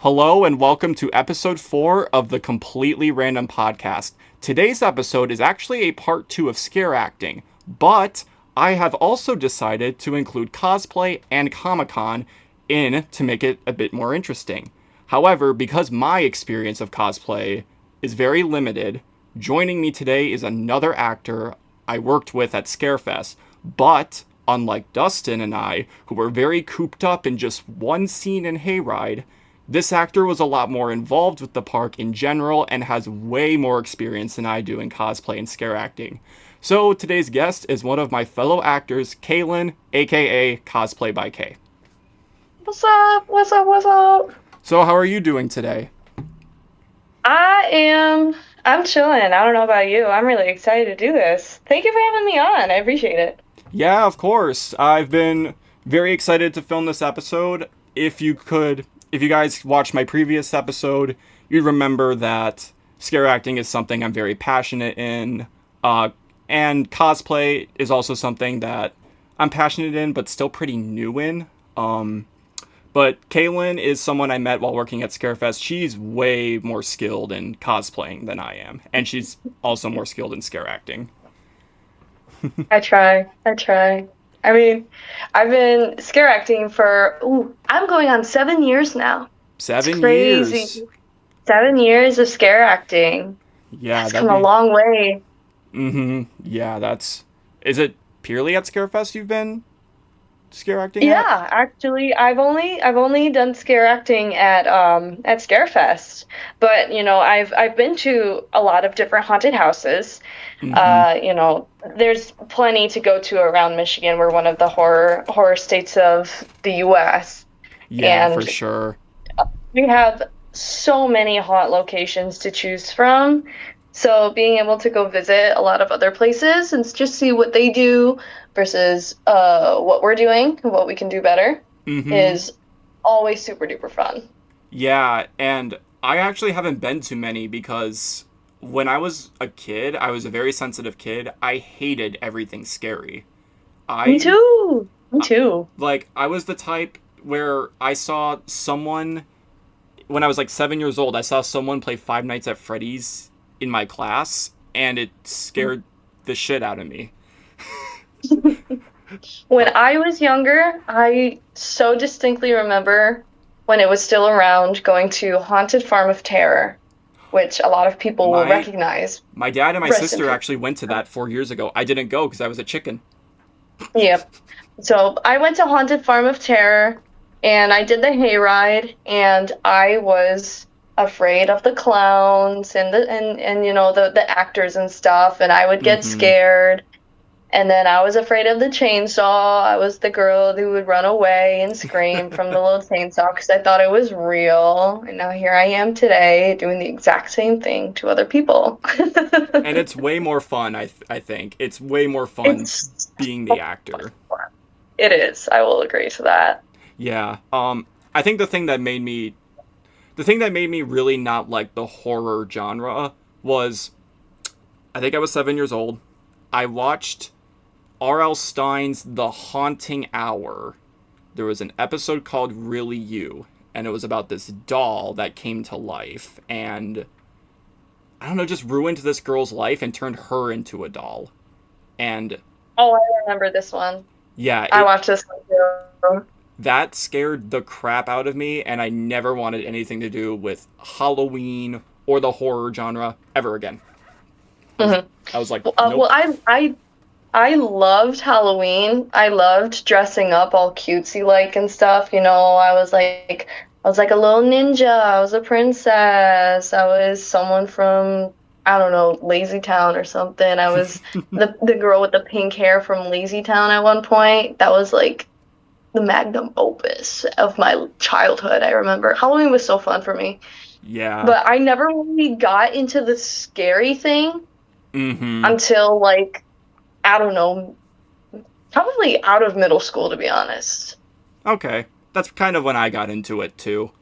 Hello and welcome to episode 4 of the Completely Random Podcast. Today's episode is actually a part 2 of scare acting, but I have also decided to include cosplay and Comic-Con in to make it a bit more interesting. However, because my experience of cosplay is very limited, joining me today is another actor I worked with at Scarefest, but unlike Dustin and I, who were very cooped up in just one scene in Hayride, this actor was a lot more involved with the park in general and has way more experience than I do in cosplay and scare acting. So today's guest is one of my fellow actors, Kaelyn, aka Cosplay by K. What's up? What's up? What's up? So how are you doing today? I'm chilling. I don't know about you. I'm really excited to do this. Thank you for having me on. I appreciate it. Yeah, of course. I've been very excited to film this episode. If you guys watched my previous episode, you'd remember that scare acting is something I'm very passionate in. And cosplay is also something that I'm passionate in, but still pretty new in. But Kaylin is someone I met while working at Scarefest. She's way more skilled in cosplaying than I am, and she's also more skilled in scare acting. I try. I try. I mean, I've been scare acting I'm going on 7 years now. It's Seven crazy. years. 7 years of scare acting. Yeah, It's that'd come a be. long way. Yeah, that's. Is it purely at Scarefest you've been scare acting at? Yeah, actually, I've only done scare acting at Scarefest, but I've been to a lot of different haunted houses. Mm-hmm. There's plenty to go to around Michigan. We're one of the horror states of the U.S. Yeah, for and sure. we have so many haunt locations to choose from. So being able to go visit a lot of other places and just see what they do versus what we're doing and what we can do better Mm-hmm. is always super duper fun. Yeah, and I actually haven't been to many because when I was a kid, I was a very sensitive kid. I hated everything scary. Me I too. Me too. I was the type where I saw someone when I was like 7 years old. I saw someone play Five Nights at Freddy's in my class, and it scared the shit out of me. When Uh, I was younger, I so distinctly remember when it was still around going to Haunted Farm of Terror, which a lot of people will my recognize. my dad and my Rest in sister peace. actually went to that 4 years ago. I didn't go because I was a chicken. Yep. So I went to Haunted Farm of Terror and I did the hayride and I was afraid of the clowns and the actors and stuff and I would get Mm-hmm. scared. And then I was afraid of the chainsaw. I was the girl who would run away and scream from the little chainsaw because I thought it was real. And now here I am today doing the exact same thing to other people. And it's way more fun. I think it's way more fun It's being the actor. it is. I will agree to that. Yeah. I think the thing that made me really not like the horror genre was I think I was 7 years old. I watched R.L. Stein's The Haunting Hour. There was an episode called Really You, and it was about this doll that came to life and I don't know, just ruined this girl's life and turned her into a doll. And Oh, I remember this one. yeah, I watched this one too. that scared the crap out of me, and I never wanted anything to do with Halloween or the horror genre ever again. I was, Hmm. I was like, Well, nope. I loved Halloween. I loved dressing up all cutesy like and stuff. I was like a little ninja. I was a princess. I was someone from I don't know, Lazy Town or something. I was the girl with the pink hair from Lazy Town at one point. That was like the magnum opus of my childhood, I remember. Halloween was so fun for me. Yeah. But I never really got into the scary thing Mm-hmm. until like, I don't know, probably out of middle school, to be honest. Okay. That's kind of when I got into it too.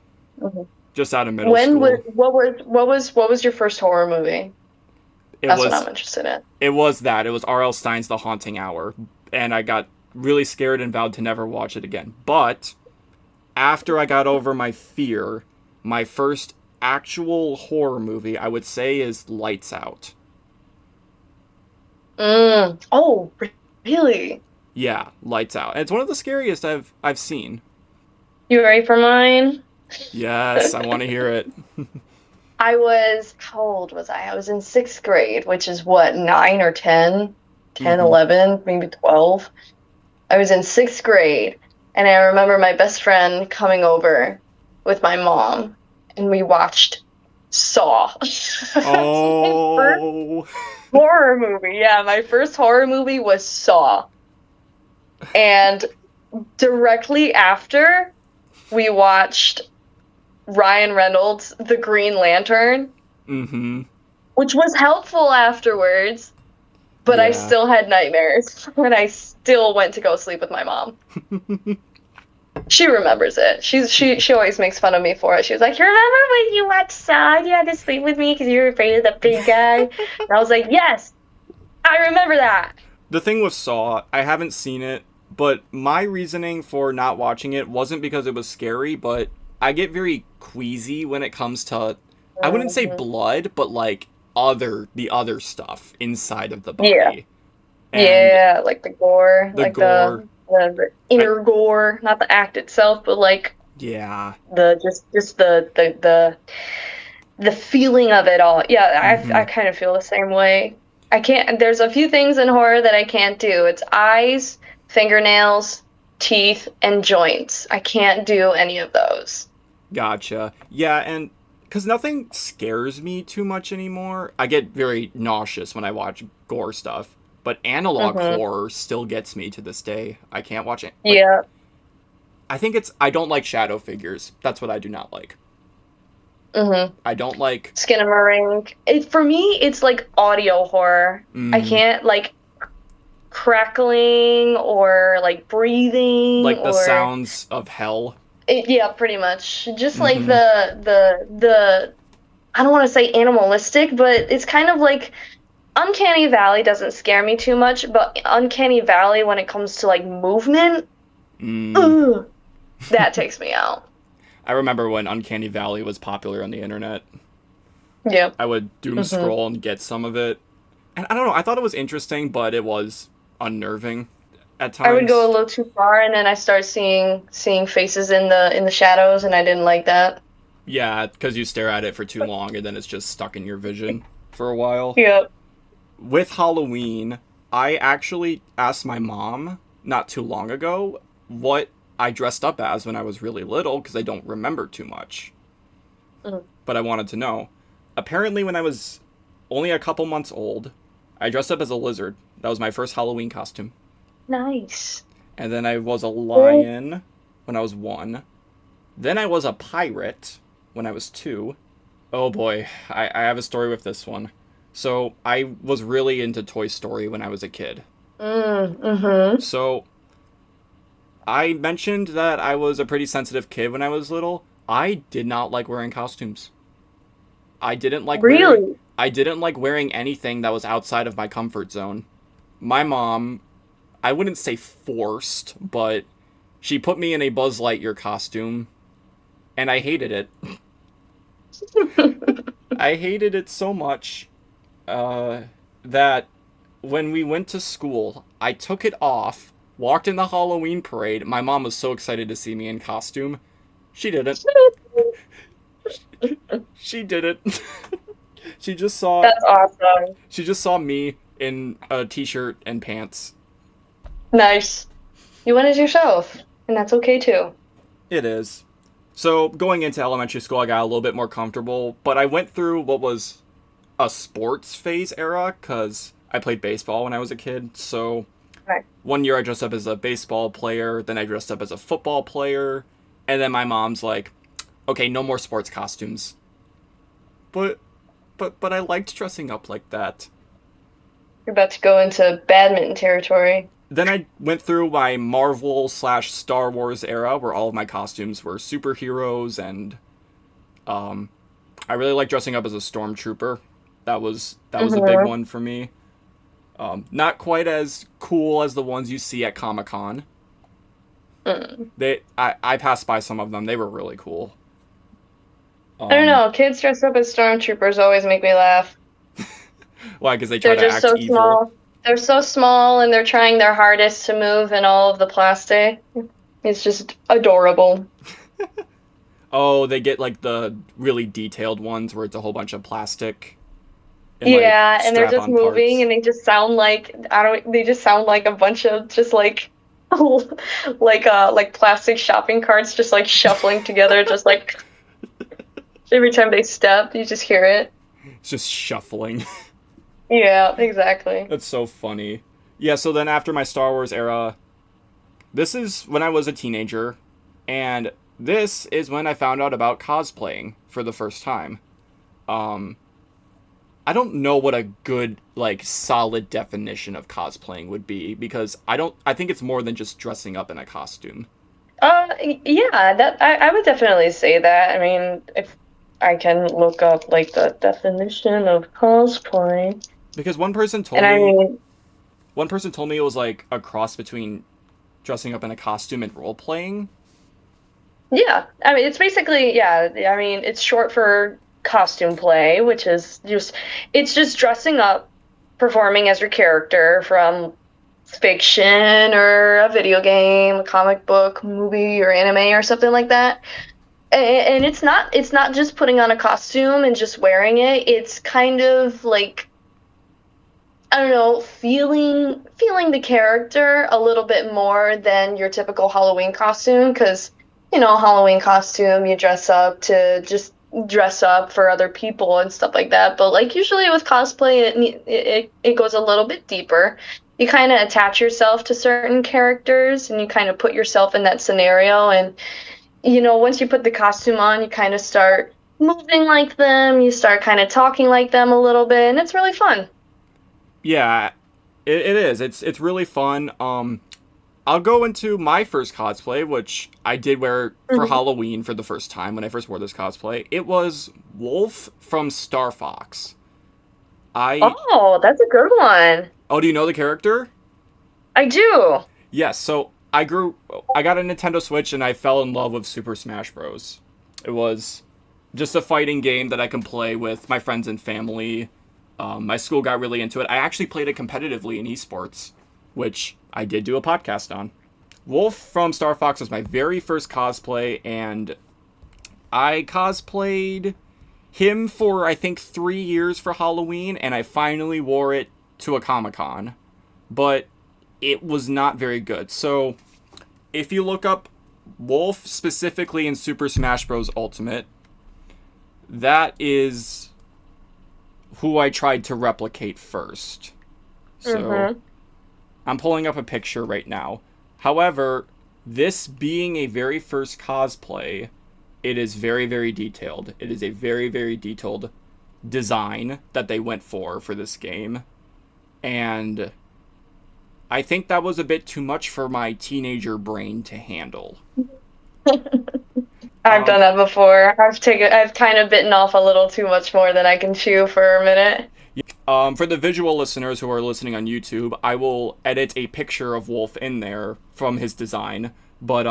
Mhm. Just out of middle When was school. what was your first horror movie? It That's what was I'm interested in. it was that. It was R.L. Stein's The Haunting Hour. And I got really scared and vowed to never watch it again. But after I got over my fear, my first actual horror movie, I would say, is Lights Out. Oh, really? Yeah, Lights Out. And it's one of the scariest I've seen. You ready for mine? Yes, I want to hear it. How old was I? I was in sixth grade, which is what, 9 or 10? 10, Mm-hmm. 11, maybe 12. I was in sixth grade, and I remember my best friend coming over with my mom, and we watched Saw. That's my first Oh. horror movie. Yeah, my first horror movie was Saw. And directly after, we watched Ryan Reynolds' The Green Lantern, Mm-hmm. which was helpful afterwards, but I Yeah. still had nightmares, and I still went to go sleep with my mom. She remembers it. She always makes fun of me for it. She was like, "You remember when you watched Saw and you had to sleep with me because you were afraid of the big guy?" And I was like, "Yes, I remember that." The thing with Saw, I haven't seen it, but my reasoning for not watching it wasn't because it was scary, but I get very queasy when it comes to, I wouldn't say Mhm. blood, but like the other stuff inside of the Yeah, body. And yeah, like the gore, the like gore, the I inner gore, not the act itself, but like yeah. the just the feeling of it all. Yeah, I Mhm. kind of feel the same way. I can't, there's a few things in horror that I can't do. It's eyes, fingernails, teeth, and joints. I can't do any of those. Gotcha. Yeah, and because nothing scares me too much anymore, I get very nauseous when I watch gore stuff. But analog Mm-hmm. horror still gets me to this day. I can't watch it. Like, Yeah. I think it's, I don't like shadow figures. That's what I do not like. Mm-hmm. I don't like, Skinamarink. For me, it's like audio horror. I mm, can't like crackling or like breathing like the or sounds of hell. yeah, pretty much. Just like Mm-hmm. the I don't want to say animalistic, but it's kind of like Uncanny Valley doesn't scare me too much, but Uncanny Valley when it comes to like movement, Mm. ugh, that takes me out. I remember when Uncanny Valley was popular on the internet. Yep. I would doom Hmm. scroll and get some of it. And I don't know, I thought it was interesting, but it was unnerving at I would go a times. little too far, and then I start seeing faces in the shadows, and I didn't like that. Yeah, because you stare at it for too long and then it's just stuck in your vision for a while. Yep. With Halloween, I actually asked my mom not too long ago what I dressed up as when I was really little because I don't remember too much. Mm. But I wanted to know. Apparently, when I was only a couple months old, I dressed up as a lizard. That was my first Halloween costume. Nice. And then I was a Oh. lion when I was 1. Then I was a pirate when I was 2. Oh boy, I have a story with this one. So I was really into Toy Story when I was a kid. Mm-hmm. So I mentioned that I was a pretty sensitive kid when I was little. I did not like wearing costumes. I didn't like wearing Really? I didn't like wearing anything that was outside of my comfort zone. My mom, I wouldn't say forced, but she put me in a Buzz Lightyear costume and I hated it. I hated it so much uh, that when we went to school, I took it off, walked in the Halloween parade. My mom was so excited to see me in costume. She didn't. She didn't. she just saw That's awesome. she just saw me in a t-shirt and pants. Nice. You went as yourself, and that's okay too. It is. So going into elementary school, I got a little bit more comfortable, but I went through what was a sports phase era because I played baseball when I was a kid. So Right. one year I dressed up as a baseball player, then I dressed up as a football player, and then my mom's like, "Okay, no more sports costumes." But but I liked dressing up like that. You're about to go into badminton territory. Then I went through my Marvel slash Star Wars era where all of my costumes were superheroes, and I really like dressing up as a stormtrooper. That was a big Mm-hmm. one for me. Not quite as cool as the ones you see at Comic Con. Mm. I passed by some of them. They were really cool. I don't Um, know. Kids dressed up as stormtroopers always make me laugh. why? Because they try They're to just act so evil. small. They're so small and they're trying their hardest to move in all of the plastic. It's just adorable. Oh, they get like the really detailed ones where it's a whole bunch of plastic and like Yeah, and they're just strap-on moving parts. and they just sound like I don't they just sound like a bunch of just like like plastic shopping carts just like shuffling together just like every time they step, you just hear it. It's just shuffling. Yeah, exactly. That's so funny. Yeah, so then after my Star Wars era, this is when I was a teenager, and this is when I found out about cosplaying for the first time. Um, I don't know what a good, like, solid definition of cosplaying would be because I think it's more than just dressing up in a costume. Yeah, that I would definitely say that. I mean, if I can look up like the definition of cosplay. Because And I mean, one person told me it was like a cross between dressing up in a costume and role playing. yeah. I mean, it's basically, yeah, I mean, it's short for costume play, which is just it's just dressing up, performing as your character from fiction or a video game, a comic book, movie, or anime or something like that. And it's not just putting on a costume and just wearing it. It's kind of like I don't know, feeling the character a little bit more than your typical Halloween costume, because Halloween costume you dress up to just dress up for other people and stuff like that. But like usually with cosplay, it goes a little bit deeper. You kind of attach yourself to certain characters and you kind of put yourself in that scenario. And once you put the costume on, you kind of start moving like them. You start kind of talking like them a little bit, and it's really fun. Yeah, it is. It's really fun. I'll go into my first cosplay, which I did wear for Mhm. Halloween for the first time when I first wore this cosplay. It was Wolf from Star Fox. I Oh, that's a good one. Oh, do you know the character? I do. Yes. So I got a Nintendo Switch and I fell in love with Super Smash Bros. It was just a fighting game that I can play with my friends and family. My school got really into it. I actually played it competitively in esports, which I did do a podcast on. Wolf from Star Fox was my very first cosplay, and I cosplayed him for I think 3 years for Halloween, and I finally wore it to a Comic Con. But it was not very good. So if you look up Wolf specifically in Super Smash Bros. Ultimate, that is who I tried to replicate first. So Mm-hmm. I'm pulling up a picture right now. However, this being a very first cosplay, it is very, very detailed. It is a very, very detailed design that they went for this game. And I think that was a bit too much for my teenager brain to handle. I've Um, done that before. I've kind of bitten off a little too much more than I can chew for a minute. for the visual listeners who are listening on YouTube, I will edit a picture of Wolf in there from his design. But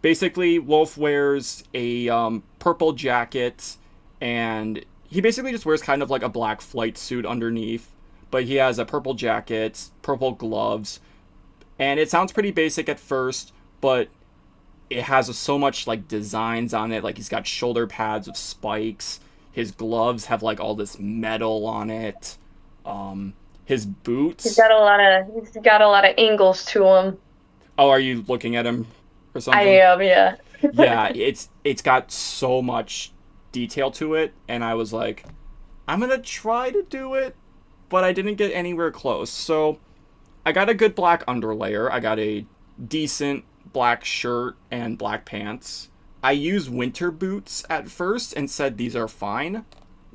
basically, Wolf wears a purple jacket, and he basically just wears kind of like a black flight suit underneath. But he has a purple jacket, purple gloves, and it sounds pretty basic at first, but it has so much like designs on it. Like he's got shoulder pads with spikes. His gloves have like all this metal on it. His boots. He's got a lot of angles to him. Oh, are you looking at him or I something? am, yeah. Yeah, it's got so much detail to it, and I was like, I'm gonna try to do it, but I didn't get anywhere close. So I got a good black underlayer. I got a decent black shirt and black pants. I used winter boots at first and said these are fine,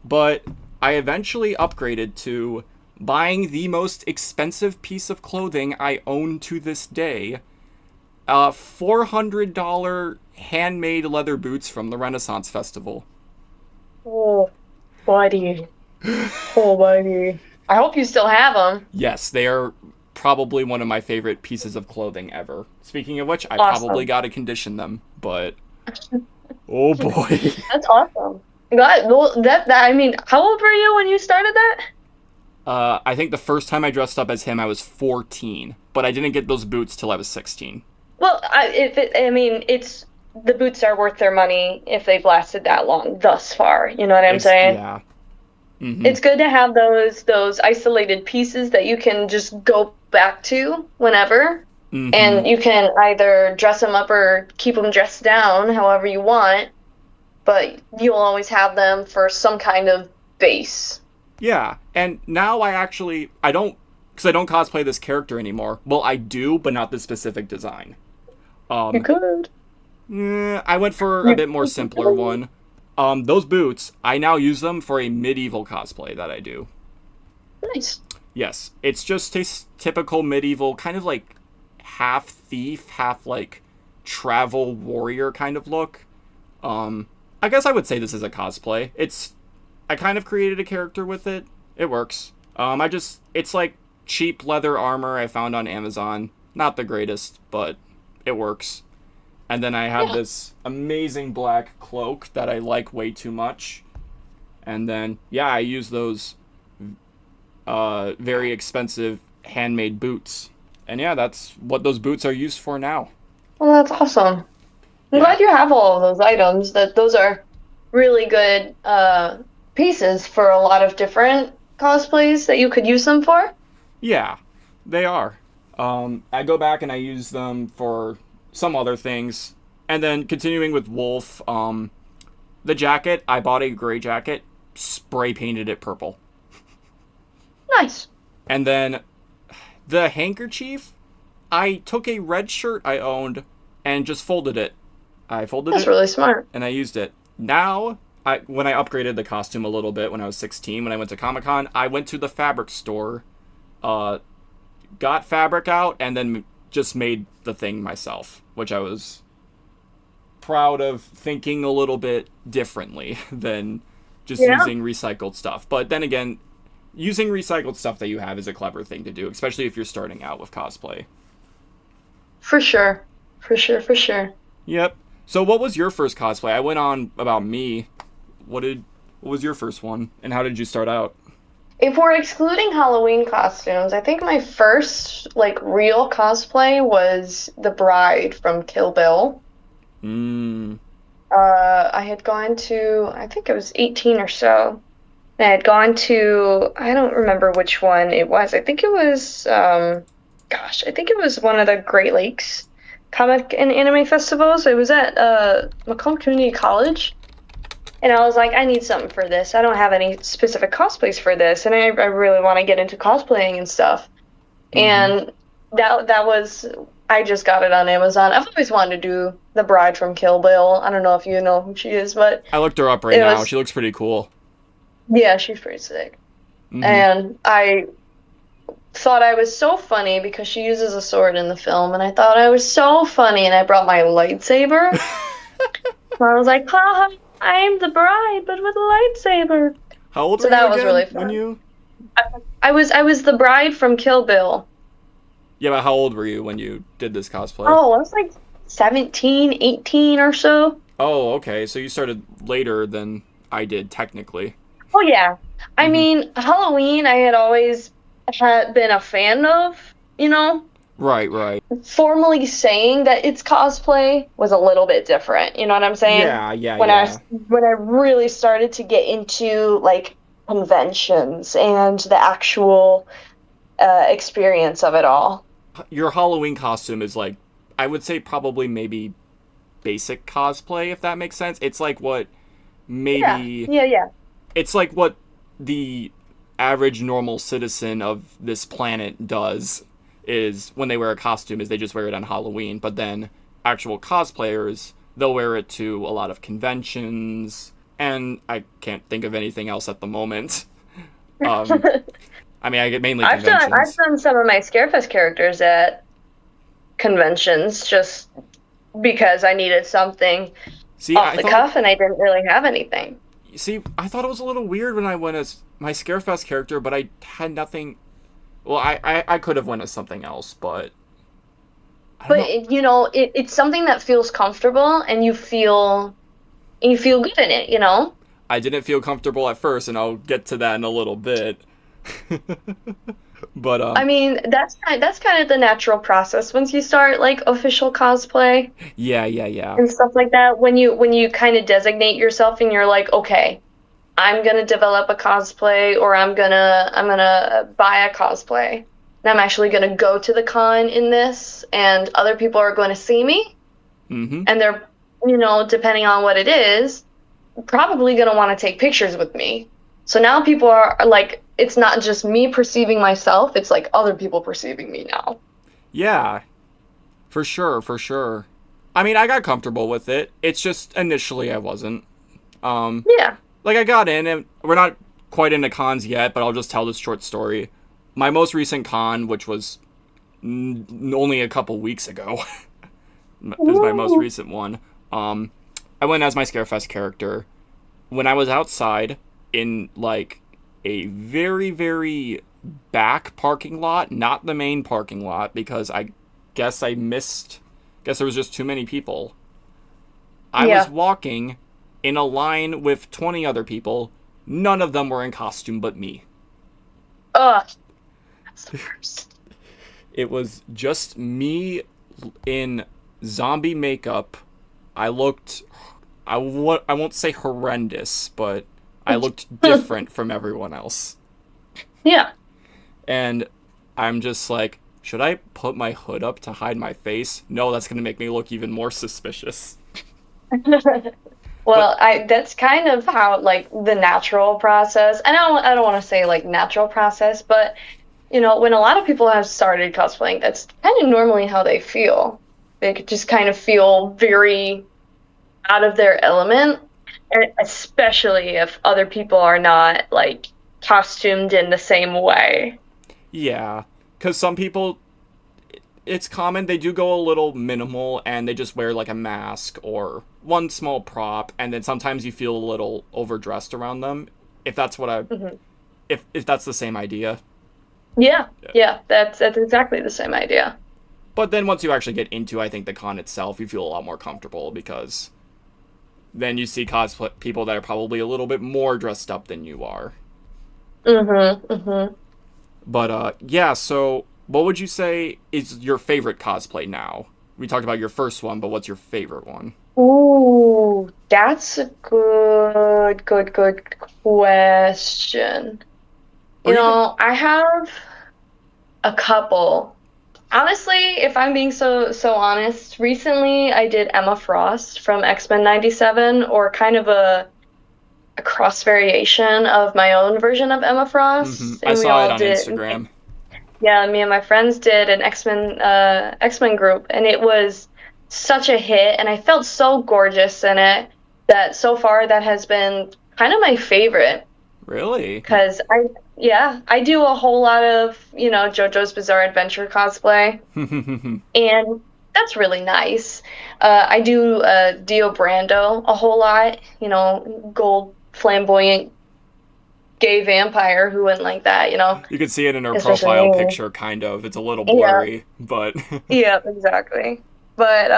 but I eventually upgraded to buying the most expensive piece of clothing I own to this day. $400 handmade leather boots from the Renaissance Festival. Oh, buddy. Oh, buddy. I hope you still have them. Yes, they are probably one of my favorite pieces of clothing ever. Speaking of which, I probably Awesome. got to condition them, but oh boy. That's awesome. Well, I mean, how old were you when you started that? I think the first time I dressed up as him, I was 14, but I didn't get those boots till I was 16. Well, I mean, it's the boots are worth their money if they've lasted that long thus far. You know what I'm saying? Yeah. Mm-hmm. It's good to have those isolated pieces that you can just go back to whenever, Mm-hmm. and you can either dress them up or keep them dressed down, however you want, but you'll always have them for some kind of base. Yeah, and now I don't, because I don't cosplay this character anymore. Well, I do, but not the specific design. You Um, could. I went for a You bit more simpler could. one. Those boots, I now use them for a medieval cosplay that I do. Nice. Yes, it's just a typical medieval, kind of like half thief, half like travel warrior kind of look. I guess I would say this is a cosplay. I kind of created a character with it. It works. It's like cheap leather armor I found on Amazon. Not the greatest, but it works. And then I have Yeah. this amazing black cloak that I like way too much. And then, yeah, I use those very expensive handmade boots. And yeah, that's what those boots are used for now. Well, that's awesome. I'm Yeah. glad you have all of those items. That those are really good pieces for a lot of different cosplays that you could use them for. Yeah, they are. I go back and I use them for some other things. And then continuing with Wolf, the jacket, I bought a gray jacket, spray painted it purple. Nice. And then the handkerchief, I took a red shirt I owned and just folded it. I folded That's it really smart. and I used it. Now, when I upgraded the costume a little bit when I was 16, when I went to Comic Con, I went to the fabric store, uh, got fabric out, and then just made the thing myself, which I was proud of thinking a little bit differently than just Yeah, using recycled stuff. But then again, using recycled stuff that you have is a clever thing to do, especially if you're starting out with cosplay. for sure. For sure, for sure. Yep. So what was your first cosplay? I went on about me. What was your first one and how did you start out? If we're excluding Halloween costumes, I think my first like real cosplay was the bride from Kill Bill. Mm. I had gone to, I think I was 18 or so. I had gone to, I don't remember which one it was. I think it was, I think it was one of the Great Lakes comic and anime festivals. It was at Macomb Community College. And I was like, I need something for this. I don't have any specific cosplays for this. And I really want to get into cosplaying and stuff. Mm-hmm. And that was, I just got it on Amazon. I've always wanted to do the bride from Kill Bill. I don't know if you know who she is, but I looked her up right it now. was, She looks pretty cool. yeah, she's pretty sick. Mm-hmm. And I thought I was so funny because she uses a sword in the film, and I thought I was so funny, and I brought my lightsaber. And I was like, haha, I'm the bride, but with a lightsaber. How old So were you that was really again when fun. you? I was the bride from Kill Bill. Yeah, but how old were you when you did this cosplay? Oh, I was like 17, 18 or so. Oh, okay. So you started later than I did technically. Oh yeah. I Mm-hmm. mean, Halloween I had always had been a fan of, you know. Right, right. Formally saying that it's cosplay was a little bit different. You know what I'm saying? Yeah, yeah, When I yeah. when I really started to get into like conventions and the actual experience of it all. Your Halloween costume is like, I would say probably maybe basic cosplay, if that makes sense. It's like what Yeah, maybe yeah, yeah. it's like what the average normal citizen of this planet does is when they wear a costume is they just wear it on Halloween, but then actual cosplayers they'll wear it to a lot of conventions and I can't think of anything else at the moment. Um I mean I get mainly I've conventions. done some of my Scarefest characters at conventions just because I needed something See, off I the thought cuff and I didn't really have anything. I thought it was a little weird when I went as my Scarefest character, but I had nothing. Well, I could have went as something else, but I don't But know. it's something that feels comfortable and you feel good in it. I didn't feel comfortable at first, and I'll get to that in a little bit. But I mean, that's kind of the natural process once you start like official cosplay yeah, yeah, yeah. and stuff like that. When you kind of designate yourself and you're like, okay, I'm gonna develop a cosplay or I'm gonna buy a cosplay. And I'm actually gonna go to the con in this and other people are going to see me Mm-hmm. and they're, depending on what it is, probably gonna want to take pictures with me. So now people are like, it's not just me perceiving myself, it's like other people perceiving me now. Yeah, for sure, for sure. I mean, I got comfortable with it. It's just initially I wasn't. Um, Yeah. like I got in, and we're not quite into cons yet, but I'll just tell this short story. My most recent con, which was only a couple weeks ago, is my most Woo. recent one. Um, I went as my Scarefest character. When I was outside in like a very, very back parking lot, not the main parking lot, because I guess I missed, guess there was just too many people. I was Yeah. walking in a line with 20 other people. None of them were in costume but me. Ugh, that's the worst. It was just me in zombie makeup. I looked, I won't say horrendous, but I looked different from everyone else. Yeah. And I'm just like, should I put my hood up to hide my face? No, that's going to make me look even more suspicious. But Well, I that's kind of how like the natural process. And I don't want to say like natural process, but when a lot of people have started cosplaying, that's kind of normally how they feel. They could just kind of feel very out of their element, and especially if other people are not like costumed in the same way. yeah, because some people, it's common, they do go a little minimal and they just wear like a mask or one small prop, and then sometimes you feel a little overdressed around them. If that's what I, Mhm. if that's the same idea. Yeah, yeah, that's exactly the same idea. But then once you actually get into, I think the con itself, you feel a lot more comfortable because then you see cosplay people that are probably a little bit more dressed up than you are. Mm-hmm. But yeah. So what would you say is your favorite cosplay now? We talked about your first one, but what's your favorite one? Ooh, that's a good question. Or even I have a couple. Honestly, if I'm being so honest, recently I did Emma Frost from X-Men 97, or kind of a cross variation of my own version of Emma Frost, I and we saw it all on did. Instagram. Yeah, me and my friends did an X-Men group, and it was such a hit, and I felt so gorgeous in it that so far that has been kind of my favorite. Really? Because yeah, I do a whole lot of, JoJo's Bizarre Adventure cosplay, and that's really nice. I do Dio Brando a whole lot, gold flamboyant gay vampire who wouldn't like that, You can see it in her especially profile me. picture, kind of. It's a little Yeah, blurry, but yeah, exactly. But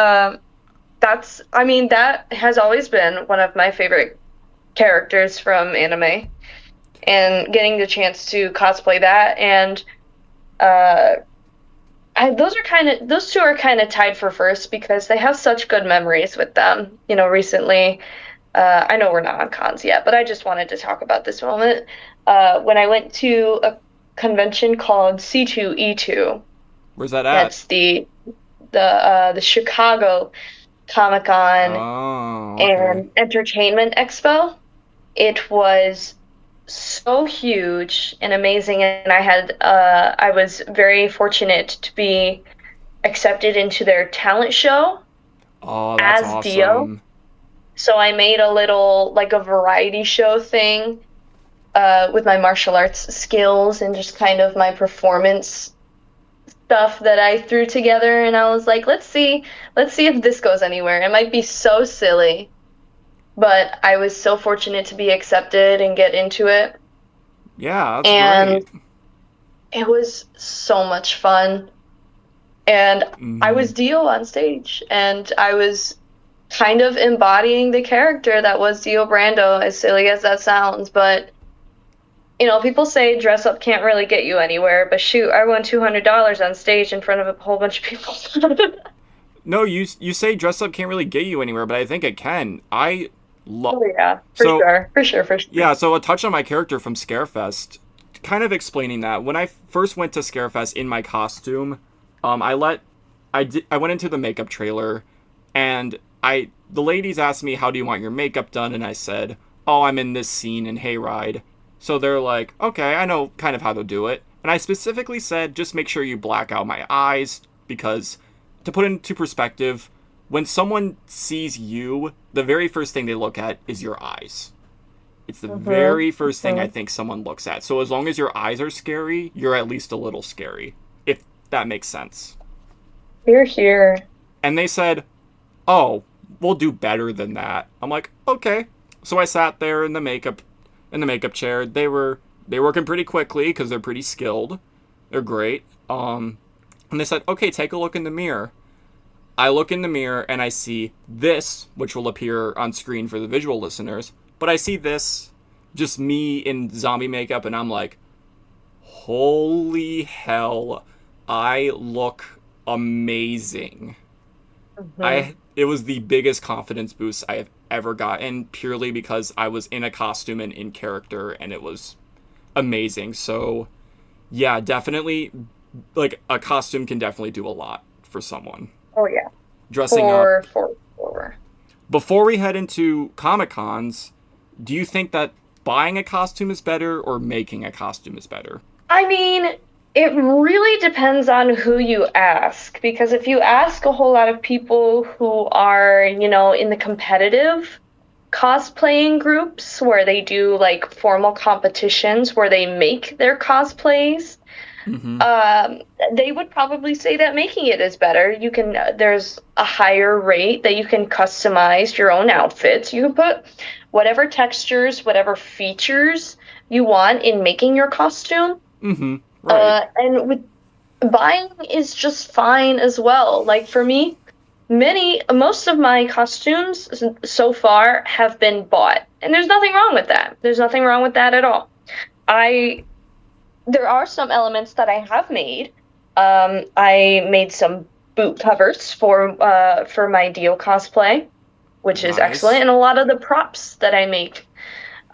I mean, that has always been one of my favorite characters from anime, and getting the chance to cosplay that and uh those two are kind of tied for first because they have such good memories with them. Recently, I know we're not on cons yet, but I just wanted to talk about this moment. When I went to a convention called C2E2, where's that at? that's the Chicago Comic Con Oh, okay. and Entertainment Expo. It was so huge and amazing, and I was very fortunate to be accepted into their talent show Oh, that's as Dio. awesome. So I made a little like a variety show thing with my martial arts skills and just kind of my performance stuff that I threw together, and I was like, let's see if this goes anywhere. It might be so silly, but I was so fortunate to be accepted and get into it. Yeah, that's And great. it was so much fun. And I Mm-hmm. was Dio on stage, and I was kind of embodying the character that was Dio Brando, as silly as that sounds. But, people say dress up can't really get you anywhere, but shoot, I won $200 on stage in front of a whole bunch of people. No, you say dress up can't really get you anywhere, but I think it can. I love Oh yeah, for so sure, for sure, for sure. yeah. So a touch on my character from Scarefest, kind of explaining that when I first went to Scarefest in my costume, I let I went into the makeup trailer, and the ladies asked me, how do you want your makeup done, and I said, oh, I'm in this scene in Hayride. So they're like, okay, I know kind of how to do it. And I specifically said, just make sure you black out my eyes, because to put into perspective, when someone sees you, the very first thing they look at is your eyes. It's the Mhm. very first thing I Mhm. think someone looks at. So as long as your eyes are scary, you're at least a little scary, if that makes sense. Here, here. And they said, oh, we'll do better than that. I'm like, okay. So I sat there in the makeup chair. They were working pretty quickly because they're pretty skilled. They're great. And they said, okay, take a look in the mirror. I look in the mirror and I see this, which will appear on screen for the visual listeners, but I see this, just me in zombie makeup, and I'm like, holy hell, I look amazing. Mhm. It was the biggest confidence boost I have ever gotten, purely because I was in a costume and in character, and it was amazing. So yeah, definitely, like, a costume can definitely do a lot for someone. Oh yeah, Dressing up. for. Before we head into Comic Cons, do you think that buying a costume is better or making a costume is better? I mean, it really depends on who you ask, because if you ask a whole lot of people who are, in the competitive cosplaying groups where they do like formal competitions where they make their cosplays, Mm-hmm. um, they would probably say that making it is better. There's a higher rate that you can customize your own outfits. You can put whatever textures, whatever features you want in making your costume. Mm-hmm. Right. And with buying is just fine as well. Like for me, most of my costumes so far have been bought, and there's nothing wrong with that. There's nothing wrong with that at all. I There are some elements that I have made. I made some boot covers for my Dio cosplay, which is excellent, Nice. and a lot of the props that I make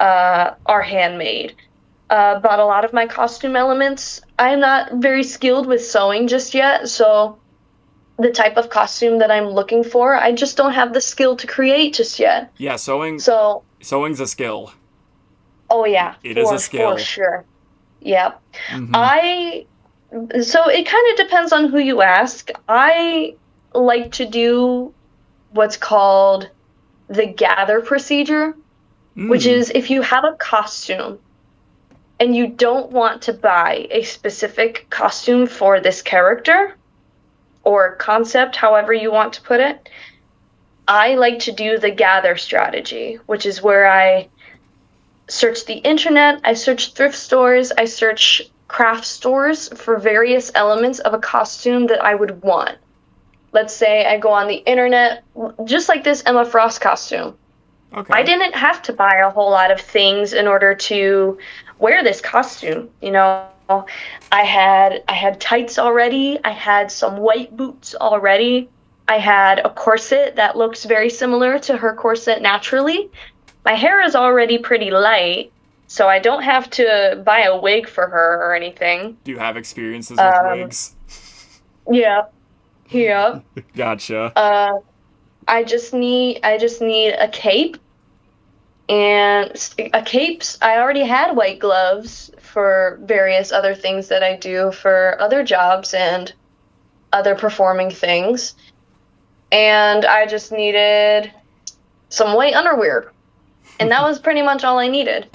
are handmade. But a lot of my costume elements, I'm not very skilled with sewing just yet, so the type of costume that I'm looking for, I just don't have the skill to create just yet. Yeah, So, sewing's a skill. oh yeah, It is a for skill. sure. Yep. Mm-hmm. I So it kind of depends on who you ask. I like to do what's called the gather procedure, which Mm. is if you have a costume and you don't want to buy a specific costume for this character or concept, however you want to put it, I like to do the gather strategy, which is where I search the internet, I search thrift stores, I search craft stores for various elements of a costume that I would want. Let's say I go on the internet, just like this Emma Frost costume. I Okay. didn't have to buy a whole lot of things in order to wear this costume. I had tights already. I had some white boots already. I had a corset that looks very similar to her corset naturally. My hair is already pretty light, so I don't have to buy a wig for her or anything. Do you have experiences with Um, wigs? yeah, yeah. Gotcha. Uh, I just need a cape and a capes. I already had white gloves for various other things that I do for other jobs and other performing things, and I just needed some white underwear, and that was pretty much all I needed.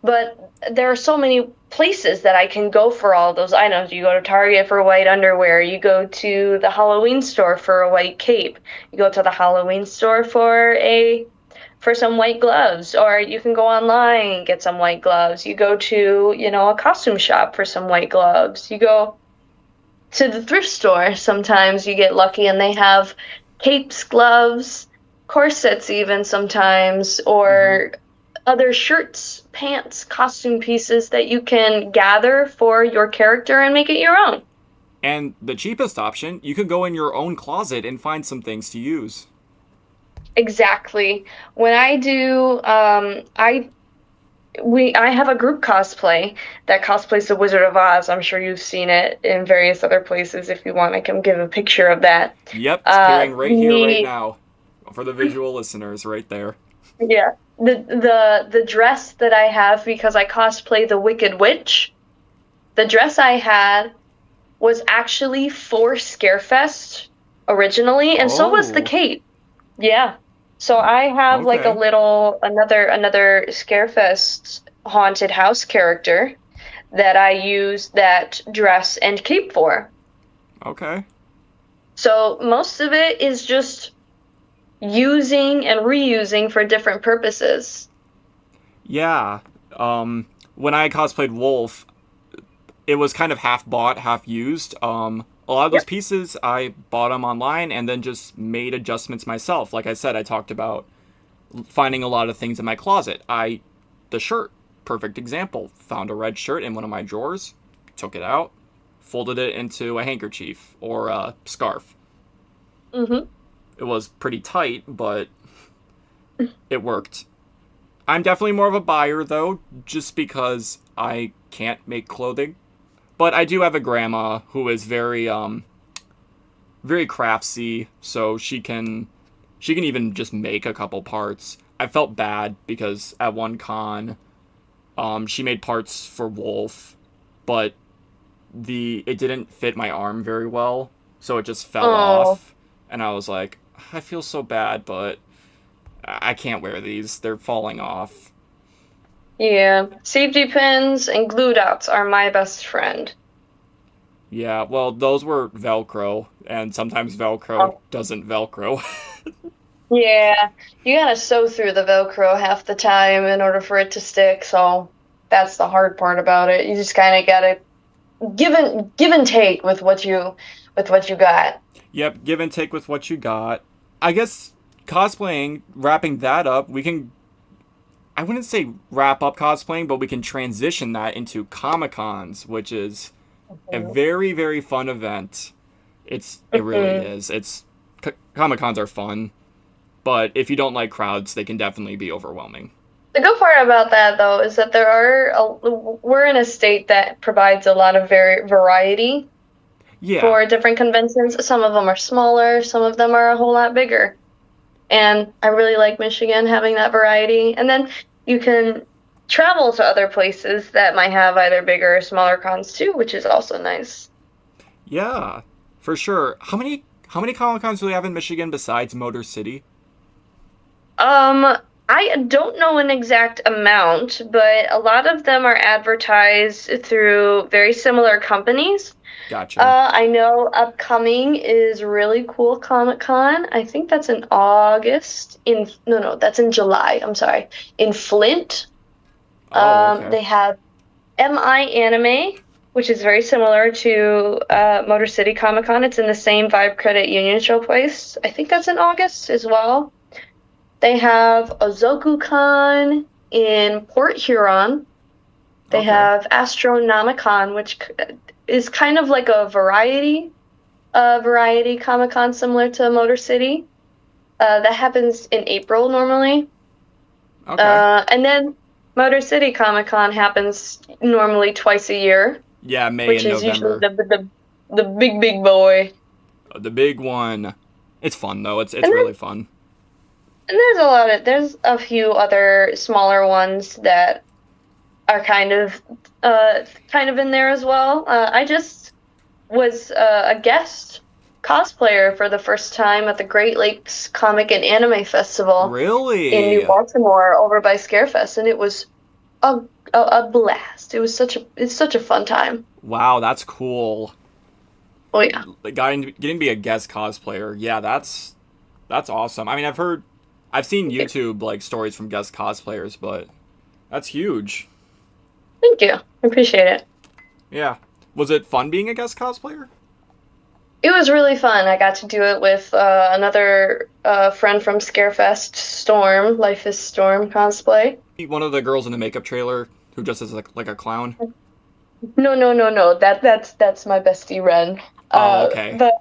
But there are so many places that I can go for all those items. You go to Target for white underwear, you go to the Halloween store for a white cape, you go to the Halloween store for some white gloves, or you can go online and get some white gloves. You go to, a costume shop for some white gloves. You go to the thrift store. Sometimes you get lucky and they have capes, gloves, corsets even sometimes, Mm-hmm. or other shirts, pants, costume pieces that you can gather for your character and make it your own. And the cheapest option, you could go in your own closet and find some things to use. Exactly. When I do, I have a group cosplay that cosplays the Wizard of Oz. I'm sure you've seen it in various other places. If you want, I can give a picture of that. Yep, it's appearing right here, right The now. For the visual listeners, right there. Yeah, the dress that I have because I cosplay the Wicked Witch. The dress I had was actually for Scarefest originally, and so was the Oh, cape. Yeah. So I have like a okay. little another Scarefest haunted house character that I use that dress and cape for. Okay. So most of it is just using and reusing for different purposes. Yeah. When I cosplayed Wolf, it was kind of half bought, half used. A lot of those Yep. pieces I bought them online and then just made adjustments myself. Like I said, I talked about finding a lot of things in my closet. The shirt, perfect example. Found a red shirt in one of my drawers, took it out, folded it into a handkerchief or a scarf. Hmm. It was pretty tight, but it worked. I'm definitely more of a buyer though, just because I can't make clothing. But I do have a grandma who is very craftsy, so she can even just make a couple parts. I felt bad because at one con, she made parts for Wolf, but the it didn't fit my arm very well, so it just fell Oh, off, and I was like, I feel so bad, but I can't wear these. They're falling off. yeah. Safety pins and glue dots are my best friend. Yeah, well, those were Velcro, and sometimes Velcro Oh, doesn't Velcro. yeah. You gotta sew through the Velcro half the time in order for it to stick, so that's the hard part about it. You just kind of gotta give and take with what you got. Yep, give and take with what you got. I guess cosplaying, wrapping that up, we can. I wouldn't say wrap up cosplaying, but we can transition that into Comic Cons, which is a Mhm. very, very fun event. It really Mhm. is. Comic Cons are fun, but if you don't like crowds, they can definitely be overwhelming. The good part about that though is that we're in a state that provides a lot of variety Yeah, for different conventions. Some of them are smaller, some of them are a whole lot bigger. And I really like Michigan having that variety. And then you can travel to other places that might have either bigger or smaller cons too, which is also nice. yeah, for sure. How many Comic Cons do we have in Michigan besides Motor City? Um, I don't know an exact amount, but a lot of them are advertised through very similar companies. Gotcha. I know upcoming is really cool Comic Con. I think that's in August. No, that's in July. I'm sorry. In Flint. Oh, okay. They have MI Anime, which is very similar to Motor City Comic Con. It's in the same Vibe Credit Union Show place. I think that's in August as well. They have Ozoku Con in Port Huron. They Okay. have Astronomicon, which is kind of like a variety Comic Con similar to Motor City. That happens in April normally. Okay. And then Motor City Comic Con happens normally twice a year, Yeah, May which and is usually November. the big boy. The big one. It's fun though. It's And then really fun. and there's a few other smaller ones that are kind of in there as well. I just was a guest cosplayer for the first time at the Great Lakes Comic and Anime Festival in New Really? Baltimore over by Scarefest, and it was a a blast. It's such a fun time. Wow, that's cool. Oh yeah. Like, getting to be a guest cosplayer. Yeah, that's awesome. I mean, I've seen Thank you. YouTube like stories from guest cosplayers, but that's huge. Thank you. I appreciate it. Yeah. Was it fun being a guest cosplayer? It was really fun. I got to do it with another a friend from Scarefest, Storm, Life is Storm cosplay. One of the girls in the makeup trailer who just is like a clown. No, no, no, no. That's my bestie Ren. Oh, okay. But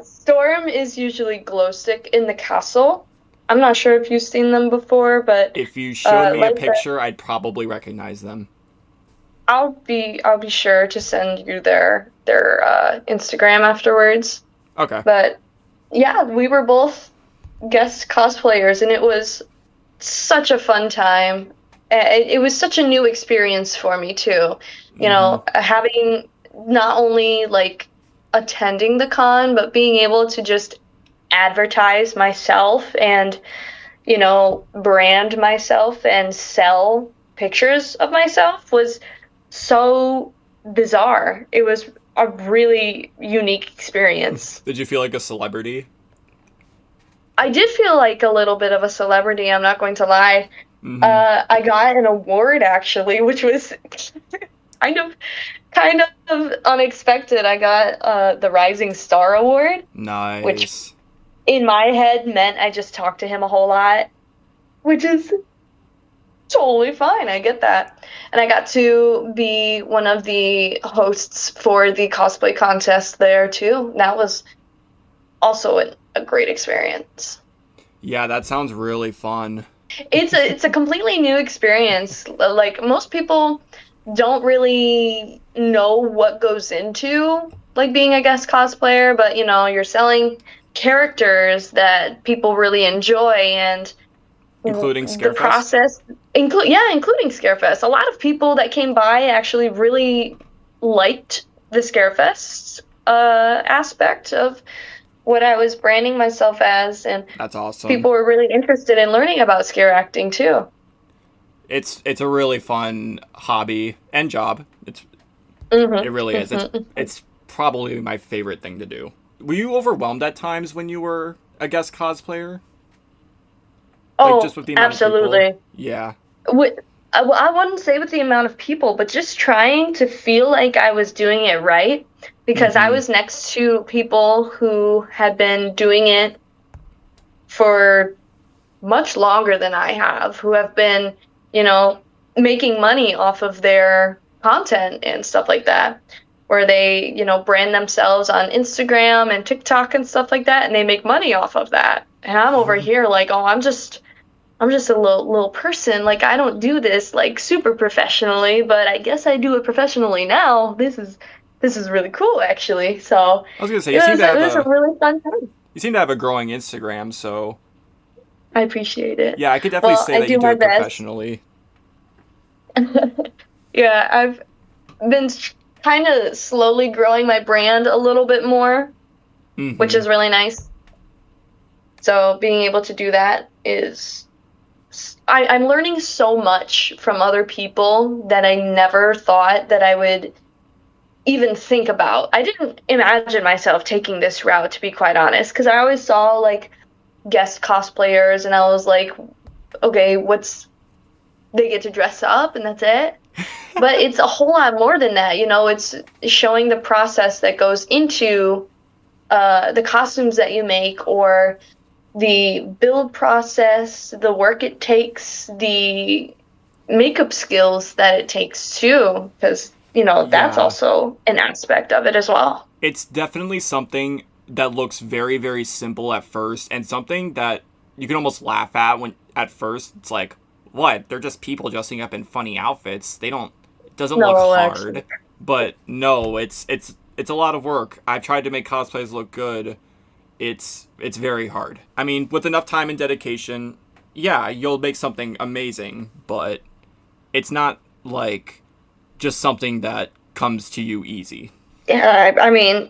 Storm is usually glow stick in the castle. I'm not sure if you've seen them before, but If you showed me a like picture, I'd probably recognize them. I'll be sure to send you their Instagram afterwards. Okay. But yeah, we were both guest cosplayers, and it was such a fun time. It was such a new experience for me too. Mm-hmm. Having not only like attending the con, but being able to just advertise myself and, brand myself and sell pictures of myself was so bizarre. It was a really unique experience. Did you feel like a celebrity? I did feel like a little bit of a celebrity, I'm not going to lie. Mm-hmm. I got an award actually, which was kind of kind of unexpected. I got the Rising Star Award, which Nice. in my head meant I just talked to him a whole lot, which is totally fine. I get that. And I got to be one of the hosts for the cosplay contest there too. That was also a great experience. Yeah, that sounds really fun. It's a completely new experience. Like most people don't really know what goes into like being a guest cosplayer, but you're selling characters that people really enjoy and Including the Scarefest? process including Scarefest. A lot of people that came by actually really liked the Scarefest aspect of what I was branding myself as, and That's awesome. people were really interested in learning about scare acting too. It's a really fun hobby and job. It Hmm. really is. Hmm. It's probably my favorite thing to do. Were you overwhelmed at times when you were a guest cosplayer? Like just Oh, with the amount of people? absolutely. Yeah. With, well, I wouldn't say with the amount of people, but just trying to feel like I was doing it right because I Mm-hmm. was next to people who had been doing it for much longer than I have, who have been, you know, making money off of their content and stuff like that, where they, brand themselves on Instagram and TikTok and stuff like that, and they make money off of that. And I'm over here like, oh, I'm just a little person. Like I don't do this like super professionally, but I guess I do it professionally now. This is really cool actually. So I was gonna say it was it was a really fun time. you seem to have a growing Instagram, so I appreciate it. yeah, I could definitely Well, say I that you do do my it best. professionally. Yeah, I've been kind of slowly growing my brand a little bit more, which Mm-hmm. is really nice. So being able to do that I'm learning so much from other people that I never thought that I would even think about. I didn't imagine myself taking this route, to be quite honest, because I always saw like guest cosplayers and I was like, okay, they get to dress up and that's it. But it's a whole lot more than that. It's showing the process that goes into the costumes that you make or the build process, the work it takes, the makeup skills that it takes too, because, that's Yeah. also an aspect of it as well. It's definitely something that looks very, very simple at first and something that you can almost laugh at when at first it's like, what? They're just people dressing up in funny outfits. They don't it doesn't look No, actually. hard. But no, it's a lot of work. I tried to make cosplays look good. It's very hard. I mean, with enough time and dedication, yeah, you'll make something amazing, but it's not like just something that comes to you easy. Yeah, I mean,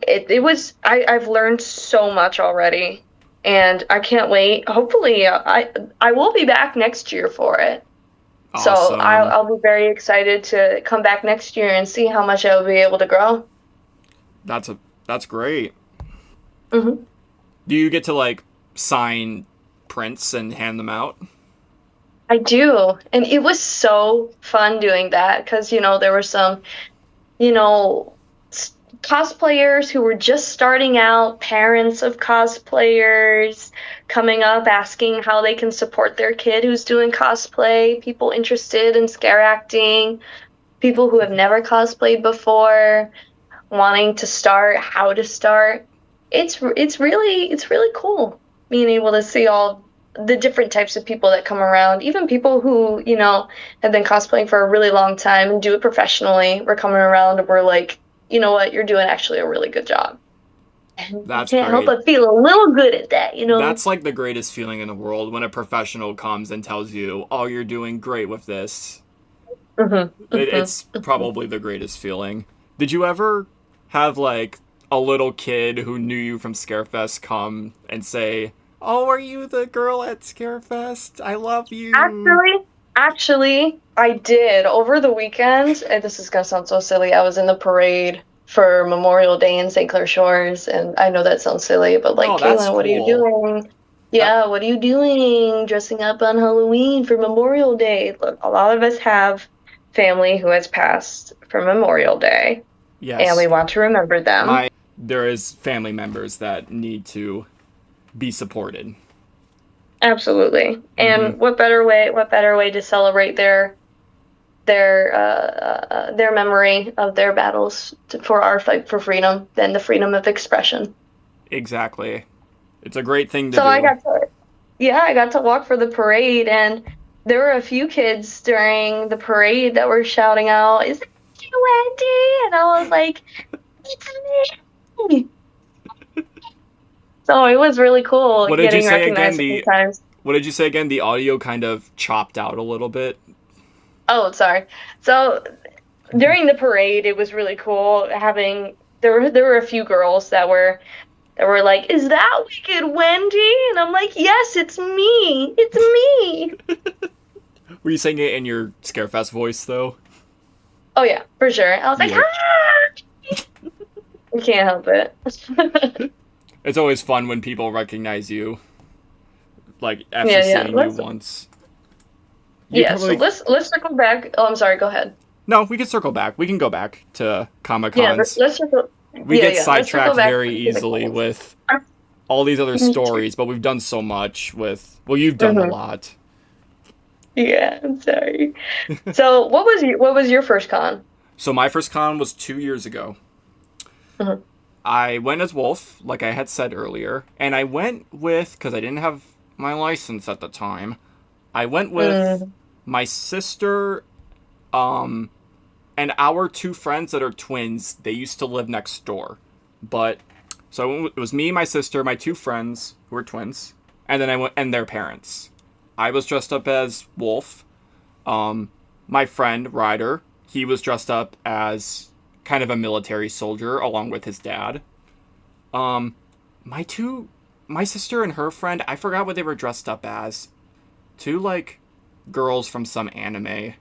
I've learned so much already, and I can't wait. Hopefully, I will be back next year for it. So I'll Awesome. I'll be very excited to come back next year and see how much I'll be able to grow. That's a that's great. Hmm. Do you get to like sign prints and hand them out? I do, and it was so fun doing that because there were some, you know, cosplayers who were just starting out, parents of cosplayers coming up asking how they can support their kid who's doing cosplay, people interested in scare acting, people who have never cosplayed before, wanting to start, how to start. It's really cool being able to see all the different types of people that come around, even people who, have been cosplaying for a really long time and do it professionally. We're coming around and we're like, you know what, you're doing actually a really good job. And you That's can't help great. but feel a little good at that. That's like the greatest feeling in the world when a professional comes and tells you, "Oh, you're doing great with this." Hmm. It's probably the greatest feeling. Did you ever have like a little kid who knew you from Scarefest come and say, "Oh, are you the girl at Scarefest? I love you." Actually, actually, I did over the weekend. And this is gonna sound so silly. I was in the parade for Memorial Day in St. Clair Shores, and I know that sounds silly, but like, No, that's Kaylin, what are you cool. doing? That Yeah, what are you doing? Dressing up on Halloween for Memorial Day. Look, a lot of us have family who has passed for Memorial Day, and we yes, want to remember them. my there is family members that need to be supported. Absolutely. Mm-hmm. And what better way to celebrate their memory of their battles for our fight for freedom than the freedom of expression. Exactly. It's a great thing to So I do. got to, yeah, I got to walk for the parade, and there were a few kids during the parade that were shouting out, "Is that you, Wendy?" And I was like, "It's me." So it was really cool What did you getting say again? recognized a few The times. what did you say again? The audio kind of chopped out a little bit. Oh, sorry. So during the parade, it was really cool having there were a few girls that were like, "Is that Wicked Wendy?" And I'm like, "Yes, it's me. It's me." Were you saying it in your Scarefest voice though? Oh yeah, for sure. I was like, Yep. "Ah!" You can't help it. It's always fun when people recognize you, like after Yeah, yeah. seeing you Let's once. You yeah. So probably let's circle back. Oh, I'm sorry. Go ahead. no. We can circle back. We can go back to Comic Yeah, Cons. let's circle. We Yeah, get yeah. Let's circle sidetracked back very to the easily cons. with all these other Me too. stories, but we've done so much with. Well, you've done a Hmm. lot. Yeah, I'm sorry. So, what was your first con? So my first con was 2 years ago. Hmm. I went as Wolf, like I had said earlier, and I went with because I didn't have my license at the time. I went with Mm, my sister, um, and our two friends that are twins. They used to live next door, but so it was me, my sister, my two friends who were twins, and then I went and their parents. I was dressed up as Wolf. Um, my friend Ryder, he was dressed up as kind of a military soldier along with his dad. Um, my two, my sister and her friend, I forgot what they were dressed up as. Two like girls from some anime.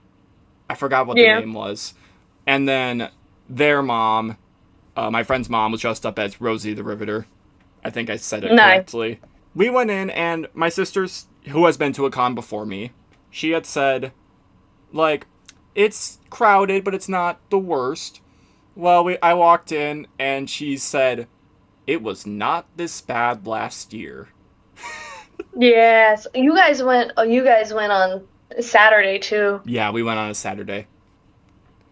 I forgot what the yeah. name was. And then their mom, my friend's mom, was dressed up as Rosie the Riveter. I think I said it Nice. correctly. We went in, and my sister's, who has been to a con before me, she had said, like, it's crowded, but it's not the worst. Well, I walked in, and she said, it was not this bad last year. Yes. You guys went on Saturday too. Yeah, we went on a Saturday.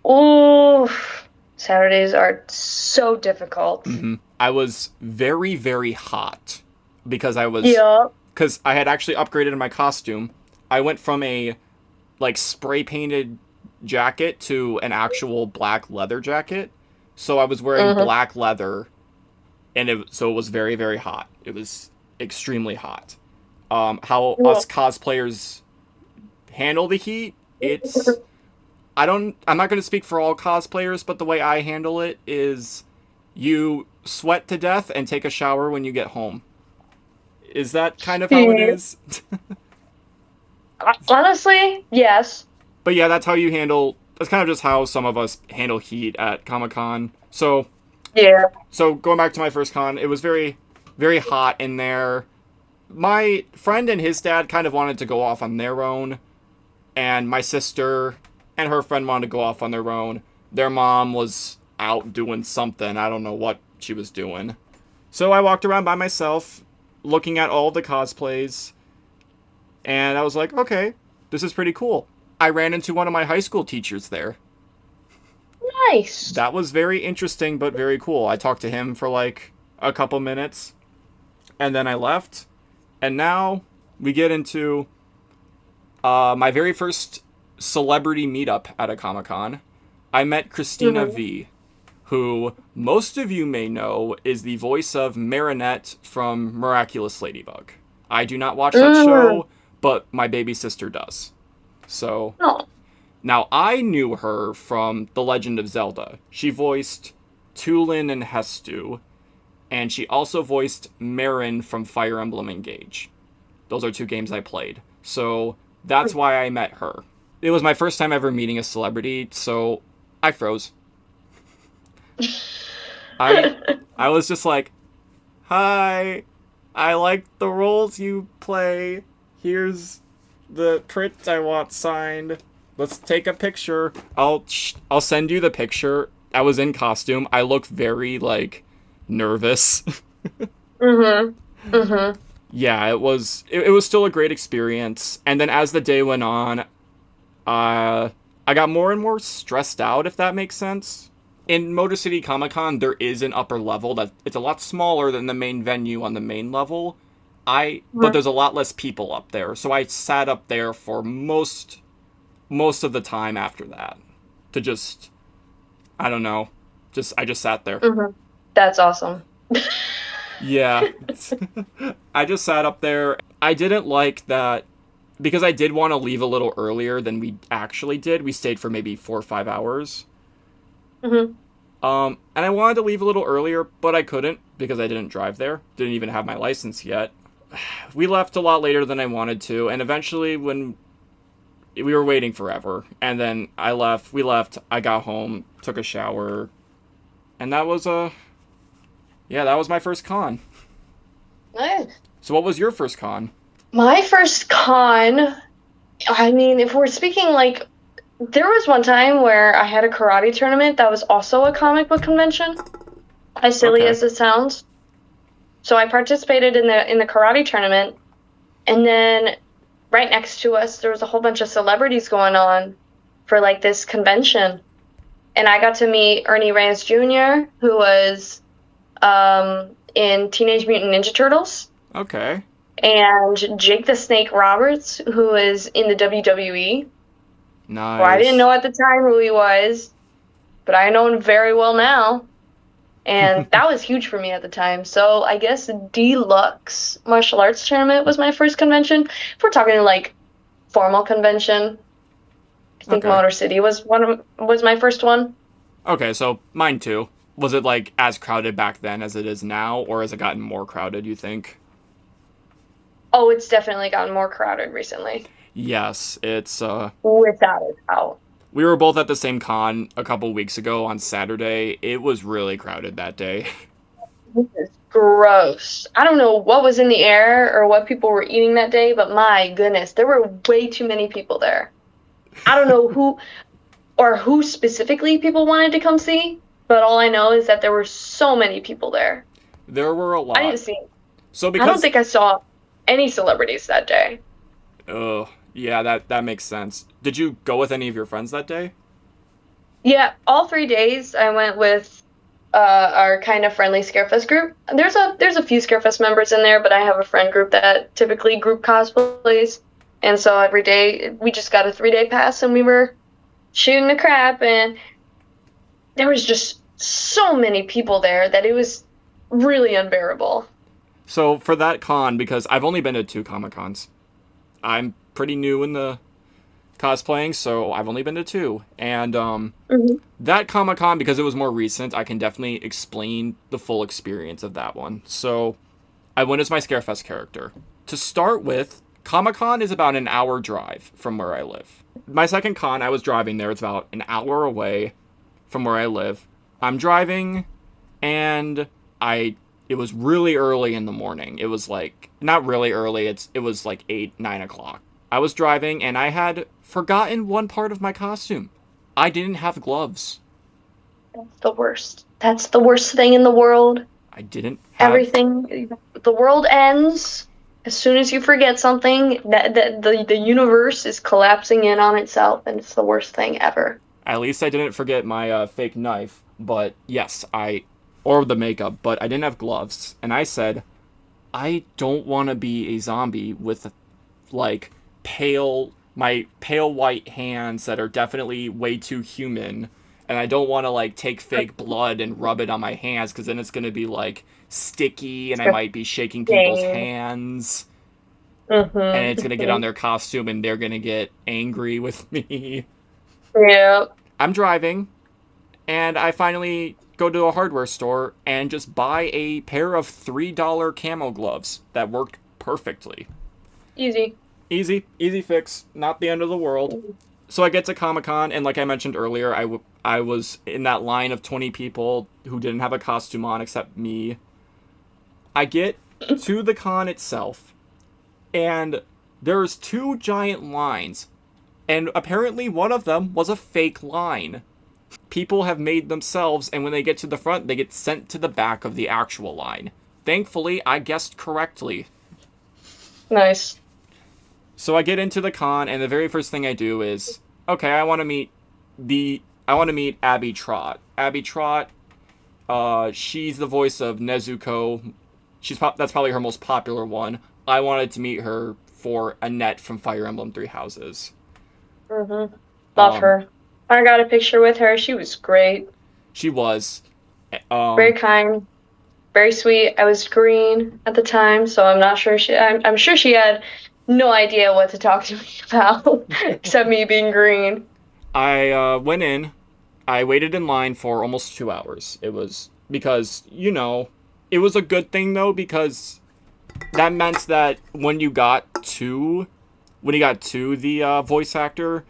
Ooh, Saturdays are so difficult. I was very, very hot because Yeah. because I had actually upgraded my costume. I went from a like spray painted jacket to an actual black leather jacket. So I was wearing Hmm. black leather, and so it was very, very hot. It was extremely hot. How Yeah. us cosplayers handle the heat, it's I'm not going to speak for all cosplayers, but the way I handle it is you sweat to death and take a shower when you get home. Is that kind of how it Yeah. is? Honestly, yes. But yeah, that's how you handle. That's kind of just how some of us handle heat at Comic Con. Yeah. So going back to my first con, it was very, very hot in there. My friend and his dad kind of wanted to go off on their own, and my sister and her friend wanted to go off on their own. Their mom was out doing something. I don't know what she was doing. So I walked around by myself, looking at all the cosplays, and I was like, okay, this is pretty cool. I ran into one of my high school teachers there. Nice. That was very interesting, but very cool. I talked to him for like a couple minutes, and then I left. And now we get into my very first celebrity meetup at a Comic Con. I met Christina Mhm. V, who most of you may know is the voice of Marinette from Miraculous Ladybug. I do not watch that Mm. show, but my baby sister does. So Oh. now I knew her from The Legend of Zelda. She voiced Tulin and Hestu, and she also voiced Marin from Fire Emblem Engage. Those are two games I played. So that's why I met her. It was my first time ever meeting a celebrity, so I froze. I I was just like, "Hi, I like the roles you play. Here's the print I want signed. Let's take a picture. I'll send you the picture. I was in costume. I looked very like nervous. Mhm. Mhm. Yeah, it was still a great experience. And then as the day went on, I got more and more stressed out, if that makes sense. In Motor City Comic Con, there is an upper level that it's a lot smaller than the main venue on the main level. But Mhm. there's a lot less people up there, so I sat up there for most of the time after that to just I don't know, just I just sat there. Mhm. That's awesome. Yeah, I just sat up there. I didn't like that because I did want to leave a little earlier than we actually did. We stayed for maybe 4 or 5 hours. Mhm. And I wanted to leave a little earlier, but I couldn't because I didn't drive there. Didn't even have my license yet. We left a lot later than I wanted to, and eventually, when we were waiting forever, and then I left, we left, I got home, took a shower, and that was yeah, that was my first con. Nice. So, what was your first con? My first con, I mean, if we're speaking like, there was one time where I had a karate tournament that was also a comic book convention, as silly Okay. as it sounds. So I participated in the karate tournament, and then right next to us there was a whole bunch of celebrities going on for like this convention, and I got to meet Ernie Reyes Jr., who was in Teenage Mutant Ninja Turtles, Okay. and Jake the Snake Roberts, who is in the WWE. Well, I didn't Nice. know at the time who he was, but I know him very well now. And that was huge for me at the time. So I guess Deluxe Martial Arts Tournament was my first convention. If we're talking like formal convention, I think Okay. Motor City was my first one. Okay, so mine too. Was it like as crowded back then as it is now, or has it gotten more crowded, you think? Oh, it's definitely gotten more crowded recently, Yes, it's without a doubt. we were both at the same con a couple weeks ago on Saturday. It was really crowded that day. This is gross. I don't know what was in the air or what people were eating that day, but my goodness, there were way too many people there. I don't know who specifically people wanted to come see, but all I know is that there were so many people there. There were a I didn't lot. see, So I don't because think I saw any celebrities that day. yeah, that makes sense. Did you go with any of your friends that day? Yeah, all 3 days I went with our kind of friendly Scarefest group. There's a few Scarefest members in there, but I have a friend group that typically group cosplays, and so every day we just got a 3 day pass and we were shooting the crap, and there was just so many people there that it was really unbearable. So for that con, because I've only been to two Comic Cons. I'm pretty new in the cosplaying, so I've only been to two. And Hmm. that Comic Con, because it was more recent, I can definitely explain the full experience of that one. So I went as my Scarefest character. To start with, Comic Con is about an hour drive from where I live. My second con, I was driving there. It's about an hour away from where I live. I'm driving, and I. It was really early in the morning. It was like not really early. It was like 8, 9 o'clock. I was driving, and I had forgotten one part of my costume. I didn't have gloves. That's the worst. That's the worst thing in the world. I didn't have Everything, the world ends as soon as you forget something. That the universe is collapsing in on itself, and it's the worst thing ever. at least I didn't forget my fake knife, but yes, or the makeup, but I didn't have gloves. And I said, I don't want to be a zombie with like my pale white hands that are definitely way too human, and I don't want to like take fake blood and rub it on my hands because then it's going to be like sticky and I might be shaking people's Same. hands and Mhm. it's going to get on Mhm. their costume and they're going to get angry with me. Yeah. I'm driving and I finally go to a hardware store and just buy a pair of $3 camo gloves that worked perfectly. Easy. Easy fix, not the end of the world. So I get to Comic Con, and like I mentioned earlier, I was in that line of 20 people who didn't have a costume on except me. I get to the con itself, and there's two giant lines, and apparently one of them was a fake line. People have made themselves, and when they get to the front, they get sent to the back of the actual line. Thankfully, I guessed correctly. Nice. So I get into the con, and the very first thing I do is, okay, I want to meet Abby Trott. Abby Trott, she's the voice of Nezuko. That's probably her most popular one. I wanted to meet her for Annette from Fire Emblem Three Houses. Mhm. Love Um, her. I got a picture with her. She was great. she was, Very um, kind. Very sweet. I was green at the time, so I'm not sure I'm sure she had no idea what to talk to me about, except me being green. I went in. I waited in line for almost 2 hours. It was because it was a good thing though because that meant that when you got to the voice actor,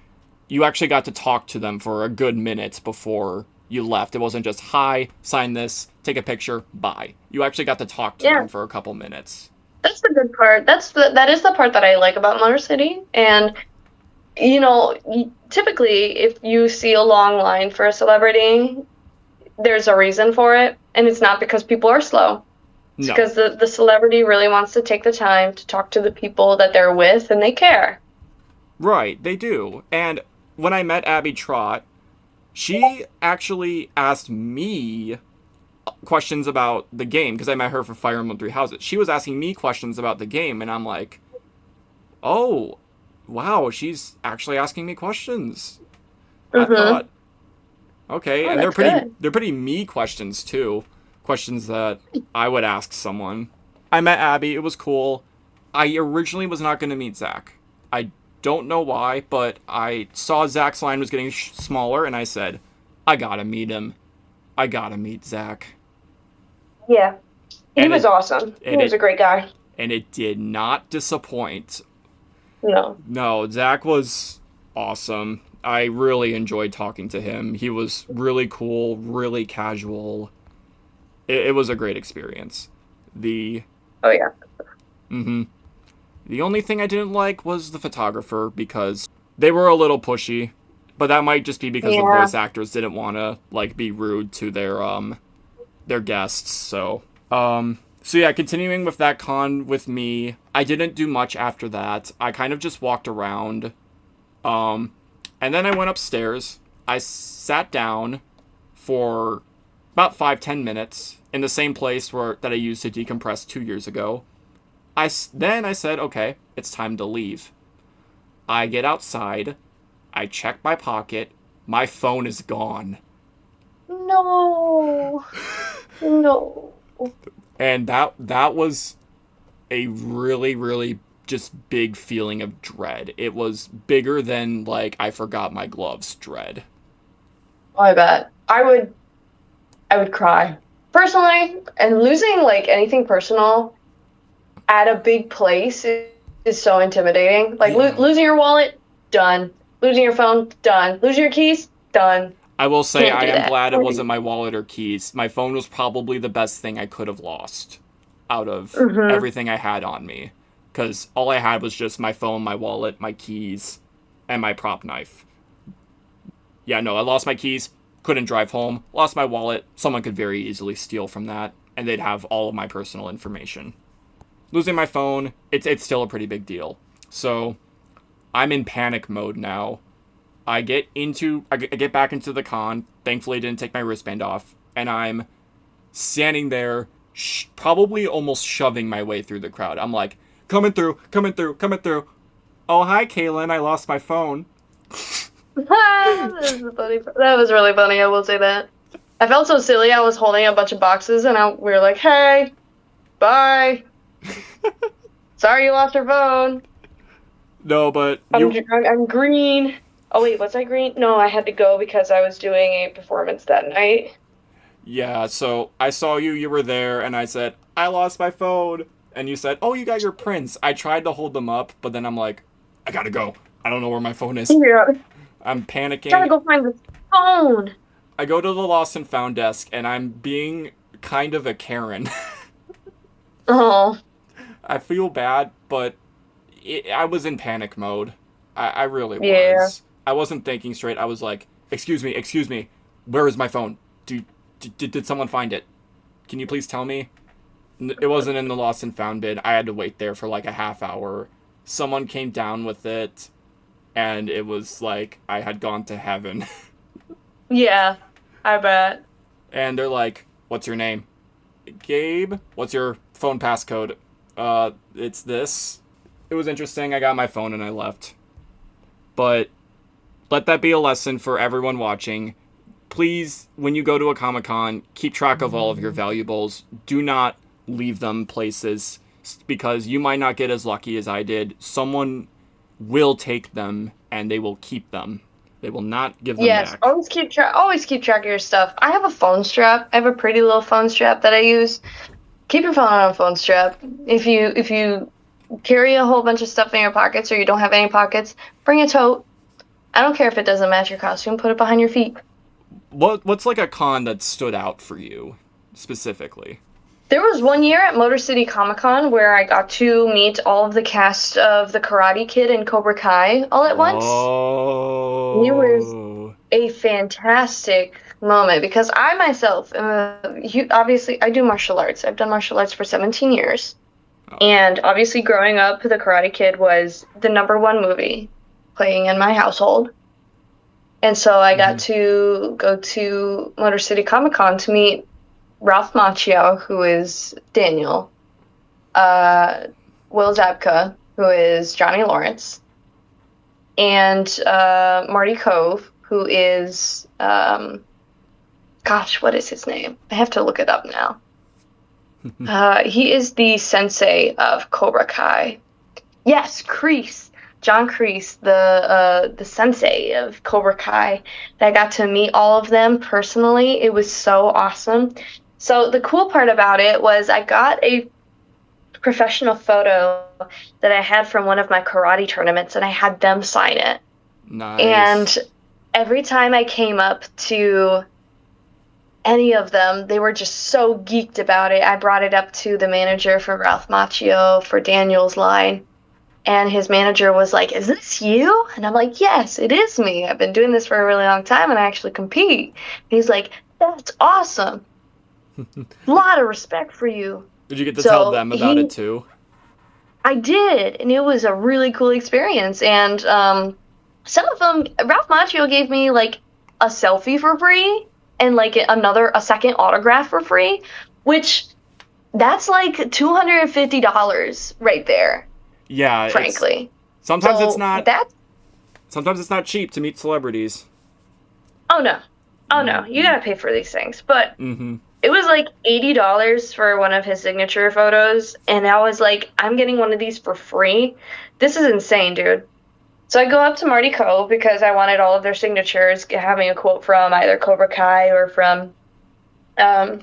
you actually got to talk to them for a good minute before you left. It wasn't just hi, sign this, take a picture, bye. You actually got to talk to them Yeah, for a couple minutes. that's the good part. That is the part that I like about Motor City. And typically, if you see a long line for a celebrity, there's a reason for it, and it's not because people are slow. It's No, because the celebrity really wants to take the time to talk to the people that they're with, and they care. right, they do. And when I met Abby Trott, she actually asked me questions about the game because I met her for Fire Emblem Three Houses. She was asking me questions about the game, and I'm like, oh, wow, she's actually asking me questions. I Mm-hmm. thought, okay, Oh, and that's good. they're pretty me questions too, questions that I would ask someone. I met Abby. It was cool. I originally was not going to meet Zach. I don't know why, but I saw Zach's line was getting smaller, and I said, I gotta meet him. I gotta meet Zach. Yeah, he And was it awesome. He and was it a great guy. and it did not disappoint. No. No, Zach was awesome. I really enjoyed talking to him. He was really cool, really casual. It was a great experience. The Oh yeah. mm-hmm. The only thing I didn't like was the photographer because they were a little pushy, but that might just be because the Yeah. voice actors didn't want to like be rude to their guests. So yeah, continuing with that con with me, I didn't do much after that. I kind of just walked around. Um, and then I went upstairs. I sat down for about 5-10 minutes in the same place that I used to decompress 2 years ago. Then I said, okay, it's time to leave. I get outside. I check my pocket. My phone is gone, No. No. and that was a really just big feeling of dread. It was bigger than like I forgot my gloves dread. Oh, I bet. I would cry. Personally, and losing like anything personal at a big place is so intimidating. Like Yeah. losing your wallet, done. Losing your phone, done. Losing your keys, done. I will say Can't I do am that. glad it wasn't my wallet or keys. My phone was probably the best thing I could have lost out of Mm-hmm. everything I had on me. Because all I had was just my phone, my wallet, my keys, and my prop knife. Yeah, no, I lost my keys. couldn't drive home, lost my wallet. Someone could very easily steal from that, and they'd have all of my personal information. Losing my phone, it's still a pretty big deal. So I'm in panic mode now. I get back into the con. Thankfully, I didn't take my wristband off, and I'm standing there, probably almost shoving my way through the crowd. I'm like, coming through, coming through, coming through. Oh, hi, Kaelyn. I lost my phone. That was really funny. I will say that. I felt so silly. I was holding a bunch of boxes, and we were like, "Hey, bye. Sorry you lost your phone. No, but I'm green. Oh wait, was I green? No, I had to go because I was doing a performance that night. yeah, so I saw you, you were there, and I said, I lost my phone. And you said, oh, you got your prints. I tried to hold them up, but then I'm like, I gotta go. I don't know where my phone is. Yeah, I'm panicking. gotta go find the phone. I go to the lost and found desk, and I'm being kind of a Karen. Oh, I feel bad, but I was in panic mode. I really yeah. was. I wasn't thinking straight. I was like, excuse me, where is my phone? Did someone find it? Can you please tell me? It wasn't in the lost and found bin. I had to wait there for like a half hour. Someone came down with it, and it was like I had gone to heaven. Yeah, I bet. And they're like, what's your name? Gabe? What's your phone passcode? It's this. It was interesting. I got my phone and I left. But let that be a lesson for everyone watching. Please, when you go to a Comic-Con, keep track of all of your valuables. Do not leave them places because you might not get as lucky as I did. Someone will take them and they will keep them. They will not give them Yes, back. always keep track of your stuff. I have a phone strap. I have a pretty little phone strap that I use. Keep your phone on a phone strap. If you carry a whole bunch of stuff in your pockets or you don't have any pockets, bring a tote. I don't care if it doesn't match your costume, put it behind your feet. What's like a con that stood out for you specifically? There was one year at Motor City Comic Con where I got to meet all of the cast of the Karate Kid and Cobra Kai all at once. It was Oh. a fantastic moment because I myself obviously I do martial arts. I've done martial arts for 17 years. Oh. And obviously growing up, The Karate Kid was the number one movie playing in my household. And so I got to go to Motor City Comic Con to meet Ralph Macchio, who is Daniel, Will Zabka, who is Johnny Lawrence, and Marty Cove, who is, gosh, what is his name? I have to look it up now. He is the sensei of Cobra Kai. Yes, Kreese. John Kreese, the sensei of Cobra Kai. I got to meet all of them personally. It was so awesome. So the cool part about it was I got a professional photo that I had from one of my karate tournaments, and I had them sign it. Nice. And every time I came up to any of them, they were just so geeked about it. I brought it up to the manager for Ralph Macchio for Daniel's line, and his manager was like, "Is this you?" And I'm like, "Yes, it is me. I've been doing this for a really long time, and I actually compete." And he's like, "That's awesome. A lot of respect for you." Did you get to tell So them about it too? I did, and it was a really cool experience. And some of them, Ralph Macchio gave me like a selfie for free and like a second autograph for free, which that's like $250 right there, Yeah, it's frankly. sometimes it's So not that's sometimes it's not cheap to meet celebrities. oh no, oh no, you Mm-hmm. gotta pay for these things. But Mm-hmm. it was like $80 for one of his signature photos, and I was like, I'm getting one of these for free. This is insane, dude. So I go up to Marty Cove because I wanted all of their signatures, having a quote from either Cobra Kai or from um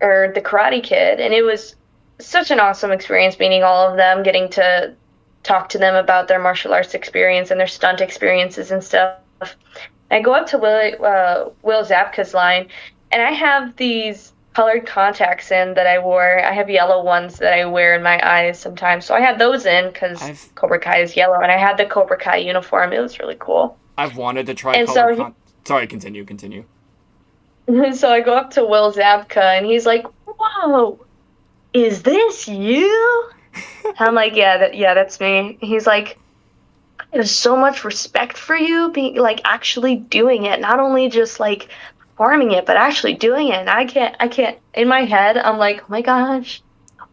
or the Karate Kid, and it was such an awesome experience meeting all of them, getting to talk to them about their martial arts experience and their stunt experiences and stuff. I go up to Will Zabka's line, and I have these colored contacts in that I wore. I have yellow ones that I wear in my eyes sometimes. So I had those in because I've Cobra Kai is yellow, and I had the Cobra Kai uniform. It was really cool. I've wanted to try And colored so con. Sorry, continue. so I go up to Will Zabka and he's like, "Whoa, is this you?" I'm like, "Yeah, that's me." He's like, "I have so much respect for you being like actually doing it, not only just like performing it, but actually doing it." And I can't. In my head, I'm like,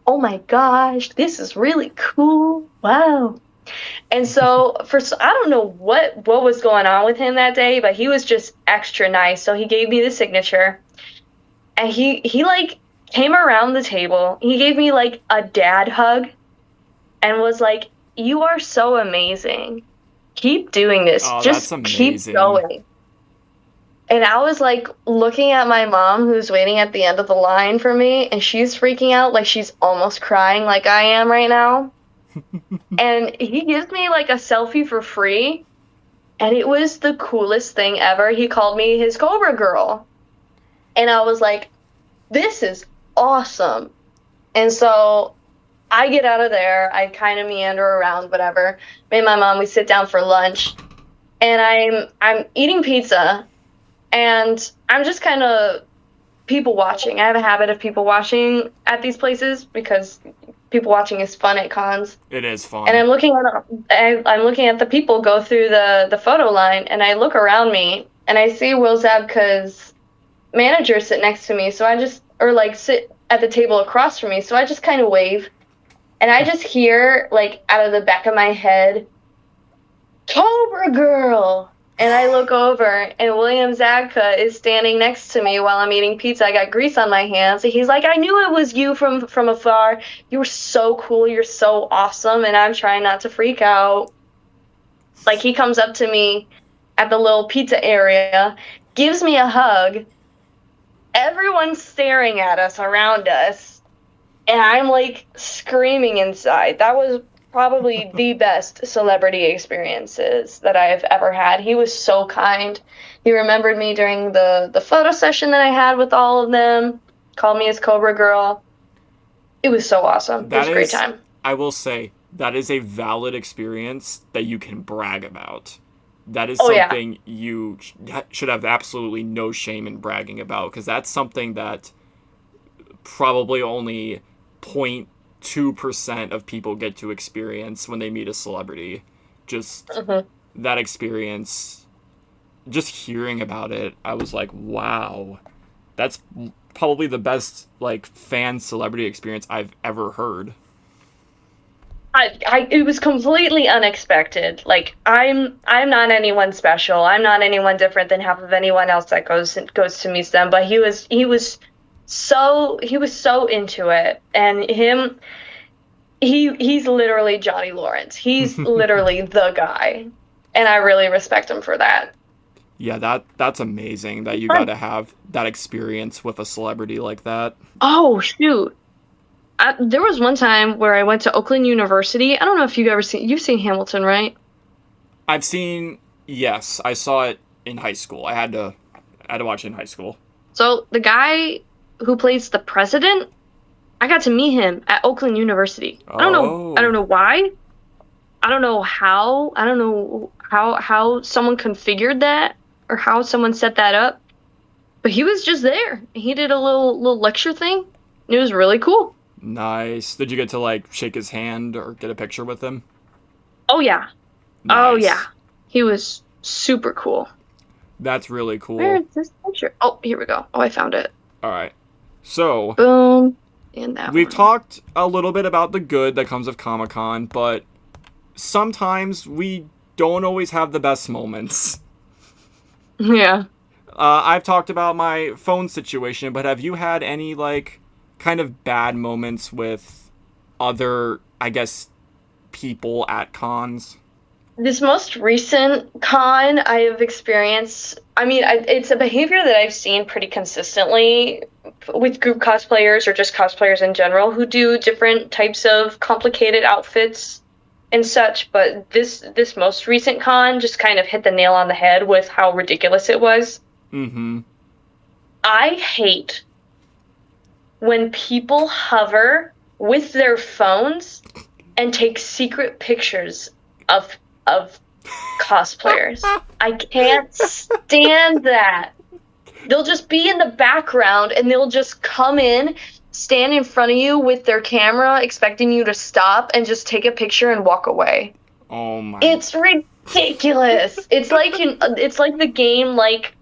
oh my gosh, this is really cool. Wow. And so I don't know what was going on with him that day, but he was just extra nice. So he gave me the signature, and he like came around the table. He gave me like a dad hug and was like, "You are so amazing. Keep doing this. Oh, that's Just keep amazing. going." And I was like looking at my mom who's waiting at the end of the line for me, and she's freaking out like she's almost crying like I am right now. And he gives me like a selfie for free, and it was the coolest thing ever. He called me his Cobra girl. And I was like, this is awesome. And so I get out of there. I kind of meander around, whatever. Me and my mom, we sit down for lunch, and I'm eating pizza, and I'm just kind of people watching. I have a habit of people watching at these places because people watching is fun at cons. It is And fun. I'm looking at the people go through the photo line, and I look around me and I see Will Zabka's manager sit next to me. So I just or like sit at the table across from me. So I just kind of wave, and I just hear like out of the back of my head, Cobra Girl. And I look over, and William Zabka is standing next to me while I'm eating pizza. I got grease on my hands. And he's like, "I knew it was you from afar. You were so cool. You're so awesome." And I'm trying not to freak out. Like he comes up to me at the little pizza area, gives me a hug. Everyone's staring at us around us, and I'm like screaming inside. That was probably the best celebrity experiences that I've ever had. He was so kind. He remembered me during the photo session that I had with all of them, called me his Cobra Girl. It was so awesome. It That was a great is, time. I will say, that is a valid experience that you can brag about. That is Oh yeah. something you should have absolutely no shame in bragging about, because that's something that probably only 0.2% of people get to experience when they meet a celebrity. Just Hmm. that experience, just hearing about it, I was like, wow, that's probably the best like fan celebrity experience I've ever heard. It was completely unexpected. Like I'm not anyone special. I'm not anyone different than half of anyone else that goes to meet them. But he was so into it, and he's literally Johnny Lawrence. He's literally the guy, and I really respect him for that. Yeah, that's amazing that you got Fun. to have that experience with a celebrity like that. Oh shoot. There was one time where I went to Oakland University. I don't know if you've seen Hamilton, right? I've seen, yes, I saw it in high school. I had to watch it in high school. So the guy who plays the president, I got to meet him at Oakland University. I don't Oh, know why. I don't know how. I don't know how someone configured that or how someone set that up. But he was just there. He did a little lecture thing. It was really cool. nice. Did you get to like shake his hand or get a picture with him? Oh yeah. Oh yeah. Nice. He was super cool. That's really Where cool. is this picture? Oh, here we go. Oh, I found it. All right. So, Boom. And that we've one. talked a little bit about the good that comes of Comic Con, but sometimes we don't always have the best moments. Yeah. I've talked about my phone situation, but have you had any, like, kind of bad moments with other, I guess, people at cons? This most recent con I have experienced, I mean, it's a behavior that I've seen pretty consistently with group cosplayers or just cosplayers in general who do different types of complicated outfits and such, but this most recent con just kind of hit the nail on the head with how ridiculous it was. Mm hmm. I hate when people hover with their phones and take secret pictures of of cosplayers. I can't stand that. They'll just be in the background and they'll just come in, stand in front of you with their camera, expecting you to stop and just take a picture and walk away. Oh my. It's ridiculous. It's like the game like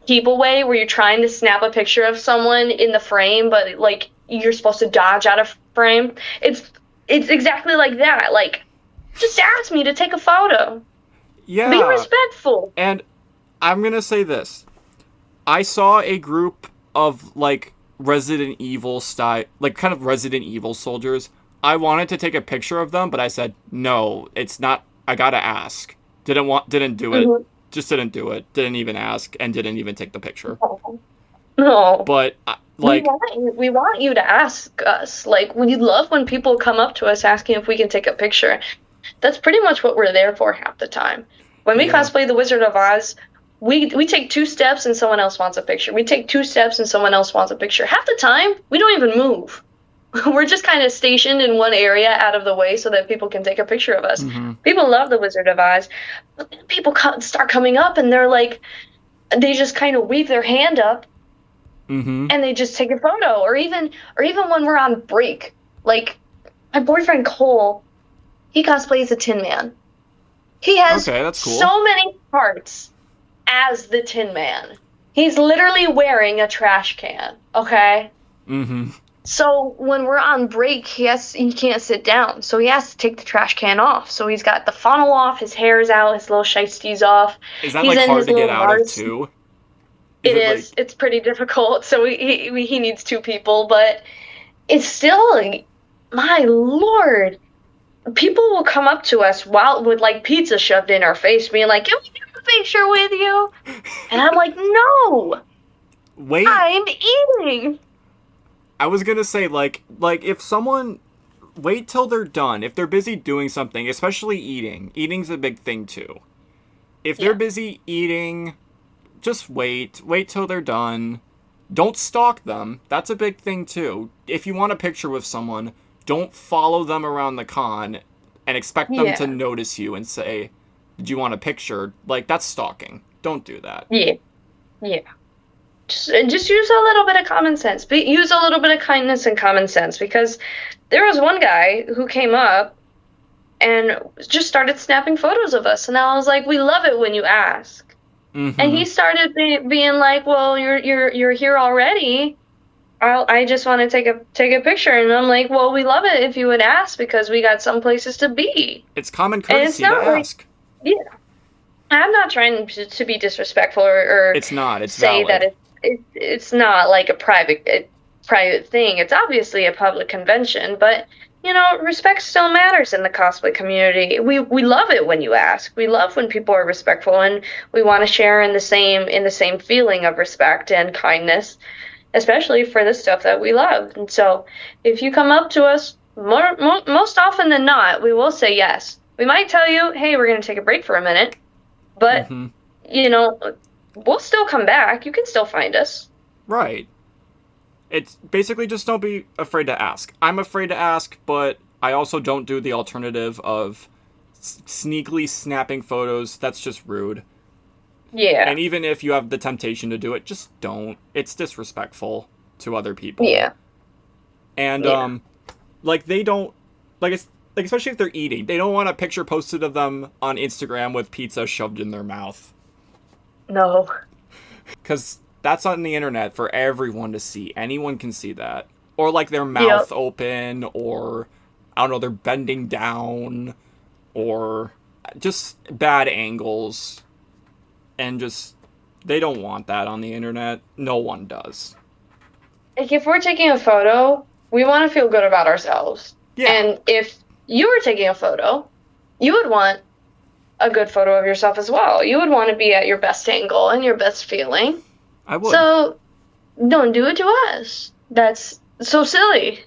Keep Away where you're trying to snap a picture of someone in the frame, but like you're supposed to dodge out of frame. It's exactly like that. Like, just ask me to take a photo. Be Yeah. respectful. And I'm going to say this. I saw a group of like Resident Evil style, like kind of Resident Evil soldiers. I wanted to take a picture of them, but I said, "No, it's not. I got to ask." Didn't do it. Mhm. Just didn't do it. Didn't even ask and didn't even take the picture. No. But We like, want we want you to ask us. Like we love when people come up to us asking if we can take a picture. That's pretty much what we're there for half the time. When we yeah. cosplay the Wizard of Oz, we take two steps and someone else wants a picture. We take two steps and someone else wants a picture. Half the time, we don't even move. We're just kind of stationed in one area out of the way so that people can take a picture of us. Mhm. People love the Wizard of Oz, but then people start coming up and they're like, they just kind of weave their hand up Mhm. and they just take a photo, or even when we're on break. Like my boyfriend Cole, he cosplays a Tin Man. He has Okay, that's cool. so many parts as the Tin Man. He's literally wearing a trash can, okay? Mhm. So when we're on break, he can't sit down. So he has to take the trash can off. So he's got the funnel off, his hair's out, his little shiesties off. Is that He's like in hard his to get little out of Mars. too? Is It it is. like It's pretty difficult. So he needs two people, but it's still like, my lord, people will come up to us while with like pizza shoved in our face, being like, "Can we get a picture with you?" And I'm like, "No, wait, I'm eating." I was going to say like if someone wait till they're done. If they're busy doing something, especially eating. Eating's a big thing too. If they're Yeah, busy eating, just wait. Wait till they're done. Don't stalk them. That's a big thing too. If you want a picture with someone, don't follow them around the con and expect them to yeah, notice you and say, "Did you want a picture?" Like that's stalking. Don't do that. yeah, yeah. Just use a little bit of common sense. Use a little bit of kindness and common sense because there was one guy who came up and just started snapping photos of us, and I was like, "We love it when you ask." And Mm-hmm. he started being like, "Well, you're here already. I just want to take a picture." And I'm like, "Well, we love it if you would ask because we got some places to be." It's common And it's courtesy to not like, ask. yeah, I'm not trying to be disrespectful or It's not. It's say that valid. it's not like a private thing. It's obviously a public convention, but respect still matters in the cosplay community. We love it when you ask. We love when people are respectful, and we want to share in the same feeling of respect and kindness, especially for the stuff that we love. And so, if you come up to us, most often than not, we will say yes. We might tell you, "Hey, we're going to take a break for a minute," but Mm-hmm. you know, we'll still come back. You can still find us. Right. It's basically just don't be afraid to ask. I'm afraid to ask, but I also don't do the alternative of sneakily snapping photos. That's just rude. Yeah, And even if you have the temptation to do it, just don't. It's disrespectful to other people. yeah, And yeah. like they don't like it's like especially if they're eating, they don't want a picture posted of them on Instagram with pizza shoved in their mouth No. cuz that's on the internet for everyone to see. Anyone can see that. Or like their Yep. mouth open or I don't know, they're bending down or just bad angles and just they don't want that on the internet. No one does. Like if we're taking a photo, we want to feel good about ourselves. Yeah, And if you were taking a photo, you would want a good photo of yourself as well. You would want to be at your best angle and your best feeling. I would. So don't do it to us. That's so silly.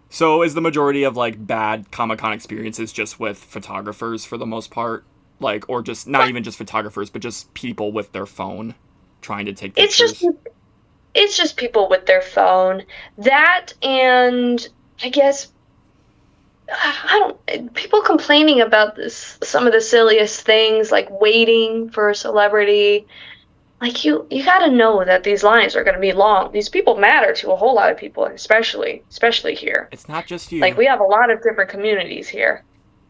So is the majority of like bad Comic Con experiences just with photographers for the most part? Like, or just not even just photographers, but just people with their phone trying to take It's just pictures? it's just people with their phone. That and I guess I don't, people complaining about this, some of the silliest things like waiting for a celebrity. Like you got to know that these lines are going to be long. These people matter to a whole lot of people, especially here. It's not just Like you. we have a lot of different communities here.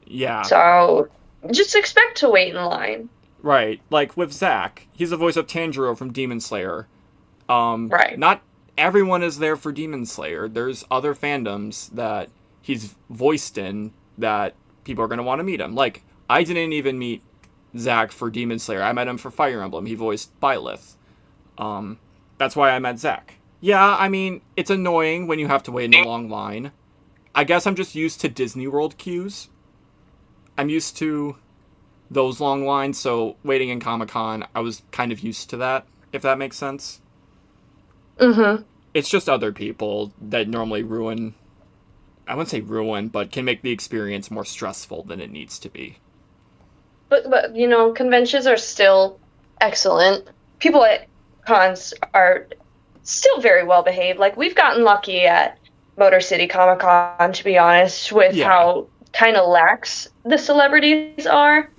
Yeah, So just expect to wait in line. right. Like with Zack, he's the voice of Tanjiro from Demon Slayer. Right. Not everyone is there for Demon Slayer. There's other fandoms that he's voiced in that people are going to want to meet him. Like, I didn't even meet Zack for Demon Slayer. I met him for Fire Emblem. He voiced Byleth. That's why I met Zack. Yeah, I mean, it's annoying when you have to wait in a long line. I guess I'm just used to Disney World queues. I'm used to those long lines, so waiting in Comic Con, I was kind of used to that, if that makes sense. Mm-hmm. It's just other people that normally ruin, I wouldn't say ruin, but can make the experience more stressful than it needs to be. But conventions are still excellent. People at cons are still very well behaved. Like we've gotten lucky at Motor City Comic Con, to be honest, with Yeah. how kind of lax the celebrities are.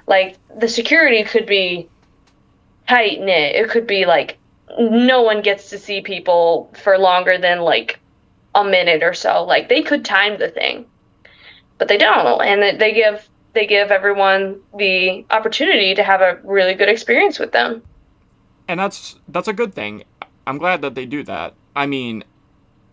Like the security could be tight knit. It could be like no one gets to see people for longer than like a minute or so. Like they could time the thing, but they don't, and they give everyone the opportunity to have a really good experience with them. And that's a good thing. I'm glad that they do that. I mean,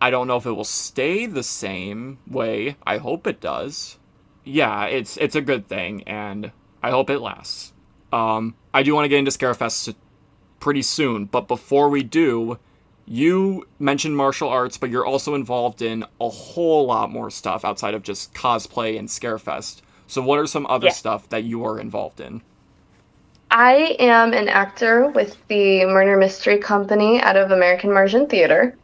I don't know if it will stay the same way. I hope it does. Yeah, it's a good thing, and I hope it lasts. I do want to get into Scarefest pretty soon, but before we do, you mentioned martial arts, but you're also involved in a whole lot more stuff outside of just cosplay and Scarefest. So, what are some other Yeah. stuff that you are involved in? I am an actor with the Murder Mystery Company out of American Immersion Theater.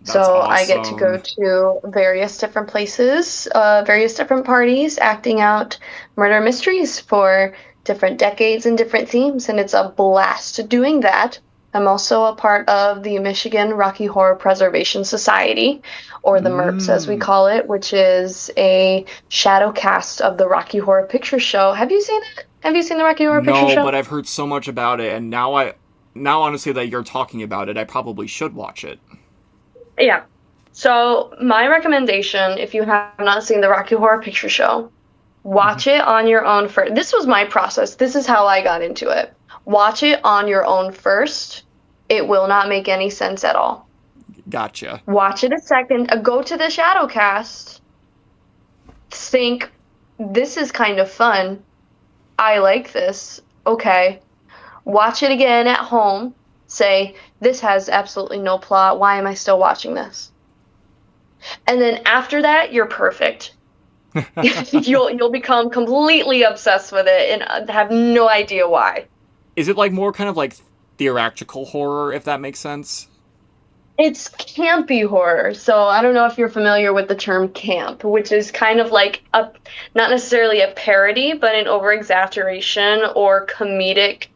That's So I get to go awesome. to various different places, various different parties, acting out murder mysteries for different decades and different themes, and it's a blast doing that. I'm also a part of the Michigan Rocky Horror Preservation Society, or the MERPS as we Mm. call it, which is a shadow cast of the Rocky Horror Picture Show. Have you seen it? Have you seen the Rocky Horror Picture No, but Show? I've heard so much about it, and now honestly that you're talking about it, I probably should watch it. Yeah. So my recommendation, if you have not seen the Rocky Horror Picture Show, Mhm. watch it on your own first. This was my process. This is how I got into it. Watch it on your own first. It will not make any sense at all. Gotcha. Watch it a second. Go to the Shadowcast. Think, this is kind of fun. I like this. Okay. Watch it again at home. Say, this has absolutely no plot. Why am I still watching this? And then after that, you're perfect. You'll become completely obsessed with it and have no idea why. Is it like more kind of like theatrical horror, if that makes sense? It's campy horror, so I don't know if you're familiar with the term camp, which is kind of like a not necessarily a parody, but an over exaggeration or comedic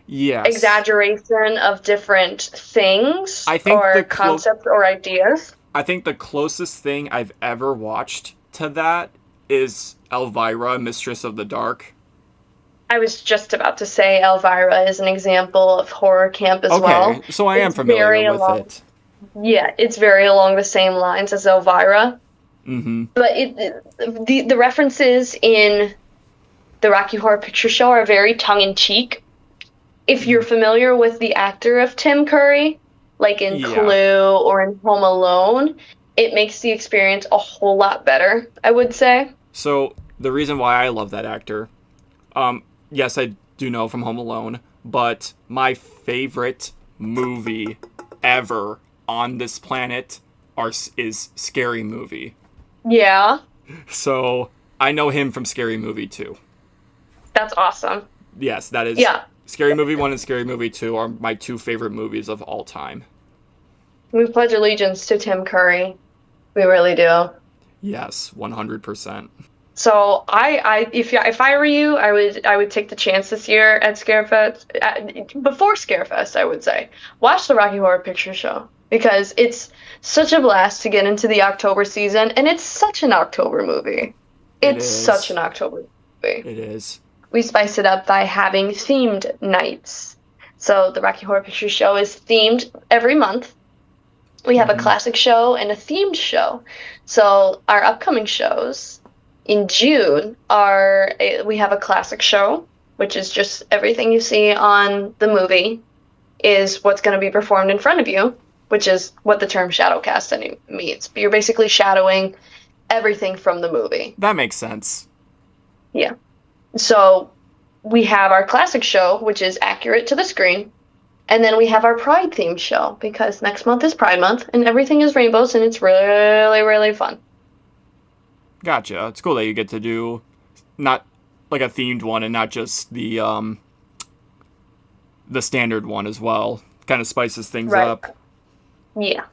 Yes. exaggeration of different things I think or concepts or ideas. I think the closest thing I've ever watched to that is Elvira, Mistress of the Dark. I was just about to say Elvira is an example of horror camp as Okay, well. so I am It's familiar very with along it. Yeah, it's very along the same lines as Elvira, Mm-hmm. but the references in the Rocky Horror Picture Show are very tongue in cheek. If you're familiar with the actor of Tim Curry, like in Yeah. Clue or in Home Alone, it makes the experience a whole lot better, I would say. So the reason why I love that actor, um, yes, I do know from Home Alone, but my favorite movie ever on this planet is Scary Movie. Yeah, So I know him from Scary Movie 2. that's awesome. Yes, that is Yeah, Scary Movie 1 and Scary Movie 2 are my two favorite movies of all time. we pledge allegiance to Tim Curry. We really do. Yes, 100%. So if I were you, I would take the chance this year at Scarefest, before Scarefest, I would say watch the Rocky Horror Picture Show because it's such a blast to get into the October season, and it's such an October movie. It It's such is. an October movie. It is. We spice it up by having themed nights. So the Rocky Horror Picture Show is themed every month. We have a Mm-hmm. classic show and a themed show. So our upcoming shows in June we have a classic show, which is just everything you see on the movie is what's going to be performed in front of you, which is what the term shadowcast means. But you're basically shadowing everything from the movie. That makes sense. Yeah. So we have our classic show, which is accurate to the screen. And then we have our Pride themed show because next month is Pride Month and everything is rainbows and it's really, really fun. Gotcha. It's cool that you get to do not like a themed one and not just the standard one as well. Kind of spices things Right. up. Yeah.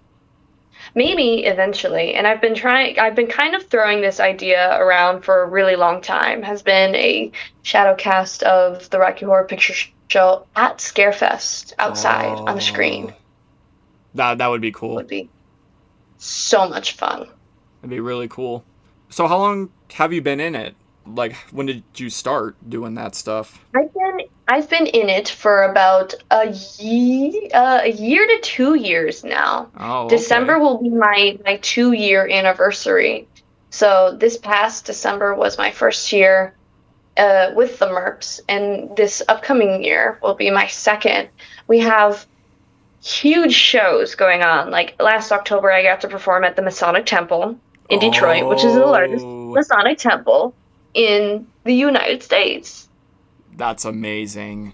Maybe eventually. And I've been kind of throwing this idea around for a really long time, has been a shadow cast of the Rocky Horror Picture Show at Scarefest outside on the screen. Oh, that would be cool. Would be so much fun. It'd be really cool. So how long have you been in it? Like, when did you start doing that stuff? I've been in it for about a year to 2 years now. Oh, okay. December will be my 2 year anniversary. So this past December was my first year with the Merps, and this upcoming year will be my second. We have huge shows going on. Like last October, I got to perform at the Masonic Temple in Detroit, which is the largest Oh, Masonic temple in the United States. that's amazing.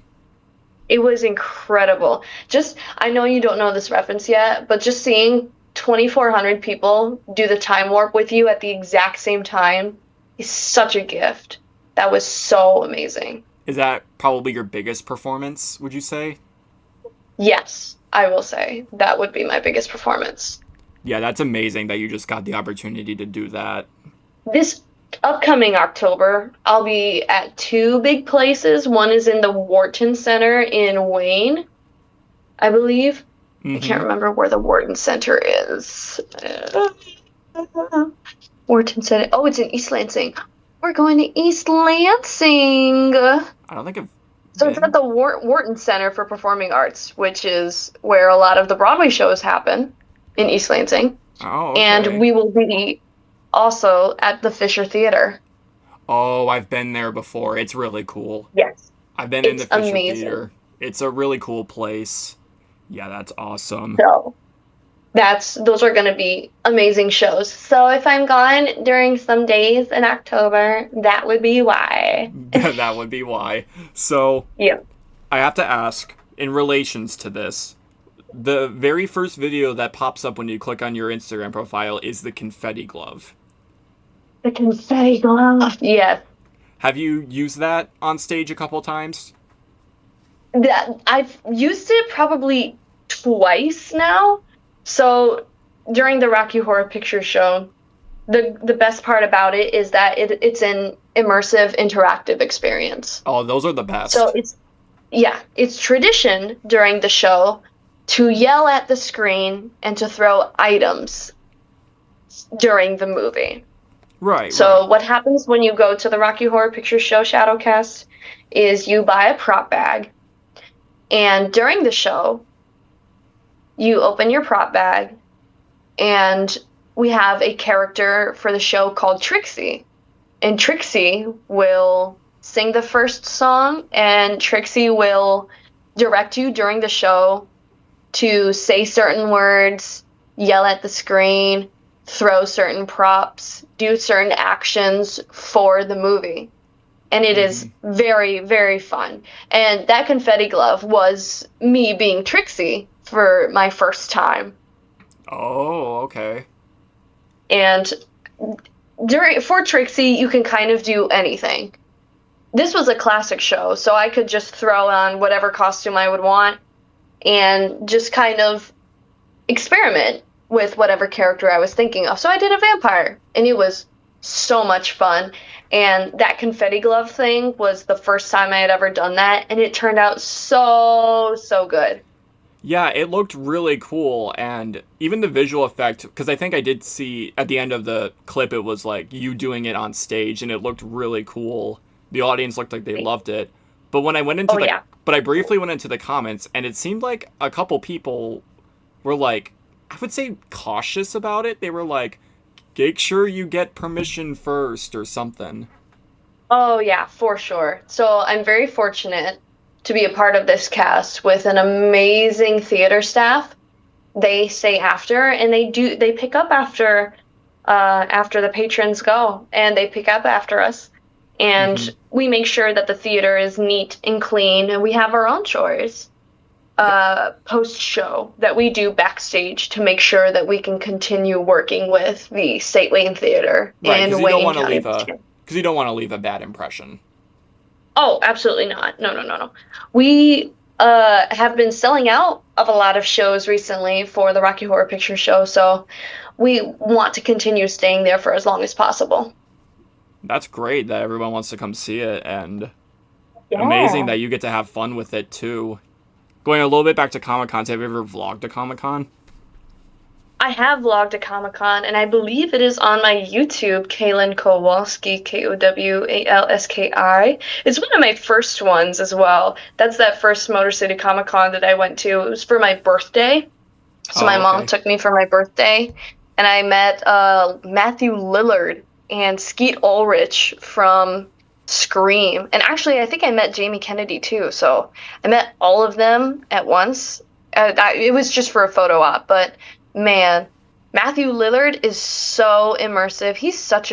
It was incredible. Just, I know you don't know this reference yet, but just seeing 2,400 people do the time warp with you at the exact same time is such a gift. That was so amazing. Is that probably your biggest performance, would you say? Yes, I will say that would be my biggest performance. Yeah, that's amazing that you just got the opportunity to do that. This upcoming October, I'll be at two big places. One is in the Wharton Center in Wayne, I believe. I Mm-hmm. can't remember where the Wharton Center is. Wharton Center. Oh, it's in East Lansing. We're going to East Lansing. I don't think I've So it's at been. the Wharton Center for Performing Arts, which is where a lot of the Broadway shows happen in East Lansing. Oh, And okay. we will be also at the Fisher Theater. Oh, I've been there before. It's really cool. Yes. I've been in the It's Fisher amazing. Theater. It's a really cool place. Yeah, that's awesome. So those are going to be amazing shows. So if I'm gone during some days in October, that would be why. That would be why. So, Yeah. I have to ask, in relations to this, the very first video that pops up when you click on your Instagram profile is the confetti glove. The confetti glove. Yes. Have you used that on stage a couple times? That I've used it probably twice now. So during the Rocky Horror Picture Show, the best part about it is that it's an immersive interactive experience. Oh, those are the So best. it's tradition during the show to yell at the screen and to throw items during the movie. Right, So right. what happens when you go to the Rocky Horror Picture Show Shadowcast is you buy a prop bag, and during the show, you open your prop bag, and we have a character for the show called Trixie. And Trixie will sing the first song, and Trixie will direct you during the show to say certain words, yell at the screen, throw certain props, do certain actions for the movie. And it Mm-hmm. is very, very fun. And that confetti glove was me being Trixie for my first time. Oh, okay. And for Trixie, you can kind of do anything. This was a classic show, so I could just throw on whatever costume I would want and just kind of experiment with whatever character I was thinking of. So I did a vampire, and it was so much fun. And that confetti glove thing was the first time I had ever done that, and it turned out so, so good. Yeah, it looked really cool, and even the visual effect, because I think I did see at the end of the clip, it was like you doing it on stage, and it looked really cool. The audience looked like they loved it. But when I went into Oh the, yeah. but I briefly went into the comments, and it seemed like a couple people were like, I would say cautious about it. They were like, make sure you get permission first or something. Oh yeah, for sure. So I'm very fortunate to be a part of this cast with an amazing theater staff. They stay after and they pick up after the patrons go and they pick up after us. Mm-hmm. And we make sure that the theater is neat and clean and we have our own chores post show that we do backstage to make sure that we can continue working with the State Lane Theater Right, in Wayne County, Michigan. because you don't want to leave a bad impression. Oh, absolutely not. No, no, no, no. We have been selling out of a lot of shows recently for the Rocky Horror Picture Show, so we want to continue staying there for as long as possible. That's great that everyone wants to come see it, and amazing Yeah. that you get to have fun with it too. Going a little bit back to Comic Cons, have you ever vlogged a Comic Con? I have vlogged a Comic Con, and I believe it is on my YouTube, Kaelyn Kowalski, Kowalski. It's one of my first ones as well. That's that first Motor City Comic Con that I went to. It was for my birthday. So my Oh, mom okay. took me for my birthday, and I met Matthew Lillard and Skeet Ulrich from Scream. And actually, I think I met Jamie Kennedy too. So I met all of them at once. It was just for a photo op, but man, Matthew Lillard is so immersive. He's just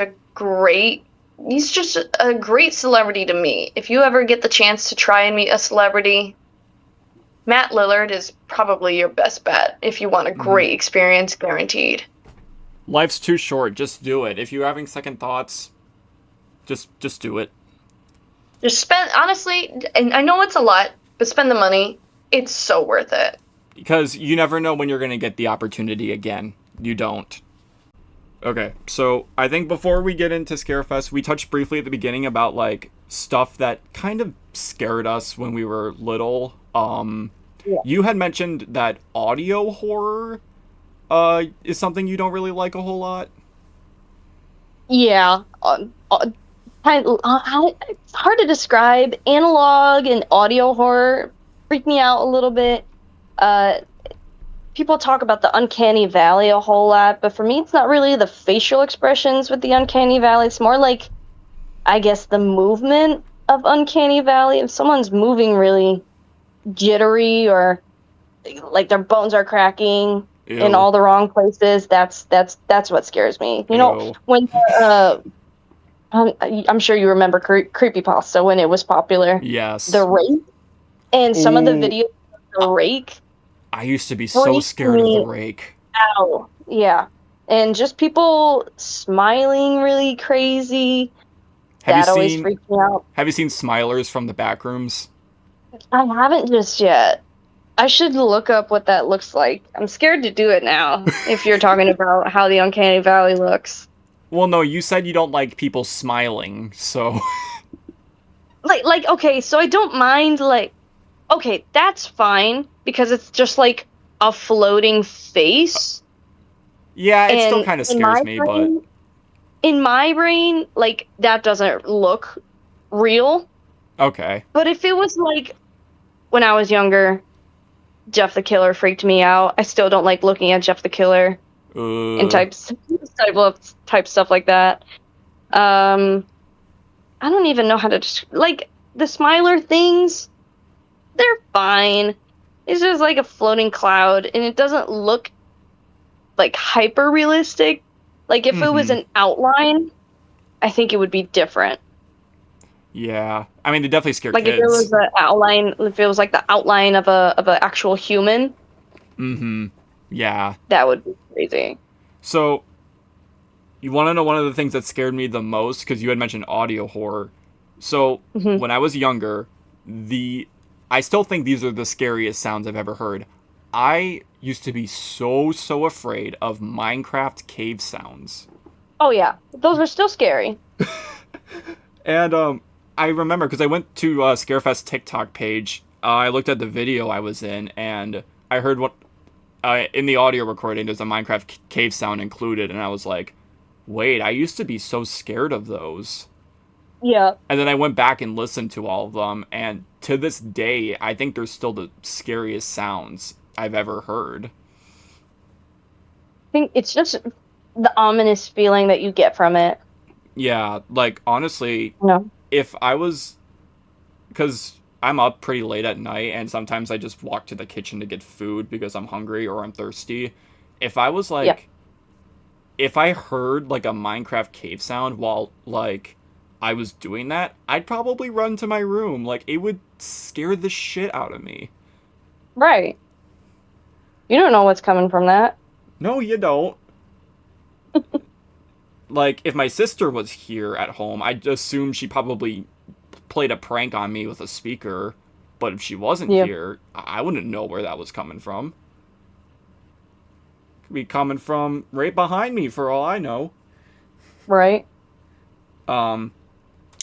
a great celebrity to me. If you ever get the chance to try and meet a celebrity, Matt Lillard is probably your best bet if you want a Mm-hmm. great experience guaranteed. Life's too short. Just do it. If you're having second thoughts, just do it. Just spend, honestly, and I know it's a lot, but spend the money. It's so worth it. Because you never know when you're gonna get the opportunity again. You don't. Okay, so I think before we get into Scarefest, we touched briefly at the beginning about like stuff that kind of scared us when we were little. Yeah. You had mentioned that audio horror is something you don't really like a whole lot. Yeah. It's hard to describe. Analog and audio horror freak me out a little bit. Uh, People talk about the uncanny valley a whole lot, but for me, it's not really the facial expressions with the uncanny valley. It's more like, I guess, the movement of uncanny valley. If someone's moving really jittery or like their bones are cracking in Ew. all the wrong places, that's what scares me. You know, Ew. when I'm sure you remember creepypasta when it was popular, the Yes. rake, and some of the Ooh. videos of the rake I used to be so freaked scared of the me rake. out. Yeah. And just people smiling really crazy, Have you that always seen freaked me out. have you seen Smilers from the back rooms? I haven't just yet. I should look up what that looks like. I'm scared to do it now, if you're talking about how the Uncanny Valley looks. Well, no, you said you don't like people smiling, so Okay, so I don't mind, okay, that's fine, because it's just like a floating face. yeah, it still And kind of scares me, but in my brain, like, that doesn't look real. okay. But if it was like when I was younger, Jeff the Killer freaked me out. I still don't like looking at Jeff the Killer and Uh, type stuff like that. Um, I don't even know how to like the Smiler things. They're fine. It's just like a floating cloud, and it doesn't look like hyper realistic. Like if it was mm-hmm. an outline, I think it would be different. Yeah. I mean, they definitely scare Like if it was kids. an outline, if it was like the outline of a actual human, Mm-hmm. Yeah. that would be crazy. So, you want to know one of the things that scared me the most? Because you had mentioned audio horror. So, Hmm. when I was younger, I still think these are the scariest sounds I've ever heard. I used to be so afraid of Minecraft cave sounds. Oh yeah, those are still scary. And I remember because I went to Scarefest TikTok page. I looked at the video I was in, and I heard what in the audio recording there's a Minecraft cave sound included, and I was like, wait, I used to be so scared of those. Yeah. And then I went back and listened to all of them, and to this day, I think they're still the scariest sounds I've ever heard. I think it's just the ominous feeling that you get from it. Yeah, like honestly, No. if I was, because I'm up pretty late at night, and sometimes I just walk to the kitchen to get food because I'm hungry or I'm thirsty. If I was Yeah. like, if I heard like a Minecraft cave sound while like I was doing that, I'd probably run to my room. Like it would scare the shit out of me. Right. You don't know what's coming from that. No, you don't. Like if my sister was here at home, I'd assume she probably played a prank on me with a speaker. But if she wasn't Yeah. here, I wouldn't know where that was coming from. Could be coming from right behind me for all I know. Right. Um,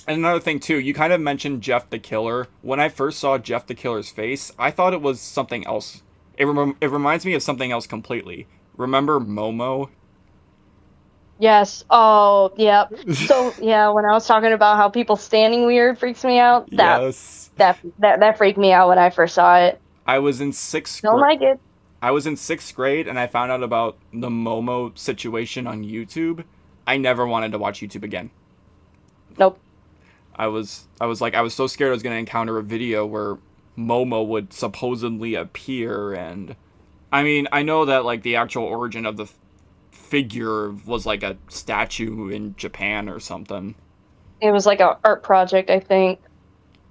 and another thing too, you kind of mentioned Jeff the Killer. When I first saw Jeff the Killer's face, I thought it was something else. It reminds me of something else completely. Remember Momo? Yes. Oh, yep. So yeah, when I was talking about how people standing weird freaks me out, that Yes. that that that freaked me out when I first saw it. I was in sixth Don't grade. like it. I was in sixth grade and I found out about the Momo situation on YouTube. I never wanted to watch YouTube again. Nope. I was so scared I was gonna encounter a video where Momo would supposedly appear, and I mean I know that like the actual origin of the figure was like a statue in Japan or something. It was like a art project, I think.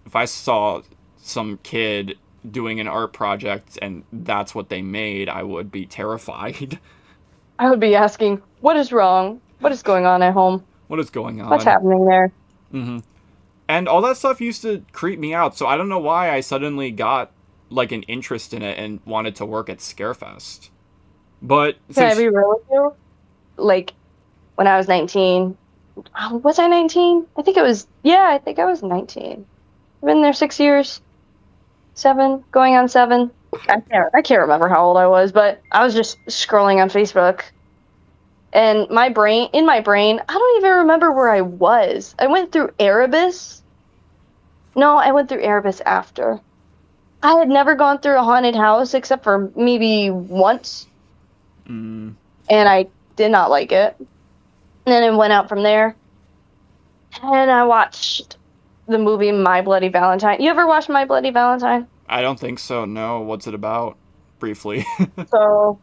If I saw some kid doing an art project and that's what they made, I would be terrified. I would be asking, what is wrong? What is going on at home? What is going What's on? happening there? And all that stuff used to creep me out, so I don't know why I suddenly got like an interest in it and wanted to work at Scarefest. But Can I since be real with you? Like when I was 19, was I 19? I think it was, yeah, I think I was 19. I've been there 6 years, seven, going on seven. I can't remember how old I was, but I was just scrolling on Facebook. And in my brain, I don't even remember where I was. I went through Erebus. No, I went through Erebus after. I had never gone through a haunted house except for maybe once, mm, and I did not like it. And then I went out from there, and I watched the movie My Bloody Valentine. You ever watch My Bloody Valentine? I don't think so. No, what's it about? Briefly. So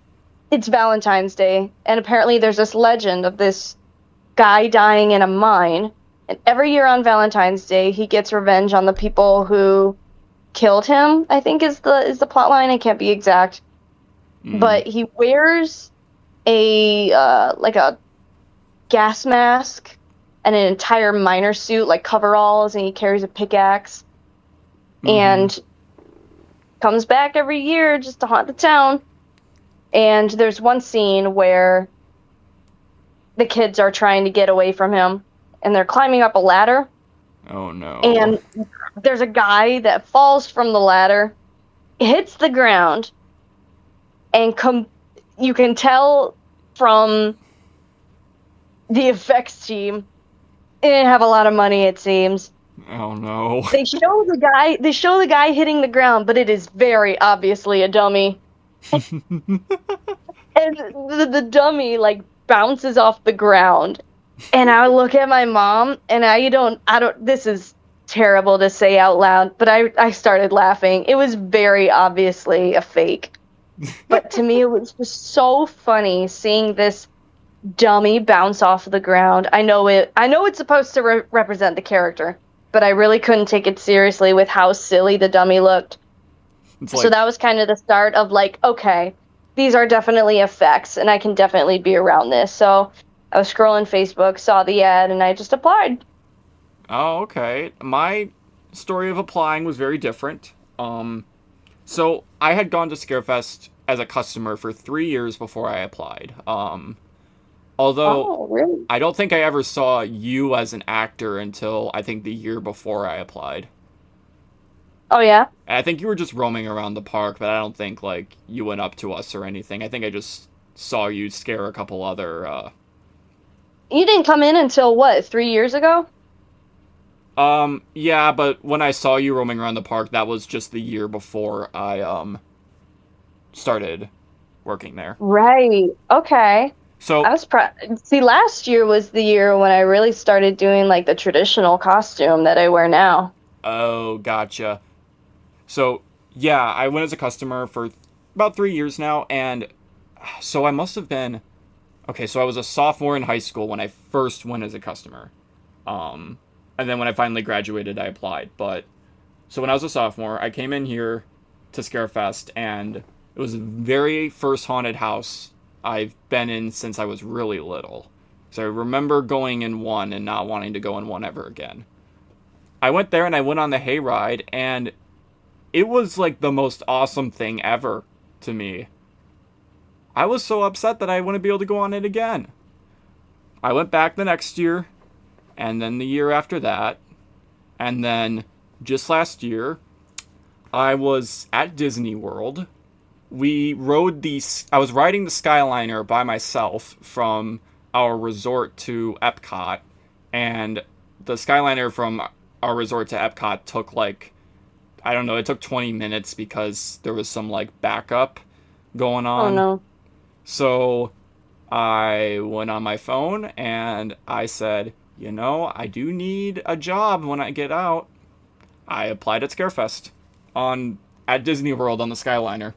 it's Valentine's Day, and apparently there's this legend of this guy dying in a mine. And every year on Valentine's Day, he gets revenge on the people who killed him. I think is the plot line. I can't be exact, mm, but he wears a like a gas mask and an entire miner suit, like coveralls, and he carries a pickaxe mm-hmm. and comes back every year just to haunt the town. And there's one scene where the kids are trying to get away from him and they're climbing up a ladder, Oh no. and there's a guy that falls from the ladder, hits the ground, and you can tell from the effects team they didn't have a lot of money, it seems. Oh no. They show the guy hitting the ground, but it is very obviously a dummy. And the dummy like bounces off the ground. And I look at my mom and I don't this is terrible to say out loud, but I started laughing. It was very obviously a fake. But to me it was just so funny seeing this dummy bounce off the ground. I know it's supposed to represent the character, but I really couldn't take it seriously with how silly the dummy looked. It's So like, that was kind of the start of like, okay, these are definitely effects and I can definitely be around this. So I was scrolling Facebook, saw the ad, and I just applied. oh, okay. My story of applying was very different. So I had gone to Scarefest as a customer for 3 years before I applied. Although Oh, really? I don't think I ever saw you as an actor until I think the year before I applied. Oh yeah. And I think you were just roaming around the park, but I don't think like you went up to us or anything. I think I just saw you scare a couple other. You didn't come in until what, 3 years ago? Yeah, but when I saw you roaming around the park, that was just the year before I started working there. Right. Okay. I So, was see, last year was the year when I really started doing like the traditional costume that I wear now. oh, gotcha. So, yeah, I went as a customer for about 3 years now, and so I must have been okay. So I was a sophomore in high school when I first went as a customer. Um, and then when I finally graduated, I applied. But so when I was a sophomore, I came in here to Scarefest, and it was the very first haunted house I've been in since I was really little. So I remember going in one and not wanting to go in one ever again. I went there and I went on the hayride, and it was like the most awesome thing ever to me. I was so upset that I wouldn't be able to go on it again. I went back the next year, and then the year after that, and then just last year, I was at Disney World. We rode the. I was riding the Skyliner by myself from our resort to Epcot, and the Skyliner from our resort to Epcot took like, I don't know, it took 20 minutes because there was some like backup going Oh on. no. So I went on my phone and I said, I do need a job when I get out. I applied at Scarefest on at Disney World on the Skyliner.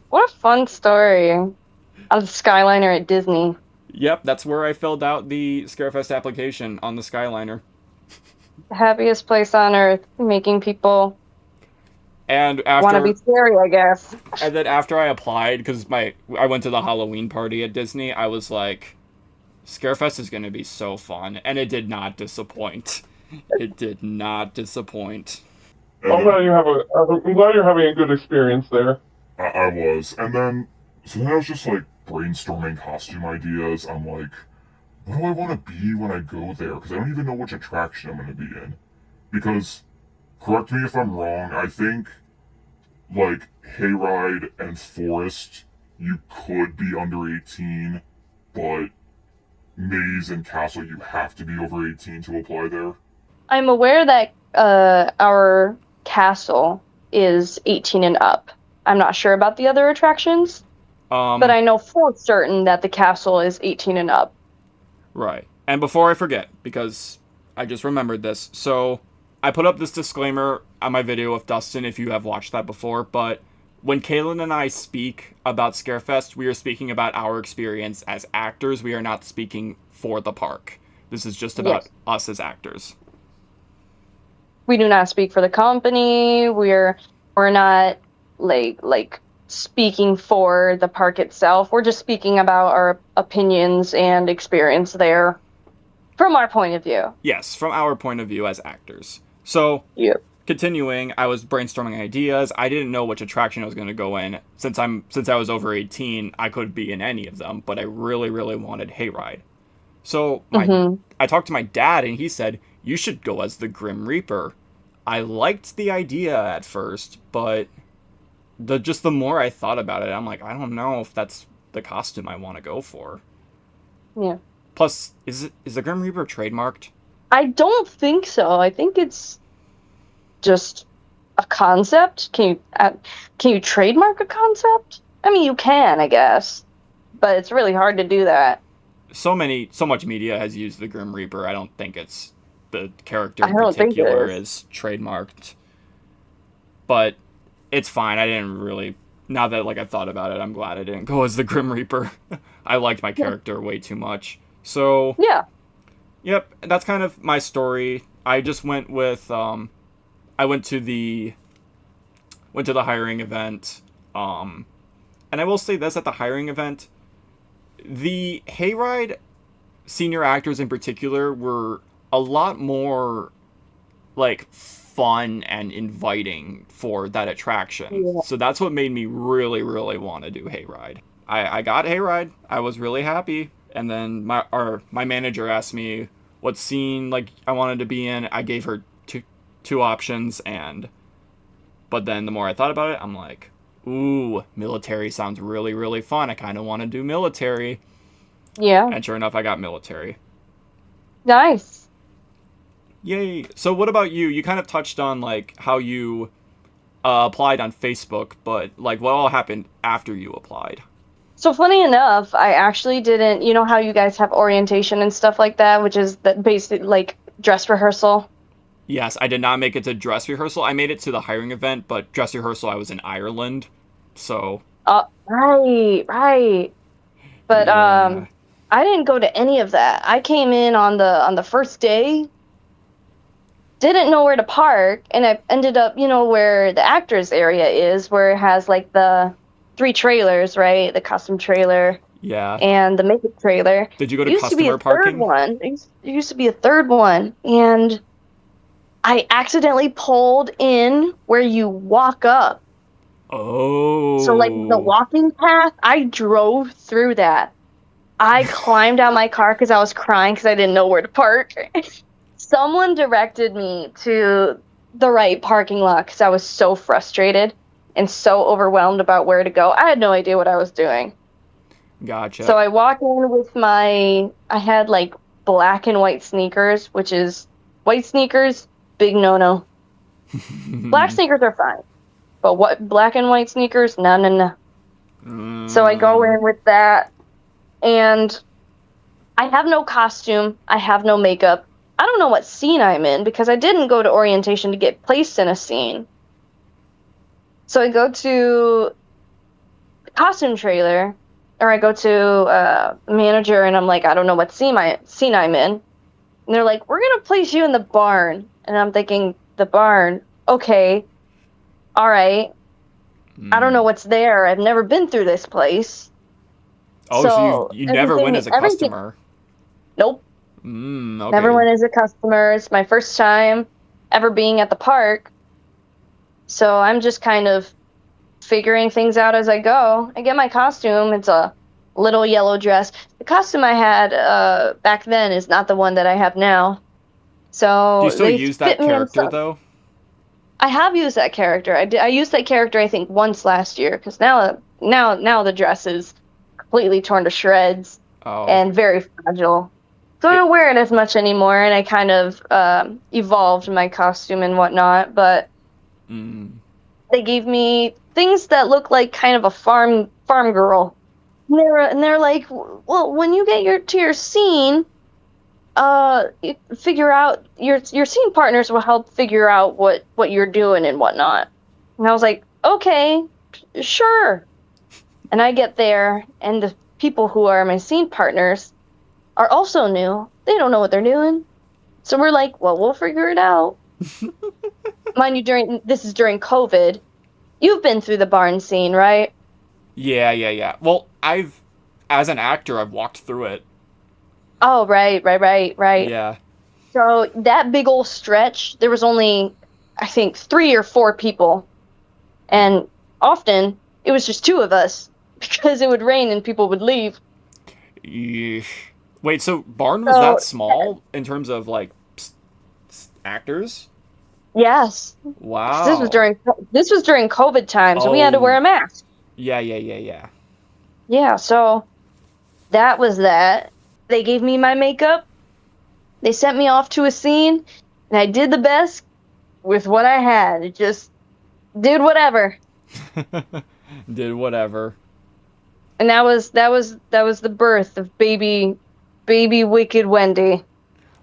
What a fun story of the Skyliner at Disney. Yep, that's where I filled out the Scarefest application on the Skyliner. The happiest place on earth, making people And want to be after scary, I guess. and then after I applied, because I went to the Halloween party at Disney, I was like, Scarefest is gonna be so fun, and it did not disappoint. It did not disappoint. I'm glad you're having a good experience there. I was. And then, so then I was just like brainstorming costume ideas. I'm like, what do I want to be when I go there? Because I don't even know which attraction I'm going to be in. Because, correct me if I'm wrong, I think, like, Hayride and Forest, you could be under 18, but Maze and Castle, you have to be over 18 to apply there. I'm aware that our castle is 18 and up. I'm not sure about the other attractions, but Um, I know for certain that the castle is 18 and up. right. And before I forget, because I just remembered this, so I put up this disclaimer on my video with Dustin if you have watched that before, but when Kaelyn and I speak about Scarefest, we are speaking about our experience as actors. We are not speaking for the park. This is just about Yes. us as actors. We do not speak for the company. We're not like speaking for the park itself. We're just speaking about our opinions and experience there from our point of view. Yes, from our point of view as actors. So, Yep. continuing, I was brainstorming ideas. I didn't know which attraction I was going to go in. Since I was over 18, I could be in any of them, but I really really wanted Hayride. So, Mm-hmm. I talked to my dad and he said, "You should go as the Grim Reaper." I liked the idea at first, but the more I thought about it, I'm like, I don't know if that's the costume I want to go for. Yeah. Plus, is the Grim Reaper trademarked? I don't think so. I think it's just a concept. Can you trademark a concept? I mean, you can, I guess, but it's really hard to do that. So much media has used the Grim Reaper. I don't think it's the character I in don't think it particular is. is trademarked, but it's fine. I didn't really. Now that like I thought about it, I'm glad I didn't go as the Grim Reaper. I liked my Yeah. character way too much. So Yeah. yep, that's kind of my story. I just went with I went to the hiring event. And I will say this at the hiring event, the Hayride senior actors in particular were a lot more like fun and inviting for that attraction. Yeah. So that's what made me really, really want to do Hayride. I got Hayride. I was really happy. And then my manager asked me what scene like I wanted to be in. I gave her two options, but then the more I thought about it, I'm like, ooh, military sounds really, really fun. I kind of want to do military. Yeah. And sure enough, I got military. Nice. Yay. So what about you? You kind of touched on, like, how you applied on Facebook, but, like, what all happened after you applied? So funny enough, I actually didn't, you know how you guys have orientation and stuff like that, which is that basic like dress rehearsal. Yes, I did not make it to dress rehearsal. I made it to the hiring event, but dress rehearsal, I was in Ireland. So, Right, right. But yeah. I didn't go to any of that. I came in on the first day, didn't know where to park, and I ended up, you know, where the actors area is, where it has like the three trailers, right? The costume trailer Yeah. and the makeup trailer. Did you go It to used to be a customer third parking? one. It used to be a third one, and I accidentally pulled in where you walk up. So like the Oh. walking path, I drove through that. I climbed out my car because I was crying because I didn't know where to park. Someone directed me to the right parking lot because I was so frustrated and so overwhelmed about where to go. I had no idea what I was doing. Gotcha. So I walk in with I had like black and white sneakers, which is white sneakers, big no-no. Black sneakers are fine, but what black and white sneakers? No, no, no. So I go Mm. in with that, and I have no costume. I have no makeup. I don't know what scene I'm in because I didn't go to orientation to get placed in a scene. So I go to the costume trailer, or I go to the manager, and I'm like, I don't know what scene I'm in. And they're like, we're gonna place you in the barn. And I'm thinking, the barn? Okay, all right. I don't know Mm. what's there. I've never been through this place. Oh, so you So you never went as a everything, customer. nope. Never Okay. went as a customer. It's my first time ever being at the park. So I'm just kind of figuring things out as I go. I get my costume. It's a little yellow dress. The costume I had back then is not the one that I have now. Do you So still they use that fit me in character some. though? I have used that character. I used that character I think once last year because now the dress is completely torn to shreds Oh. and very fragile. So I It don't wear it as much anymore, and I kind of evolved my costume and whatnot. But mm. they gave me things that look like kind of a farm girl. And they're like, well, when you get to your scene, you figure out your scene partners will help figure out what you're doing and whatnot. And I was like, okay, sure. And I get there, and the people who are my scene partners are also new. They don't know what they're doing. So we're like, well, we'll figure it out. Mind you, this is during COVID. You've been through the barn scene, right? Yeah, yeah, yeah. Well, as an actor, I've walked through it. Oh, right. Yeah. So that big old stretch, there was only, I think, 3 or 4 people. And often it was just two of us because it would rain and people would leave. Yeesh. Wait, so Barn was So, that small in terms of like actors? yes, 'cause Wow. this was during COVID time, so we had to wear Oh, a mask. yeah, yeah, yeah, yeah. Yeah, so that was that. They gave me my makeup. They sent me off to a scene, and I did the best with what I had. It just did whatever. Did whatever. And that was the birth of baby Wicked Wendy.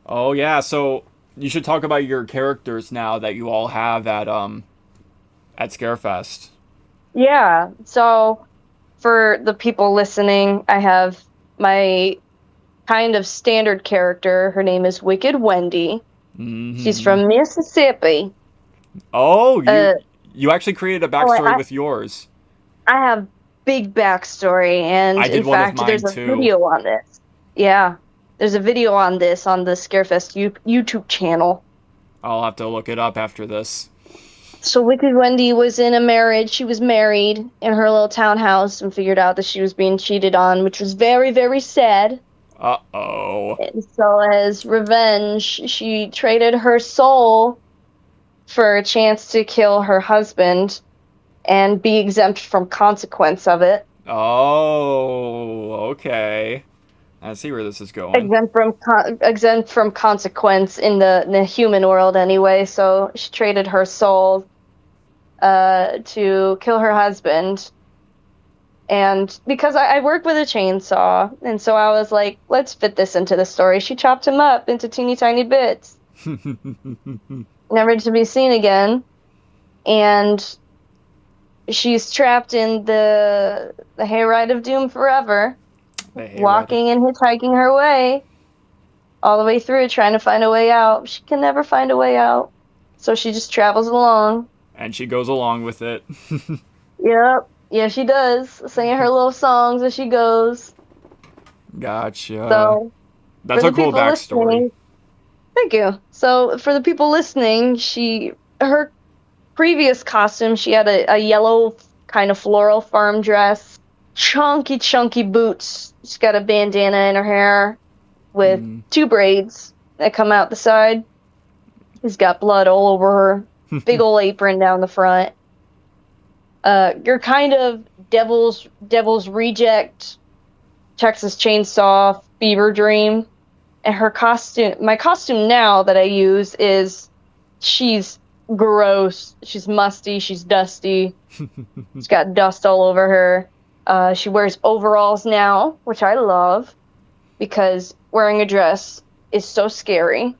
Oh yeah, so you should talk about your characters now that you all have at Scarefest. Yeah. So for the people listening, I have my kind of standard character. Her name is Wicked Wendy. She's Mm-hmm. from Mississippi. Oh, Uh, you actually created a oh, backstory with yours. I have big backstory, and I did in one with fact, mine there's a too. video on this. Yeah, there's a video on this on the Scarefest YouTube channel. I'll have to look it up after this. So Wicked Wendy was in a marriage. She was married in her little townhouse and figured out that she was being cheated on, which was very, very sad. Uh-oh. And so as revenge, she traded her soul for a chance to kill her husband and be exempt from consequence of it. Oh, okay. I see where this is going. Exempt from consequence in the human world anyway. So she traded her soul to kill her husband. And because I work with a chainsaw, and so I was like, let's fit this into the story. She chopped him up into teeny tiny bits, never to be seen again. And she's trapped in the hayride of doom forever, The hayride. walking and hitchhiking her way all the way through, trying to find a way out. She can never find a way out, so she just travels along. And she goes along with it. Yep, yeah, she does, singing her little songs as she goes. Gotcha. So That's for a the cool people backstory. listening, thank you. So for the people listening, her previous costume, she had a yellow kind of floral farm dress, chunky boots. She's got a bandana in her hair with Mm. 2 braids that come out the side. She's got blood all over her. Big old apron down the front. You're kind of devil's reject, Texas Chainsaw, Fever Dream. And her costume, my costume now that I use is, she's gross, she's musty, she's dusty, she's got dust all over her. She wears overalls now, which I love because wearing a dress is so scary.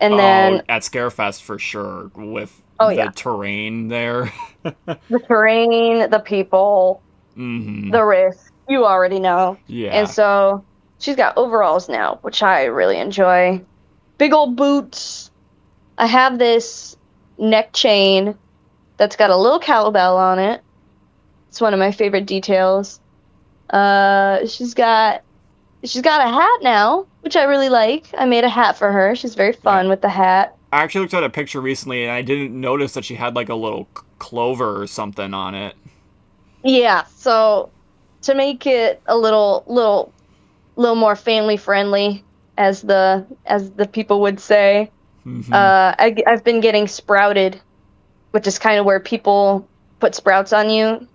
And Oh, then, at Scarefest for sure, with oh the yeah, terrain there. the terrain, the people, Mm-hmm. the risk, you already know. And Yeah. so she's got overalls now, which I really enjoy. Big old boots. I have this neck chain that's got a little cowbell on it. It's one of my favorite details. She's got a hat now, which I really like. I made a hat for her. She's very Yeah. fun with the hat. I actually looked at a picture recently and I didn't notice that she had like a little clover or something on it. Yeah, so to make it a little more family friendly, as the people would say, Mm-hmm. I've been getting sprouted, which is kind of where people put sprouts on you.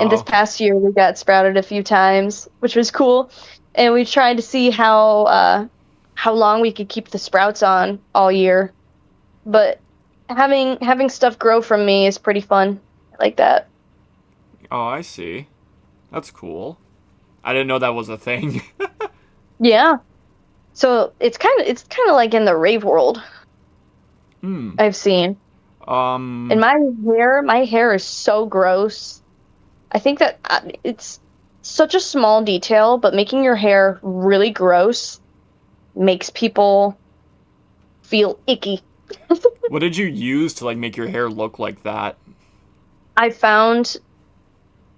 In this Oh. past year, we got sprouted a few times, which was cool, and we tried to see how long we could keep the sprouts on all year. But having stuff grow from me is pretty fun. I like that. Oh, I see. That's cool. I didn't know that was a thing. Yeah. So it's kind of like in the rave world Hmm. I've seen. And Um. my hair is so gross. I think that it's such a small detail, but making your hair really gross makes people feel icky. What did you use to like make your hair look like that? I found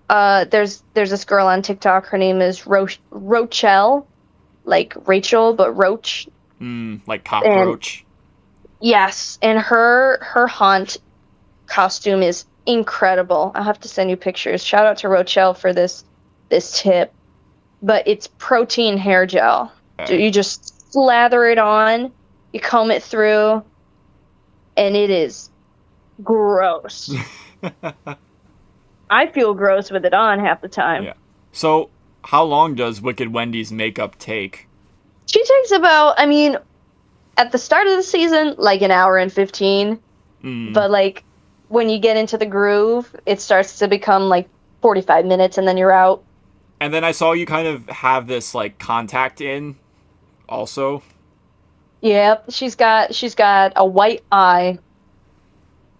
there's this girl on TikTok. Her name is Rochelle, like Rachel, but Roach. Like And cockroach. yes, and her haunt costume is incredible. I'll have to send you pictures. Shout out to Rochelle for this tip. But it's protein hair gel. Okay. You just slather it on, you comb it through, and it is gross. I feel gross with it on half the time. Yeah. So, how long does Wicked Wendy's makeup take? She takes about, I mean, at the start of the season, like an hour and 15. Hmm. But like when you get into the groove, it starts to become like 45 minutes and then you're out. And then I saw you kind of have this like contact in also. Yep, she's got a white eye.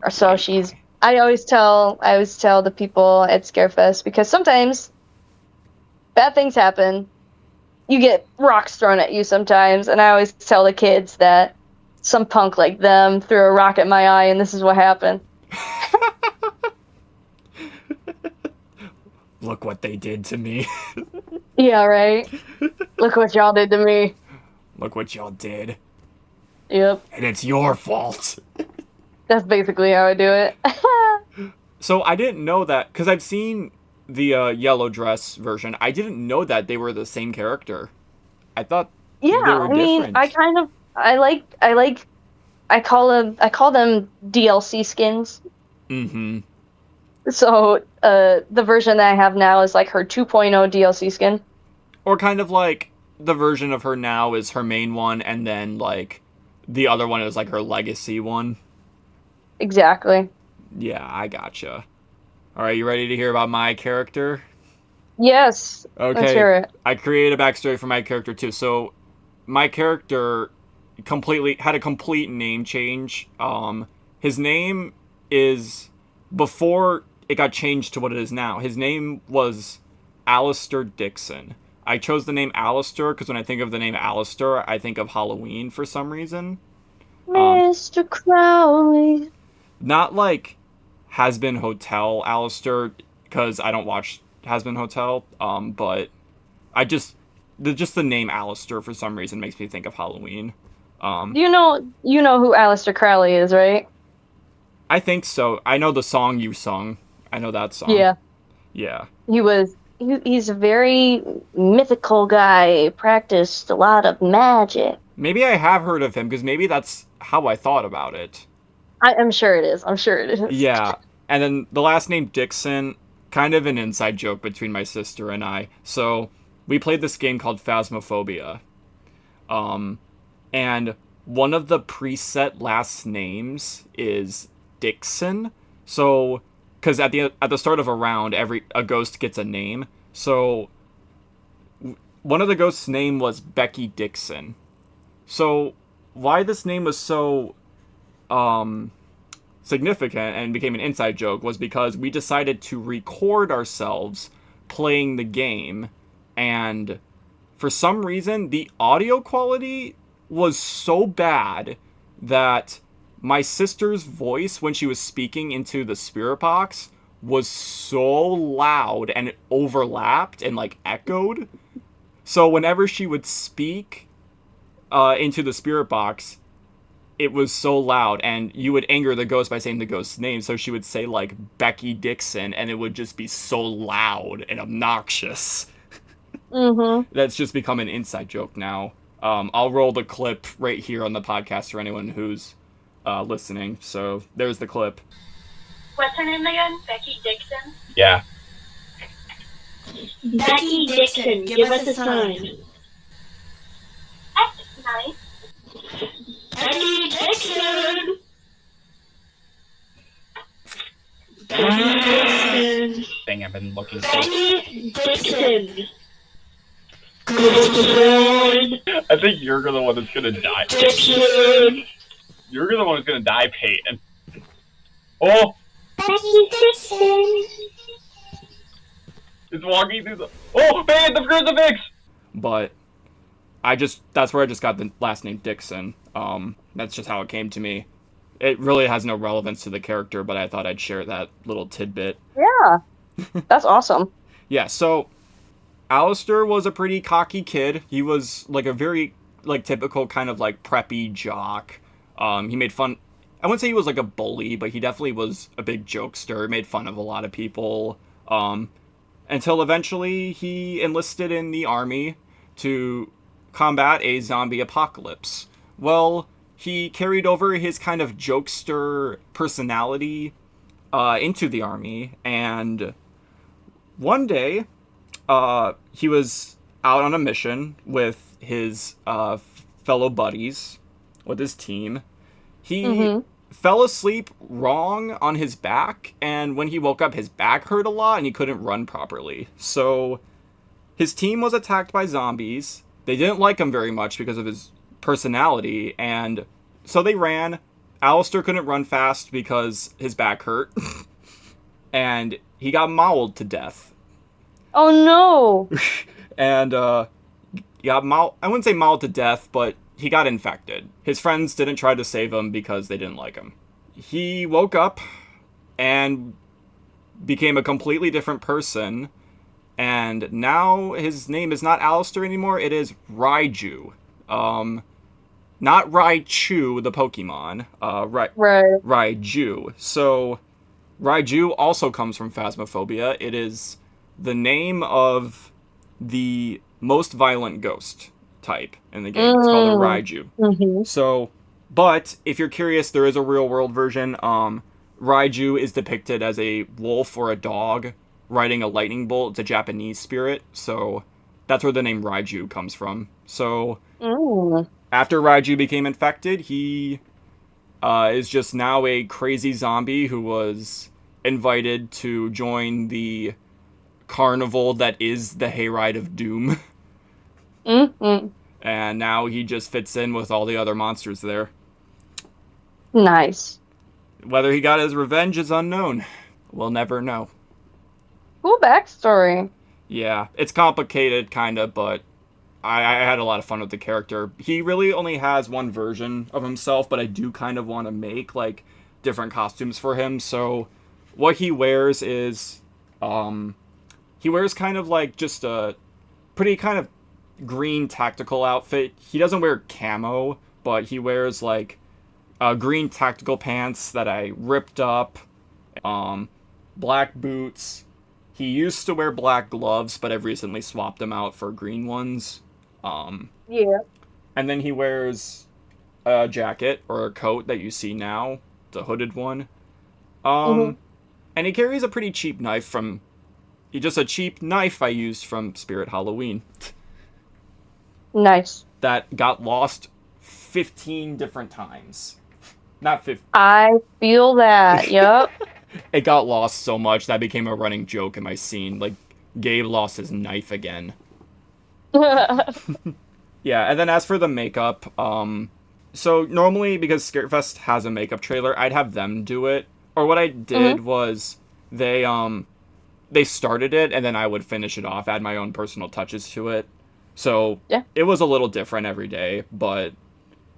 Or so White she's eye. I always tell the people at Scarefest, because sometimes bad things happen. You get rocks thrown at you sometimes, and I always tell the kids that some punk like them threw a rock at my eye and this is what happened. Look what they did to me. Yeah, right. Look what y'all did to me. Look what y'all did. Yep. And it's your fault. That's basically how I do it. So I didn't know that because I've seen the yellow dress version. I didn't know that they were the same character. I thought Yeah, they were I mean, different. I like I call them DLC skins. Mm-hmm. So the version that I have now is like her 2.0 DLC skin. Or kind of like the version of her now is her main one, and then like the other one is like her legacy one. Exactly. Yeah, I gotcha. All right, you ready to hear about my character? Yes. Let's Okay, hear it. I created a backstory for my character too. So my character completely had a complete name change. His name is before it got changed to what it is now. His name was Alistair Dixon. I chose the name Alistair because when I think of the name Alistair, I think of Halloween for some reason. Mr. Crowley. Not like Has Been Hotel Alistair because I don't watch Has Been Hotel. But I just the name Alistair for some reason makes me think of Halloween. You know who Aleister Crowley is, right? I think so. I know the song you sung. I know that song. Yeah. Yeah. He's a very mythical guy, practiced a lot of magic. Maybe I have heard of him because maybe that's how I thought about it. I'm sure it is. I'm sure it is. Yeah. And then the last name Dixon, kind of an inside joke between my sister and I. So we played this game called Phasmophobia. And one of the preset last names is Dixon. So, because at the start of a round, a ghost gets a name. So, one of the ghosts' name was Becky Dixon. So, why this name was so significant and became an inside joke was because we decided to record ourselves playing the game, and for some reason, the audio quality was so bad that my sister's voice, when she was speaking into the spirit box, was so loud and it overlapped and like echoed. So whenever she would speak into the spirit box, it was so loud, and you would anger the ghost by saying the ghost's name. So she would say like Becky Dixon, and it would just be so loud and obnoxious. Mm-hmm. That's just become an inside joke now. I'll roll the clip right here on the podcast for anyone who's listening. So there's the clip. What's her name again? Becky Dixon? Yeah. Becky Dixon, give us a sign. That's nice. Becky Dixon! Becky Dixon! Thing I've been looking for. Becky Dixon! I think you're the one that's gonna die. Dixon! You're the one that's gonna die, Peyton. Oh! Becky Dixon! It's walking through the. Oh, Peyton, the crucifix! But that's where I just got the last name Dixon. That's just how it came to me. It really has no relevance to the character, but I thought I'd share that little tidbit. Yeah. That's awesome. Yeah, so Alistair was a pretty cocky kid. He was like a very like typical kind of like preppy jock. He made fun. I wouldn't say he was like a bully, but he definitely was a big jokester. Made fun of a lot of people. Until eventually he enlisted in the army to combat a zombie apocalypse. Well, he carried over his kind of jokester personality into the army, and one day he was out on a mission with his fellow buddies, with his team. He fell asleep wrong on his back, and when he woke up, his back hurt a lot, and he couldn't run properly. So his team was attacked by zombies. They didn't like him very much because of his personality, and so they ran. Alistair couldn't run fast because his back hurt, and he got mauled to death. Oh no! And he got mauled. I wouldn't say mauled to death, but he got infected. His friends didn't try to save him because they didn't like him. He woke up and became a completely different person, and now his name is not Alistair anymore, it is Raiju. Not Raichu, the Pokemon. Right. Raiju. So, Raiju also comes from Phasmophobia. It is the name of the most violent ghost type in the game. It's called a Raiju. Mm-hmm. So, But if you're curious, there is a real world version. Raiju is depicted as a wolf or a dog riding a lightning bolt. It's a Japanese spirit, so that's where the name Raiju comes from. So Mm. after Raiju became infected, he is just now a crazy zombie who was invited to join the carnival that is the Hayride of Doom. Mm-hmm. And now he just fits in with all the other monsters there. Nice. Whether he got his revenge is unknown. We'll never know. Cool backstory. Yeah, it's complicated, kind of, but I had a lot of fun with the character. He really only has one version of himself, but I do kind of want to make, like, different costumes for him. So what he wears is, he wears kind of like just a pretty kind of green tactical outfit. He doesn't wear camo, but he wears, like, green tactical pants that I ripped up, black boots. He used to wear black gloves, but I've recently swapped them out for green ones. Yeah. And then he wears a jacket or a coat that you see now, the hooded one. Mm-hmm. And he carries a pretty cheap knife from, just a cheap knife I used from Spirit Halloween Nice. that got lost 15 different times. Not 15. I feel that. Yep. It got lost so much that became a running joke in my scene. Like, Gabe lost his knife again. Yeah, and then as for the makeup, so normally because Scarefest has a makeup trailer, I'd have them do it. Or what I did was they started it and then I would finish it off, add my own personal touches to it. So Yeah. it was a little different every day, but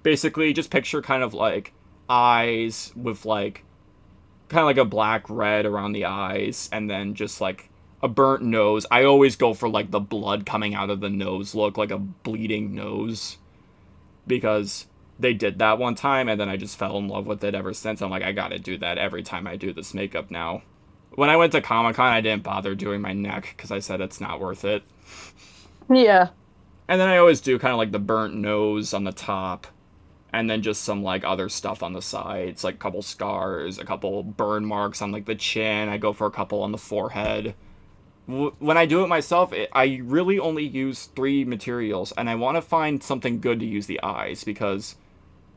basically just picture kind of like eyes with like kind of like a black red around the eyes and then just like a burnt nose. I always go for like the blood coming out of the nose look, like a bleeding nose, because they did that one time and then I just fell in love with it ever since. I'm like, I gotta do that every time I do this makeup now. When I went to Comic-Con, I didn't bother doing my neck because I said it's not worth it. Yeah. And then I always do kind of like the burnt nose on the top and then just some like other stuff on the sides, like a couple scars, a couple burn marks on like the chin. I go for a couple on the forehead. When I do it myself, I really only use 3 materials, and I want to find something good to use the eyes, because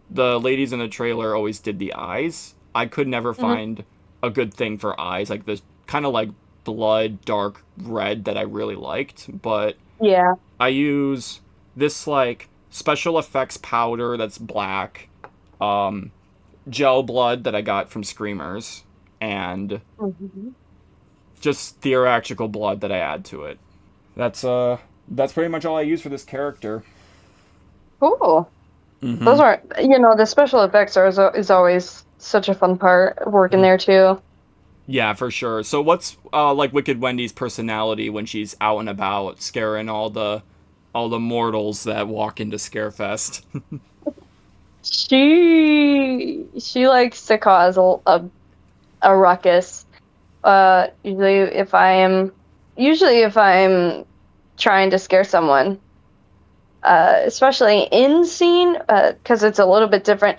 the ladies in the trailer always did the eyes. I could never find a good thing for eyes, like this kind of like blood dark red that I really liked, but Yeah. I use this like special effects powder that's black, gel blood that I got from Screamers, and Mm-hmm. just theatrical blood that I add to it. That's pretty much all I use for this character. Cool. Mm-hmm. Those are, the special effects is always such a fun part working there too. Yeah, for sure. So what's like Wicked Wendy's personality when she's out and about scaring all the mortals that walk into Scarefest? She likes to cause a ruckus. Usually if I'm trying to scare someone, especially in scene, because it's a little bit different.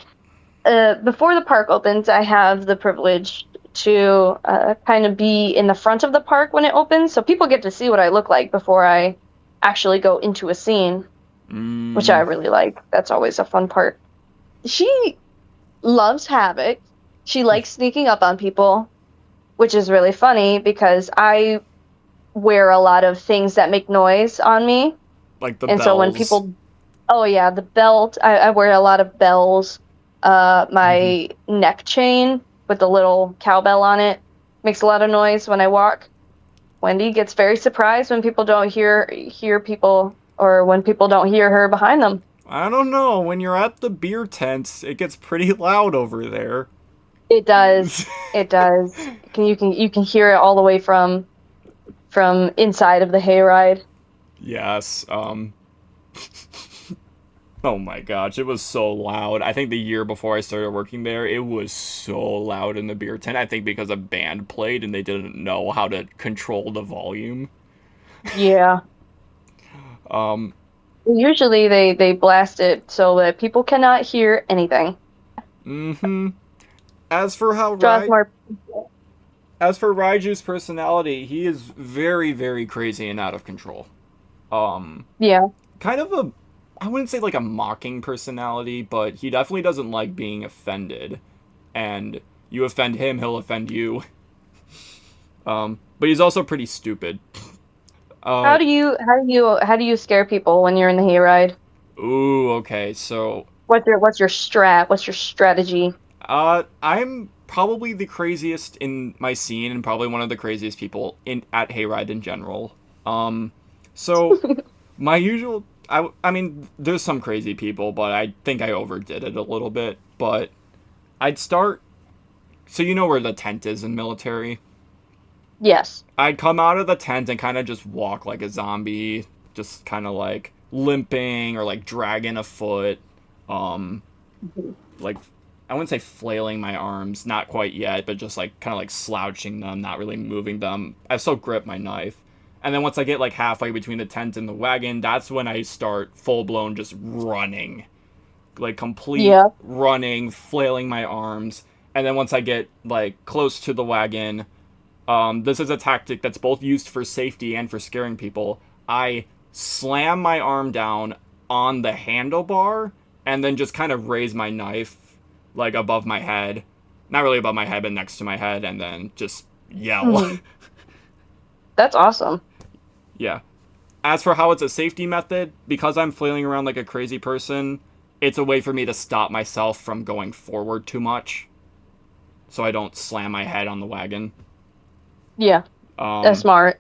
Before the park opens, I have the privilege to kind of be in the front of the park when it opens, so people get to see what I look like before I actually go into a scene, which I really like. That's always a fun part. She loves havoc. She likes sneaking up on people, which is really funny because I wear a lot of things that make noise on me. Like the And bells. so when people, oh yeah, the belt, I wear a lot of bells. My neck chain with the little cowbell on it makes a lot of noise when I walk. Wendy gets very surprised when people don't hear people, or when people don't hear her behind them. I don't know. When you're at the beer tents, it gets pretty loud over there. It does. It does. You can hear it all the way from inside of the hayride. Yes. Oh my gosh, it was so loud. I think the year before I started working there, it was so loud in the beer tent. I think because a band played and they didn't know how to control the volume. Yeah. Usually they blast it so that people cannot hear anything. Mm-hmm. As for how Draws more. As for Raiju's personality, he is very, very crazy and out of control. Um, Yeah. kind of a, I wouldn't say like a mocking personality, but he definitely doesn't like being offended. And you offend him, he'll offend you. But he's also pretty stupid. Uh, How do you scare people when you're in the hayride? ooh, okay, so, What's your strategy? I'm probably the craziest in my scene and probably one of the craziest people at Hayride in general. Um, so my usual, I mean, there's some crazy people, but I think I overdid it a little bit. But I'd start. So you know where the tent is in military. Yes. I'd come out of the tent and kind of just walk like a zombie, just kind of like limping or like dragging a foot, um, like I wouldn't say flailing my arms, not quite yet, but just like kind of like slouching them, not really moving them. I still grip my knife. And then once I get like halfway between the tent and the wagon, that's when I start full blown just running. Like complete Yeah. running, flailing my arms. And then once I get like close to the wagon, this is a tactic that's both used for safety and for scaring people. I slam my arm down on the handlebar and then just kind of raise my knife like above my head. Not really above my head, but next to my head, and then just yell. Mhm. That's awesome. Yeah. As for how it's a safety method, because I'm flailing around like a crazy person, it's a way for me to stop myself from going forward too much so I don't slam my head on the wagon. Yeah. That's Um, smart.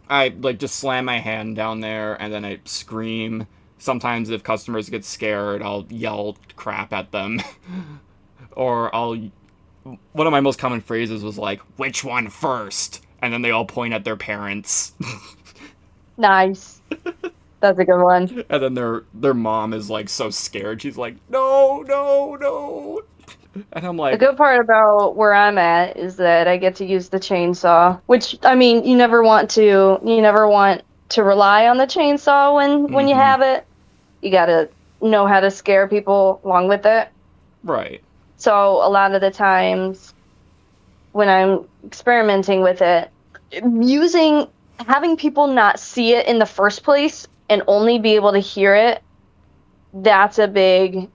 I like just slam my hand down there and then I scream. Sometimes if customers get scared, I'll yell crap at them. Or I'll one of my most common phrases was like, "Which one first?" And then they all point at their parents. Nice. That's a good one. And then their mom is like so scared. She's like, "No, no, no." And I'm The like, good part about where I'm at is that I get to use the chainsaw, which I mean, you never want to rely on the chainsaw when you "Mhm. have it. You got to know how to scare people along with it. Right. So a lot of the times when I'm experimenting with it, using having people not see it in the first place and only be able to hear it, that's a big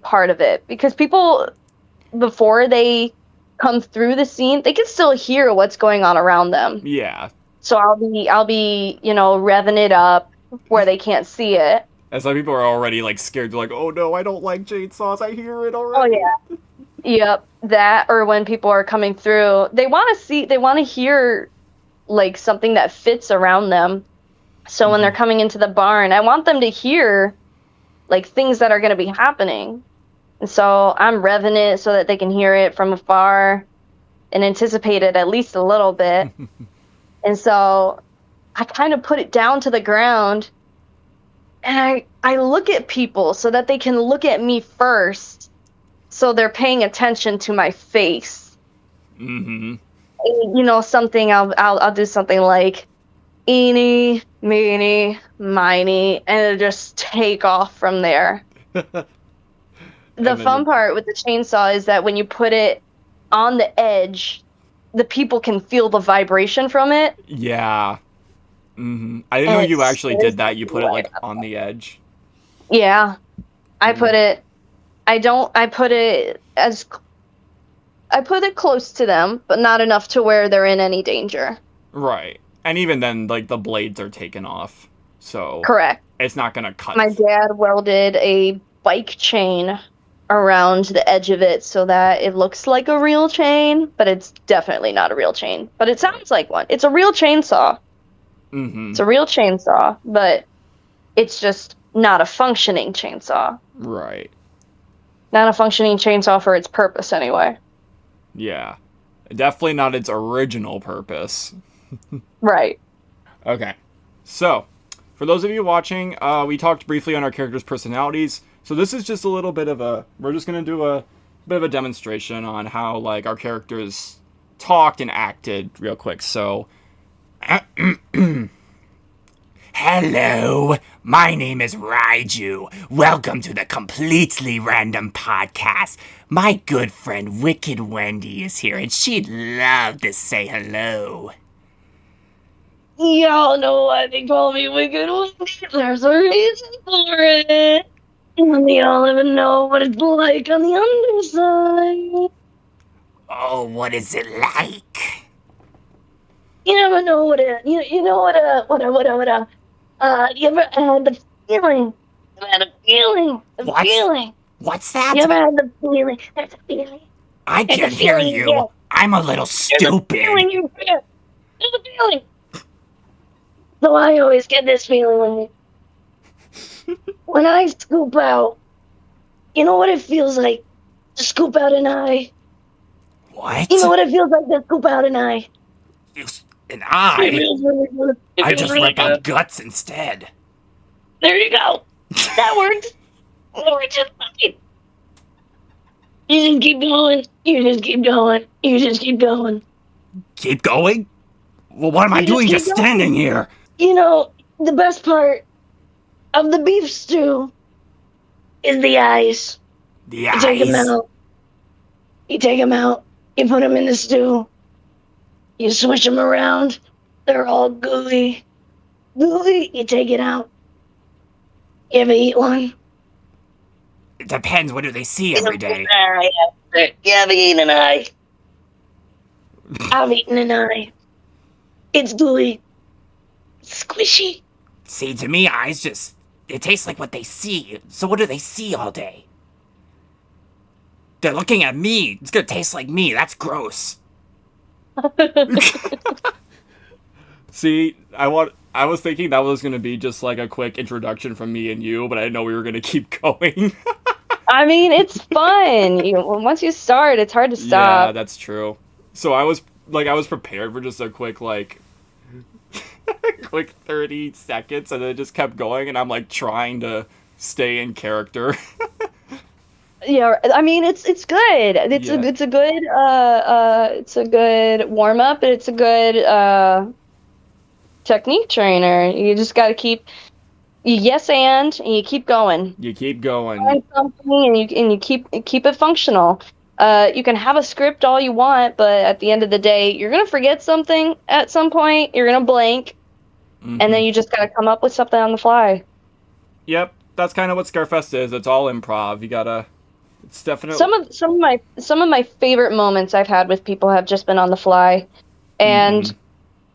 part of it because people before they come through the scene, they can still hear what's going on around them. Yeah." So I'll be, revving it up where they can't see it. And some people are already like scared. They're like, "Oh no, I don't like chainsaws. I hear it Oh already." yeah. Yep. That or when people are coming through, they want to hear like something that fits around them. So when they're Mhm. coming into the barn, I want them to hear like things that are going to be happening. And so I'm revving it so that they can hear it from afar and anticipate it at least a little bit. And so I kind of put it down to the ground and I look at people so that they can look at me first. So they're paying attention to my face. Mhm. Something I'll do something like eeny, meeny, miny, and it'll just take off from there. The And then fun part with the chainsaw is that when you put it on the edge, the people can feel the vibration from it, yeah. I didn't know and it you actually scares did the that. You put it light like out. on the edge. Yeah, I put Mm. it. I don't. I put it close to them, but not enough to where they're in any danger. Right. And even then, like the blades are taken off, so Correct. it's not gonna cut. My dad welded a bike chain around the edge of it so that it looks like a real chain, but it's definitely not a real chain. But it Right. sounds like one. It's a real chainsaw. Mm-hmm. It's a real chainsaw, but it's just not a functioning chainsaw. Right. Not a functioning chainsaw for its purpose, anyway. Yeah. Definitely not its original purpose. Right. Okay. So, for those of you watching, we talked briefly on our characters' personalities. So this is just a little bit of a. We're just gonna do a bit of a demonstration on how like our characters talked and acted real quick. So, Hello, my name is Raiju. Welcome to the Completely Random Podcast. My good friend Wicked Wendy is here, and she'd love to say hello. Y'all know why they call me Wicked Wendy. There's a reason for it. And y'all even know what it's like on the underside. Oh, what is it like? You never know what you know what you ever had the feeling. You ever had a feeling. The What's- feeling. What's that? You ever had the feeling. There's a feeling. I There's a can't hear feeling you you. get. I'm a little There's a stupid. feeling you get. There's a feeling. So I always get this feeling when I scoop out. You know what it feels like to scoop out an eye? What? You know what it feels like to scoop out an eye? An It eye? feels really good. It I feels just really rip out good. guts instead. There you go. That works. That works just fine. You just keep going. You just keep going. You just keep going. Keep going? Well, what am I You just doing keep just going. standing here? You know, the best part of the beef stew is the eyes. The You take them eyes? out. You take them out. You put them in the stew. You swish them around. They're all gooey. Gooey. You take it out. You ever eat one? It depends. What do they see every day? You ever eaten an eye? I've eaten an eye. It's gooey. Squishy. See, to me, eyes just. It tastes like what they see. So, what do they see all day? They're looking at me. It's gonna taste like me. That's gross. See, I was thinking that was gonna be just like a quick introduction from me and you, but I didn't know we were gonna keep going. I mean, it's fun. Once you start, it's hard to Yeah, stop. that's true. So I was prepared for just a quick quick 30 seconds, and then it just kept going, and I'm like trying to stay in character. Yeah, I mean, it's good. It's Yeah. it's a good warm up. It's a good technique trainer. You just got to keep and you keep going. You keep going. Find something and you keep it functional. You can have a script all you want, but at the end of the day, you're gonna forget something at some point. You're gonna blank, and then Mhm. you just gotta come up with something on the fly. Yep, that's kind of what Scarefest is. It's all improv. You gotta. It's definitely. Some of my favorite moments I've had with people have just been on the fly, and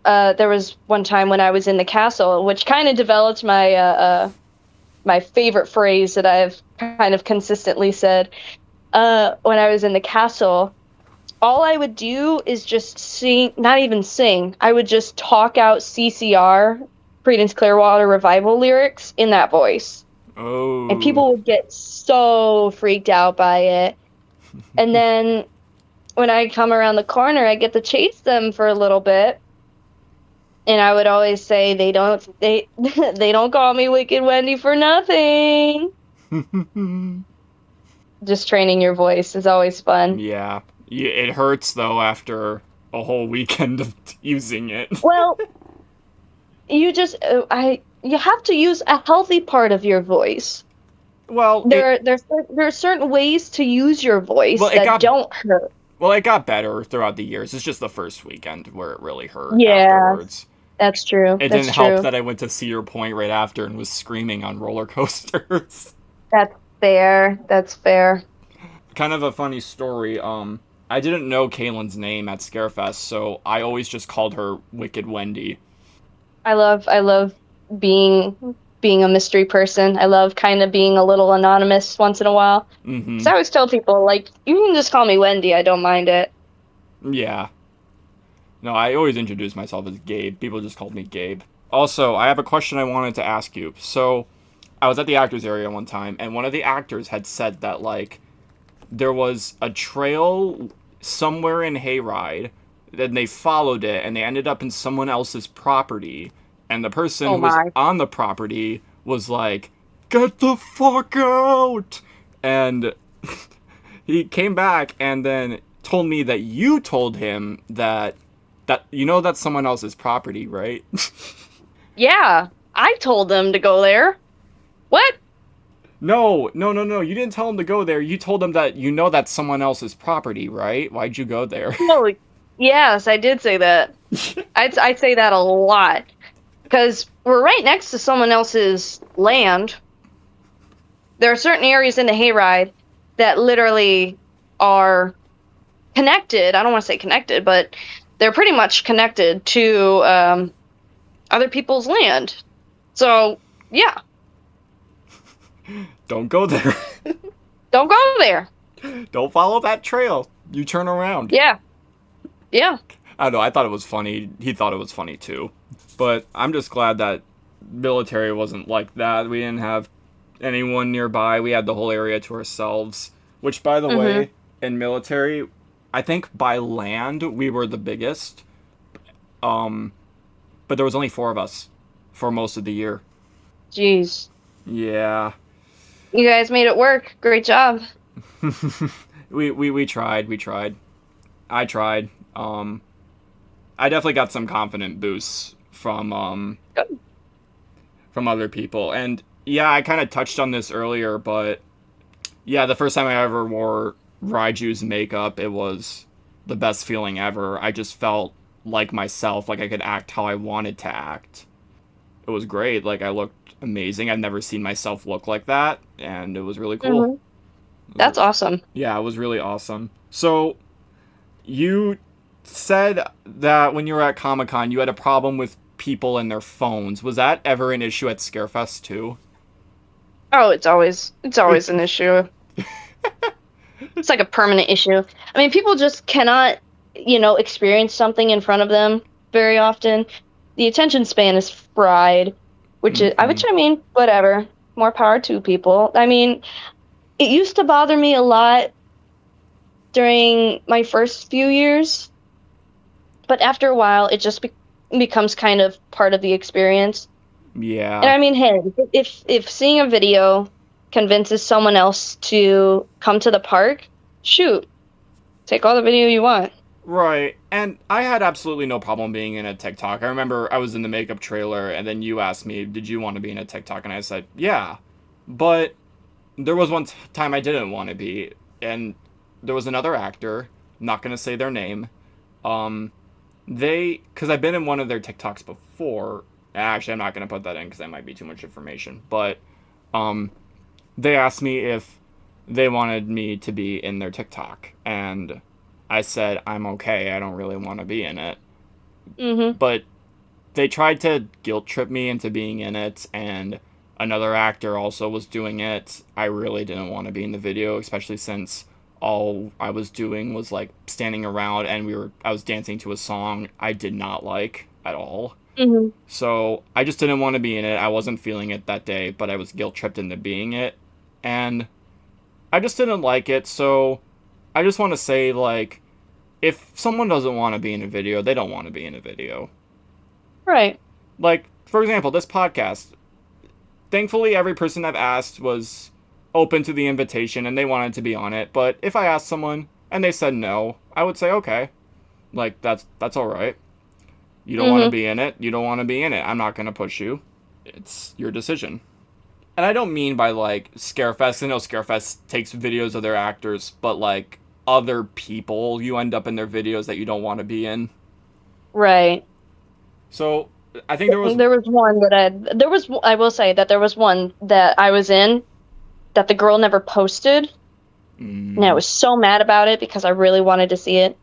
Mhm. there was one time when I was in the castle, which kind of developed my favorite phrase that I've kind of consistently said. When I was in the castle, all I would do is just sing, not even sing. I would just talk out CCR, Creedence Clearwater Revival lyrics in that voice. And Oh. people would get so freaked out by it. And then when I come around the corner, I get to chase them for a little bit. And I would always say they don't call me Wicked Wendy for nothing. Just training your voice is always fun. Yeah. It hurts though after a whole weekend of using it. Well, you have to use a healthy part of your voice. Well, There are certain ways to use your voice that don't hurt. it got better throughout the years. It's just the first weekend where it really hurt Yeah, afterwards. that's true. It That's didn't help true. that I went to Cedar Point right after and was screaming on roller coasters. That's fair. That's fair. Kind of a funny story. I didn't know Kaylyn's name at Scarefest, so I always just called her Wicked Wendy. I love being a mystery person. I love kind of being a little anonymous once in a while. Mm-hmm. So I always tell people, like, you can just call me Wendy. I don't mind it. Yeah. No, I always introduce myself as Gabe. People just called me Gabe. Also, I have a question I wanted to ask you. So, I was at the actors area one time, and one of the actors had said that, like, there was a trail somewhere in Hayride, then they followed it, and they ended up in someone else's property, and the person Oh who was my. on the property was like, "Get the fuck out!" And he came back and then told me that you told him that you know that's someone else's property, right? Yeah, I told them to go there. What? No. You didn't tell him to go there. You told him that that's someone else's property, right? Why'd you go there? No. Yes, I did say that. I'd say that a lot. Because we're right next to someone else's land. There are certain areas in the hayride that literally are connected. I don't want to say connected, but they're pretty much connected to other people's land. So, yeah, Don't go there. don't go there. Don't follow that trail. You turn around. Yeah. Yeah. I don't know. I thought it was funny. He thought it was funny too. But I'm just glad that military wasn't like that. We didn't have anyone nearby. We had the whole area to ourselves. Which, by the way, in military, I think by land we were the biggest. But there was only 4 of us for most of the year. Jeez. Yeah. You guys made it work. Great job. We tried. I tried. I definitely got some confident boosts from other people. And yeah, I kind of touched on this earlier, but yeah, the first time I ever wore Raiju's makeup, it was the best feeling ever. I just felt like myself, like I could act how I wanted to act. It was great. Like, I looked amazing. I've never seen myself look like that, and it was really cool. That's awesome. Yeah, it was really awesome. So, you said that when you were at Comic-Con, you had a problem with people and their phones. Was that ever an issue at Scarefest too? Oh, it's always an issue. It's like a permanent issue. I mean, people just cannot, experience something in front of them very often. The attention span is fried, which I mean, whatever. More power to people. I mean, it used to bother me a lot during my first few years, but after a while, it just becomes kind of part of the experience. Yeah. And I mean, hey, if seeing a video convinces someone else to come to the park, shoot, take all the video you want. Right. And I had absolutely no problem being in a TikTok. I remember I was in the makeup trailer, and then you asked me, did you want to be in a TikTok? And I said, yeah. But there was one time I didn't want to be, and there was another actor, I'm not going to say their name, because I've been in one of their TikToks before. Actually, I'm not going to put that in because that might be too much information. But they asked me if they wanted me to be in their TikTok. And I said, I'm okay. I don't really want to be in it. But they tried to guilt trip me into being in it. And another actor also was doing it. I really didn't want to be in the video, especially since all I was doing was like standing around and I was dancing to a song I did not like at all. So I just didn't want to be in it. I wasn't feeling it that day, but I was guilt tripped into being it. And I just didn't like it. So I just want to say, like, if someone doesn't want to be in a video, they don't want to be in a video. Right. Like, for example, this podcast. Thankfully, every person I've asked was open to the invitation and they wanted to be on it. But if I asked someone and they said no, I would say, okay, like, that's all right. You don't want to be in it. You don't want to be in it. I'm not going to push you. It's your decision. And I don't mean by, like, Scarefest. I know Scarefest takes videos of their actors, but, like, other people you end up in their videos that you don't want to be in. Right. So, I think there was one that I will say that there was one that I was in that the girl never posted. And I was so mad about it because I really wanted to see it.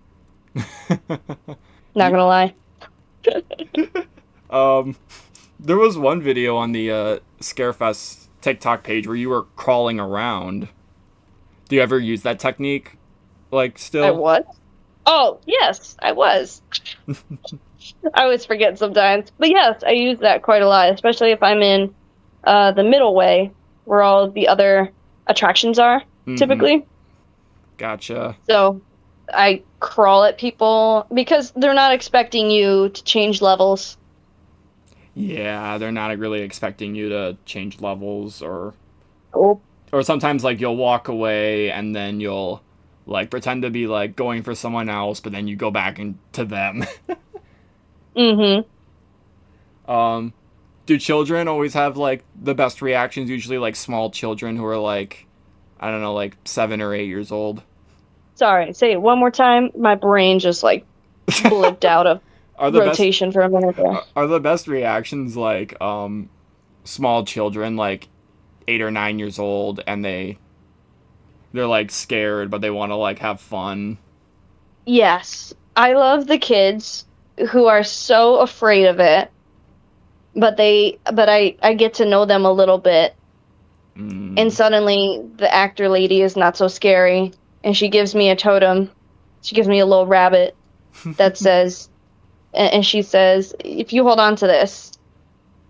Not gonna lie. There was one video on the Scarefest TikTok page where you were crawling around. Do you ever use that technique? Like, still? I what? Oh, yes, I was. I always forget sometimes. But yes, I use that quite a lot, especially if I'm in the middle way where all the other attractions are, typically. Gotcha. So I crawl at people because they're not expecting you to change levels. Yeah, they're not really expecting you to change levels or Oh. or sometimes like you'll walk away and then you'll like pretend to be like going for someone else, but then you go back into them. Do children always have like the best reactions? Usually like small children who are like, I don't know, like 7 or 8 years old. Sorry, say it one more time. My brain just like blipped out of Are the best rotation for a minute there. are the best reactions like small children like 8 or 9 years old and they're like scared but they want to like have fun. Yes, I love the kids who are so afraid of it, but I get to know them a little bit, and suddenly the actor lady is not so scary, and she gives me a totem. She gives me a little rabbit that says, and she says, "If you hold on to this,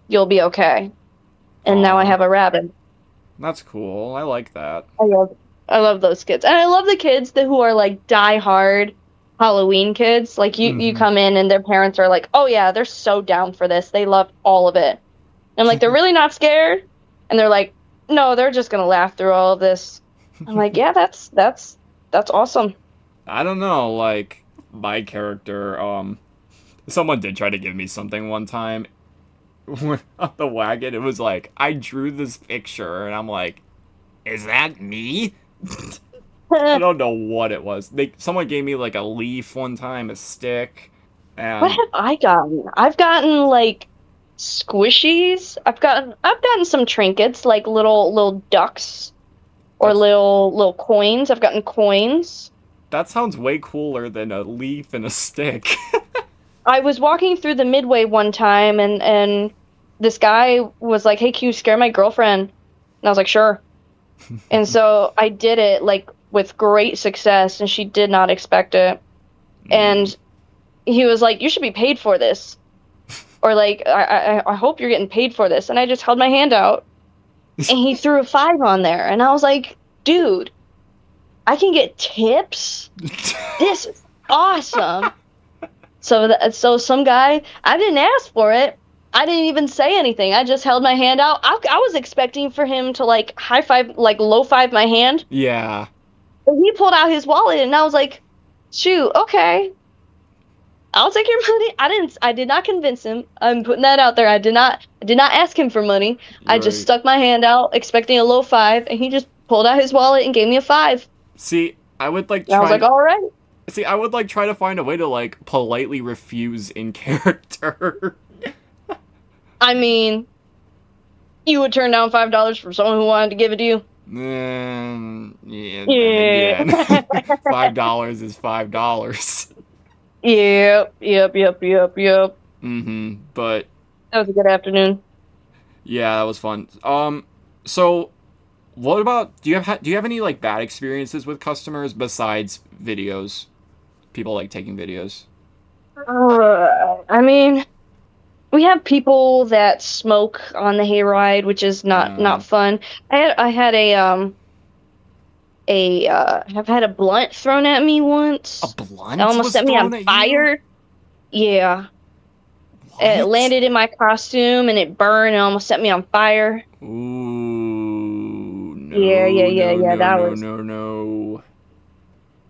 you'll be okay." And now I Aw, have a rabbit. that's cool. I like that. I love those kids. And I love the kids who are like die hard Halloween kids. Like you Hmm. come in and their parents are like, "Oh yeah, they're so down for this. They love all of it." And I'm like, "They're really not scared?" And they're like, "No, they're just gonna laugh through all of this." I'm like, "Yeah, that's awesome." I don't know, like my character, someone did try to give me something one time on the wagon. It was like I drew this picture and I'm like, is that me? I What don't know what it was. Someone gave me like a leaf one time, a stick, and have I gotten? I've gotten like squishies. I've gotten some trinkets like little ducks or that's little coins. I've gotten coins. that sounds way cooler than a leaf and a stick. I was walking through the Midway one time and this guy was like, "Hey, can you scare my girlfriend?" And I was like, "Sure." And so I did it like with great success and she did not expect it. Mm. And he was like, "You should be paid for this." Or like, I hope you're getting paid for this. And I just held my hand out and he threw a 5 on there. And I was like, "Dude, I can get tips? This is awesome." So some guy, I didn't ask for it. I didn't even say anything. I just held my hand out. I was expecting for him to like high five, like low five my hand. Yeah. But he pulled out his wallet, and I was like, "Shoot, okay, I'll take your money." I did not convince him. I'm putting that out there. I did not ask him for money. I just Right. stuck my hand out, expecting a low 5, and he just pulled out his wallet and gave me a 5. See, I would like And I was try. like, "All right." See, I would like try to find a way to like politely refuse in character. I mean, you would turn down $5 from someone who wanted to give it to you. Yeah. Then again, Yeah. $5 is $5. Yep. But That was a good afternoon. yeah, that was fun. So what about do you have any like bad experiences with customers besides videos? People like taking videos. I mean, we have people that smoke on the hayride, which is not Uh, fun. I've had a blunt thrown at me a once. It blunt almost was set me on thrown at you? fire. Yeah. It What? landed in my costume and it burned and almost set me on fire. Ooh, Yeah. That was no.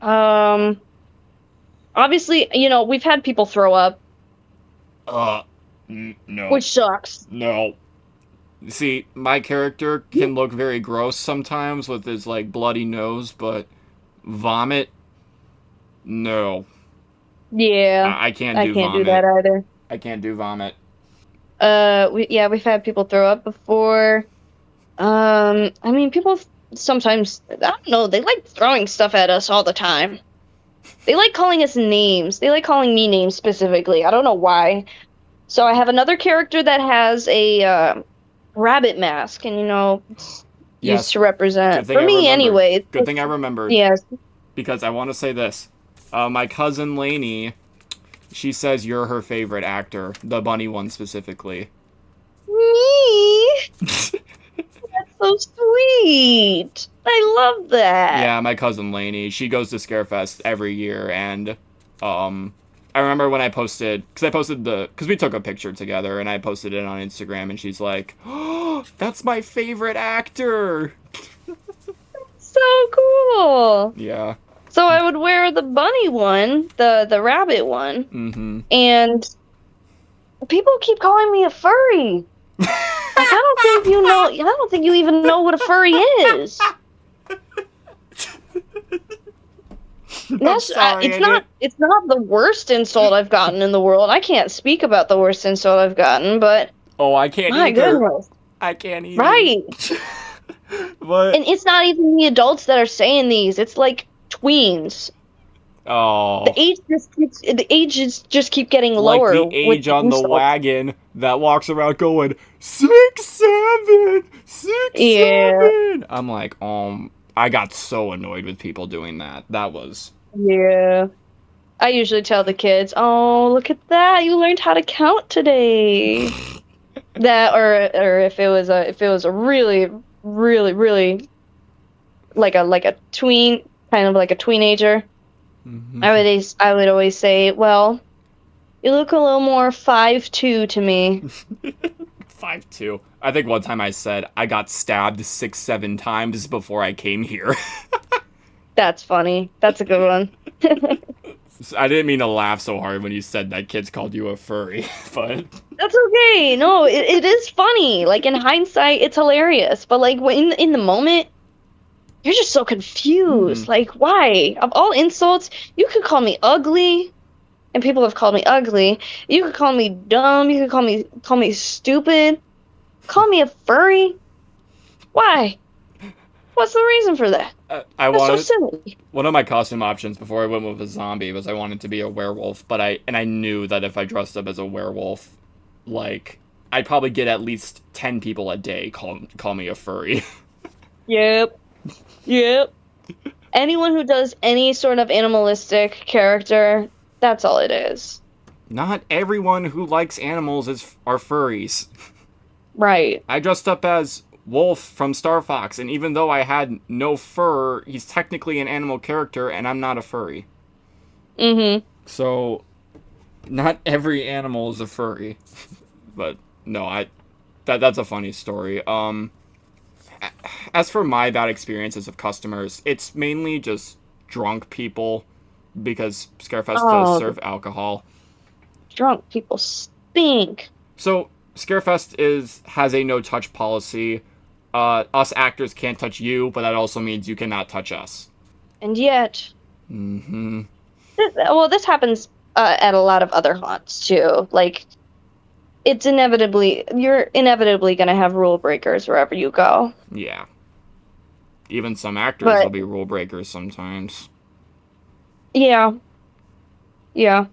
um obviously, we've had people throw up, Uh, no, which sucks. no. See, my character can look very gross sometimes with his like bloody nose, but vomit, no. Yeah. I can't I do can't do that vomit. either. I can't do vomit. We've had people throw up before. I mean, people sometimes, I don't know, they like throwing stuff at us all the time. They like calling us names. They like calling me names specifically. I don't know why. So I have another character that has a rabbit mask, and it's used Yes, to good represent thing for I me remembered. anyway. Good thing I remembered Yes. because I want to say this. My cousin Lainey, she says you're her favorite actor, the bunny one specifically. Me. That's so sweet. I love that. Yeah, my cousin Lainey. She goes to Scarefest every year, and I remember when I posted because we took a picture together, and I posted it on Instagram, and she's like, "Oh, that's my favorite actor." So cool. Yeah. So I would wear the bunny one, the rabbit one, Mm-hmm. and people keep calling me a furry. Like, I don't think you know. I don't think you even know what a furry is. I'm sorry, It's not. It's not the worst insult I've gotten in the world. I can't speak about the worst insult I've gotten, but Oh, I can't my either. goodness, I can't either. right? But And it's not even the adults that are saying these. It's like tweens. oh, The ages just keep getting like lower the with age the on the insults. wagon that walks around going 6'7", 6'7". Yeah, I'm like, I got so annoyed with people doing that. That was yeah. I usually tell the kids, "Oh, look at that! You learned how to count today." That, or if it was a really, really, really like a tween, kind of like a teenager, I would always say, "Well, you look a little more 5'2" to me." 5'2". I think one time I said I got stabbed 6, 7 times before I came here. That's funny. That's a good one. I didn't mean to laugh so hard when you said that kids called you a furry, but That's okay. No, it is funny. Like in hindsight, it's hilarious. But like when in the moment, you're just so confused. Like, why? Of all insults, you could call me ugly, and people have called me ugly. You could call me dumb. You could call me stupid. Call me a furry. Why? What's the reason for that? I That's so wanted silly. one of my costume options before I went with a zombie was I wanted to be a werewolf, but I knew that if I dressed up as a werewolf, like I'd probably get at least 10 people a day call me a furry. Yep. Yep. Anyone who does any sort of animalistic character, that's all it is. Not everyone who likes animals are furries. Right. I dressed up as Wolf from Star Fox, and even though I had no fur, he's technically an animal character, and I'm not a furry. Mm-hmm. So, not every animal is a furry. But no, that's a funny story. As for my bad experiences of customers, it's mainly just drunk people because Scarefest does Oh, serve alcohol. drunk people stink. So Scarefest has a no touch policy. Us actors can't touch you, but that also means you cannot touch us. And yet, Mm-hmm. this happens at a lot of other haunts too. Like, you're inevitably gonna have rule breakers wherever you go. Yeah. Even some actors will But be rule breakers sometimes. yeah, yeah.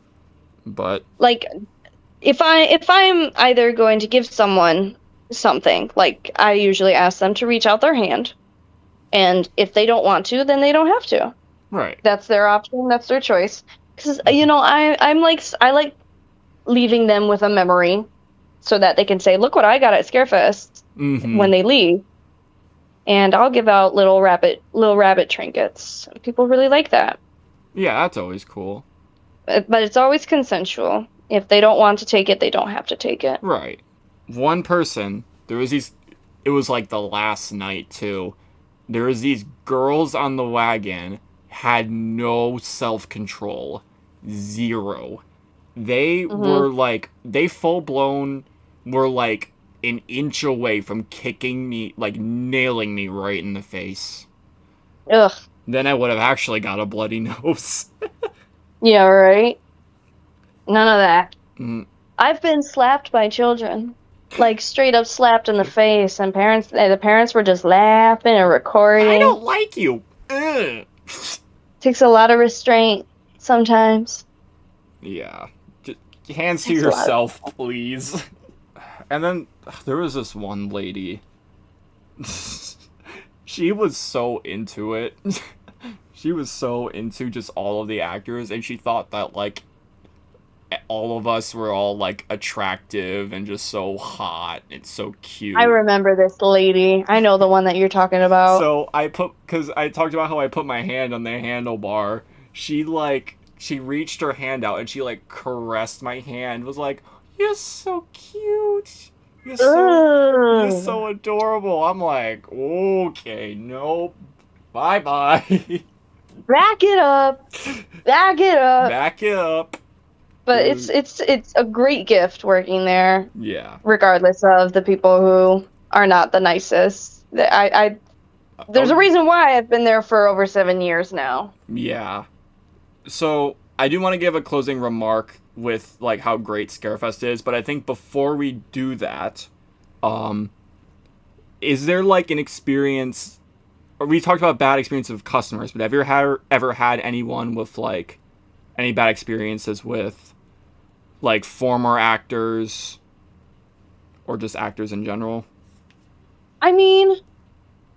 But Like, if I'm either going to give someone something, like I usually ask them to reach out their hand, and if they don't want to, then they don't have to. right. That's their option. That's their choice. Because I like leaving them with a memory, so that they can say, "Look what I got at Scarefest," Mm-hmm. when they leave. And I'll give out little rabbit trinkets. People really like that. Yeah, that's always cool. But it's always consensual. If they don't want to take it, they don't have to take it. Right. One person, it was like the last night too. There was these girls on the wagon, had no self-control. Zero. They full blown were like an inch away from kicking me, like nailing me right in the face. Ugh. Then I would have actually got a bloody nose. Yeah, right? None of that. Mm. I've been slapped by children. Like, straight up slapped in the face, and the parents were just laughing and recording. I don't like you. Ugh. Takes a lot of restraint sometimes. Yeah. Just hands to Takes a lot of- yourself, please. And then there was this one lady. She was so into it. She was so into just all of the actors, and she thought that, like, all of us were all, like, attractive and just so hot and so cute. I remember this lady. I know the one that you're talking about. So because I talked about how I put my hand on the handlebar, she reached her hand out and she, like, caressed my hand, was like, "You're so cute. You're so adorable." I'm like, okay, nope. Bye-bye. Back it up. Back it up. Back it up. But it's a great gift working there, Yeah. regardless of the people who are not the nicest. There's a Oh, reason why I've been there for over 7 years now. yeah. So I do want to give a closing remark with like how great Scarefest is, but I think before we do that, um, is there like an experience? Or we talked about bad experiences with customers, but have you ever had anyone with like any bad experiences with like former actors or just actors in general? I mean,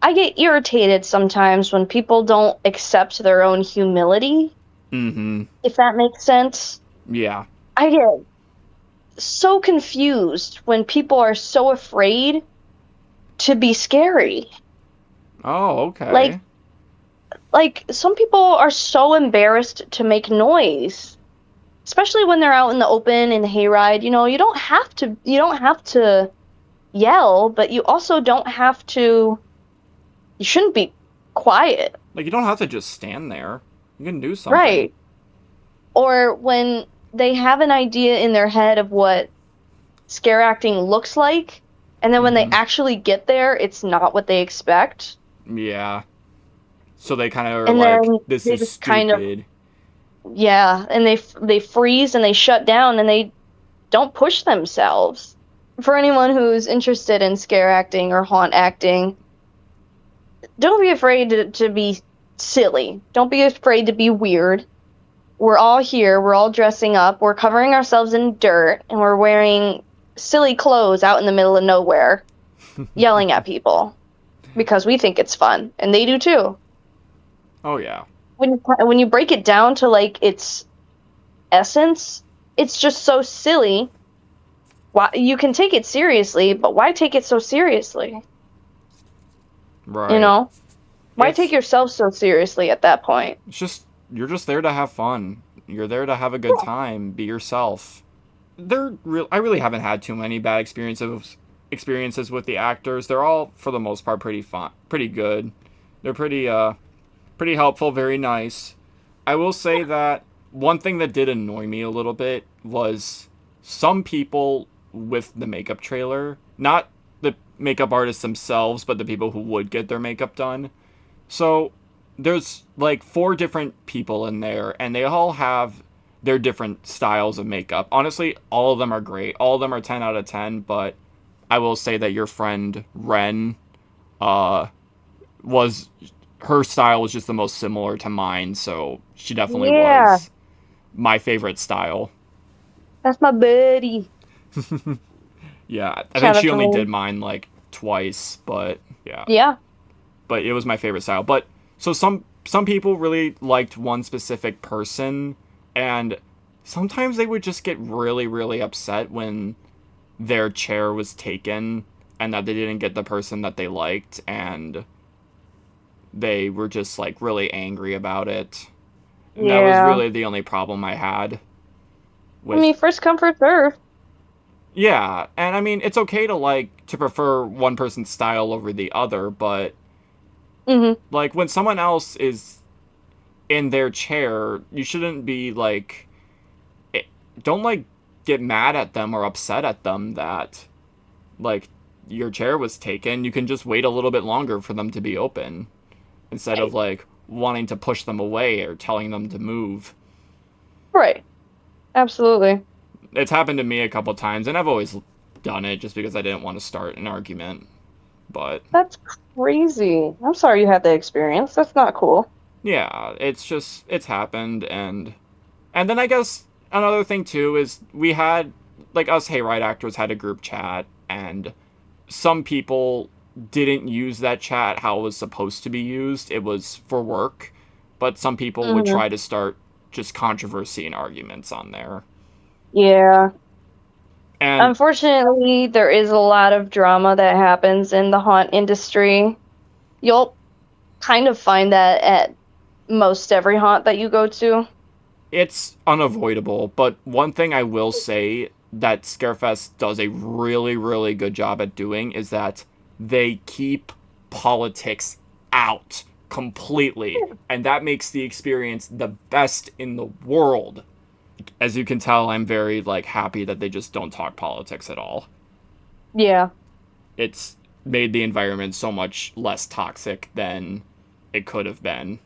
I get irritated sometimes when people don't accept their own humility, Mm-hmm. if that makes sense. Yeah. I get so confused when people are so afraid to be scary. Oh, Like okay. like some people are so embarrassed to make noise, especially when they're out in the open in the hayride. You don't have to yell, but you also don't have to you shouldn't be quiet, Like you don't have to just stand there. You can do something. right? Or when they have an idea in their head of what scare acting looks like, and then when they Mm-hmm. actually get there, it's not what they expect. Yeah. So they kind of are And like, then this they is just kind of, stupid. yeah, and they freeze and they shut down and they don't push themselves. For anyone who's interested in scare acting or haunt acting, don't be afraid to be silly. Don't be afraid to be weird. We're all here, we're all dressing up, we're covering ourselves in dirt, and we're wearing silly clothes out in the middle of nowhere, yelling at people because we think it's fun, and they do too. Oh yeah. When you break it down to like its essence, it's just so silly. Why you can take it seriously, but why take it so seriously? You Right. know? Why take It's yourself so seriously at that point? it's just you're just there to have fun. You're there to have a good time, be yourself. I really haven't had too many bad experiences with the actors. They're all for the most part pretty fun, pretty good. They're pretty helpful, very nice. I will say that one thing that did annoy me a little bit was some people with the makeup trailer, not the makeup artists themselves, but the people who would get their makeup done. So there's like four different people in there, and they all have their different styles of makeup. Honestly, all of them are great. All of them are 10 out of 10, but I will say that your friend Ren uh was her style was just the most similar to mine, so she definitely Yeah, was my favorite style. that's my buddy. Yeah, I think Shout out she to only did Lynn. mine like twice, but yeah. Yeah. But it was my favorite style. But so some people really liked one specific person, and sometimes they would just get really upset when their chair was taken and that they didn't get the person that they liked, and they were just like really angry about it. And that was Yeah. really the only problem I had I mean, with. first come, first serve. Yeah, and I mean it's okay to like to prefer one person's style over the other, but Hmm. like when someone else is in their chair, you shouldn't be like don't like get mad at them or upset at them that like your chair was taken. You can just wait a little bit longer for them to be open instead of Right. like wanting to push them away or telling them to move. Right. Absolutely. It's happened to me a couple times, and I've always done it just because I didn't want to start an argument. But That's crazy. I'm sorry you had the experience. That's not cool. yeah, it's happened. And then I guess another thing too is we had like us Hayride actors had a group chat, and some people didn't use that chat how it was supposed to be used. It was for work, but some people would Hmm. try to start just controversy and arguments on there. Yeah. And Unfortunately, there is a lot of drama that happens in the haunt industry. You'll kind of find that at most every haunt that you go to. it's unavoidable, but one thing I will say that Scarefest does a really good job at doing is that they keep politics out completely, and that makes the experience the best in the world. as you can tell, I'm very, like, happy that they just don't talk politics at all. Yeah. It's made the environment so much less toxic than it could have been.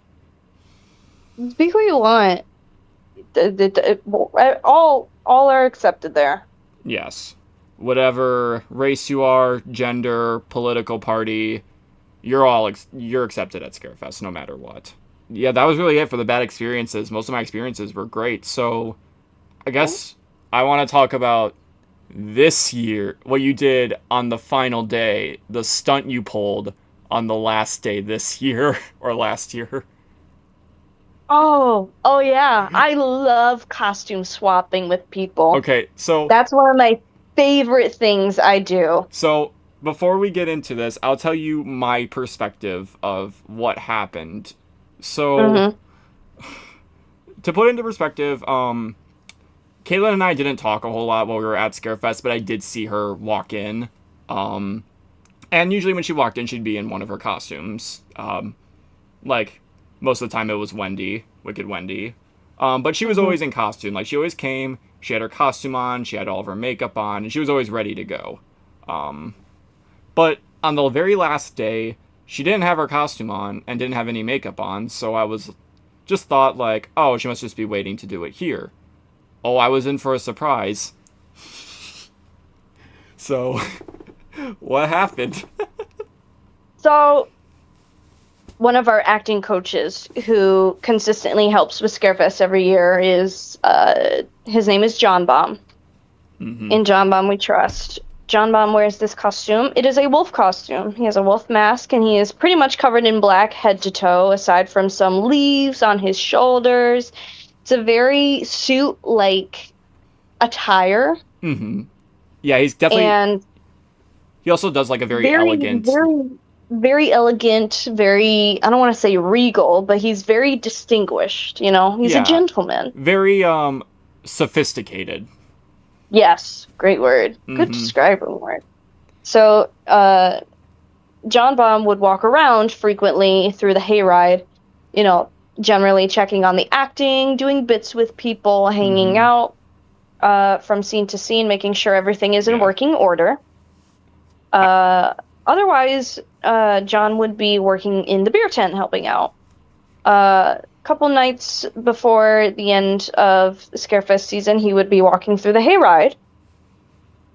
Speak who you want. All are accepted there. Yes. Whatever race you are, gender, political party, you're accepted at Scarefest no matter what. Yeah, that was really it for the bad experiences. Most of my experiences were great. So, I guess I want to talk about this year, what you did on the final day, the stunt you pulled on the last day this year or last year. Oh yeah. I love costume swapping with people. Okay, so That's one of my favorite things I do. So, before we get into this, I'll tell you my perspective of what happened. So, Mm-hmm. to put into perspective, Kaelyn and I didn't talk a whole lot while we were at Scarefest, but I did see her walk in. Um, and usually when she walked in, she'd be in one of her costumes. Like, most of the time it was Wendy, Wicked Wendy. But she was always in costume. Like, she always came, she had her costume on, she had all of her makeup on, and she was always ready to go. But on the very last day, she didn't have her costume on and didn't have any makeup on, so I was just thought like, oh, she must just be waiting to do it here. Oh, I was in for a surprise. So, what happened? So, one of our acting coaches who consistently helps with Scarefest every year is, his name is John Baum. Mm-hmm. In John Baum we trust. John Baum wears this costume. It is a wolf costume. He has a wolf mask, and he is pretty much covered in black head to toe, aside from some leaves on his shoulders. It's a very suit-like attire. Mm-hmm. Yeah, he's definitely... And he also does like a very elegant... very elegant, very, I don't want to say regal, but he's very distinguished, you know? He's a gentleman. Very, sophisticated. Yes, great word. Good describing word. So, John Baum would walk around frequently through the hayride, you know, generally checking on the acting, doing bits with people, hanging out from scene to scene, making sure everything is in working order. Otherwise, John would be working in the beer tent helping out. A couple nights before the end of Scarefest season, he would be walking through the hayride,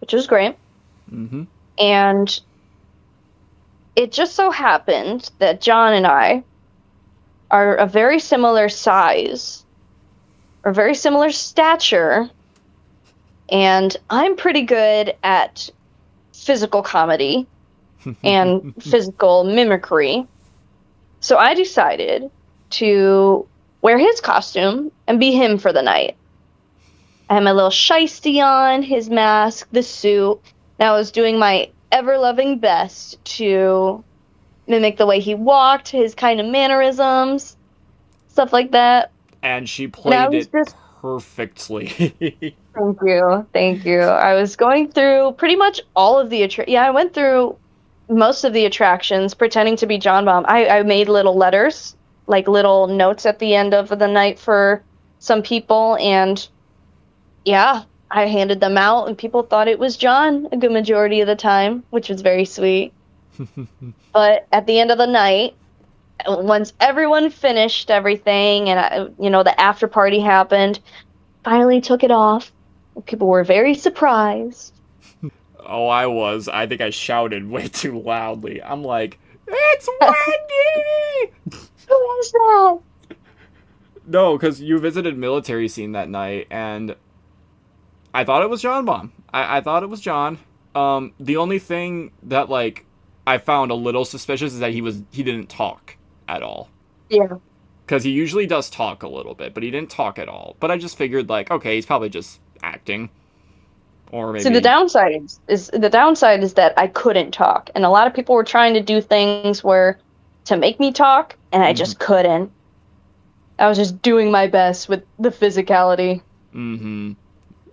which was great. Mm-hmm. And it just so happened that John and I are a very similar size, or very similar stature, and I'm pretty good at physical comedy and physical mimicry. So I decided to wear his costume and be him for the night. I had my little shiesty on, his mask, the suit, and I was doing my ever-loving best to mimic the way he walked, his kind of mannerisms, stuff like that. And she played it perfectly. Thank you. I was going through pretty much all of the I went through most of the attractions pretending to be John Baum. I made little letters, like little notes at the end of the night for some people, and yeah, I handed them out, and people thought it was John a good majority of the time, which was very sweet. But at the end of the night, once everyone finished everything and the after party happened, finally took it off. People were very surprised. Oh, I was. I think I shouted way too loudly. I'm like, it's Wendy! Who is that? No, because you visited military scene that night, and I thought it was John Baum. I thought it was John. The only thing that, like, I found a little suspicious is that he didn't talk at all. Yeah. Because he usually does talk a little bit, but he didn't talk at all. But I just figured, like, okay, he's probably just acting. Or maybe... So the downside is that I couldn't talk. And a lot of people were trying to do things to make me talk, and I just couldn't. I was just doing my best with the physicality. Mm-hmm.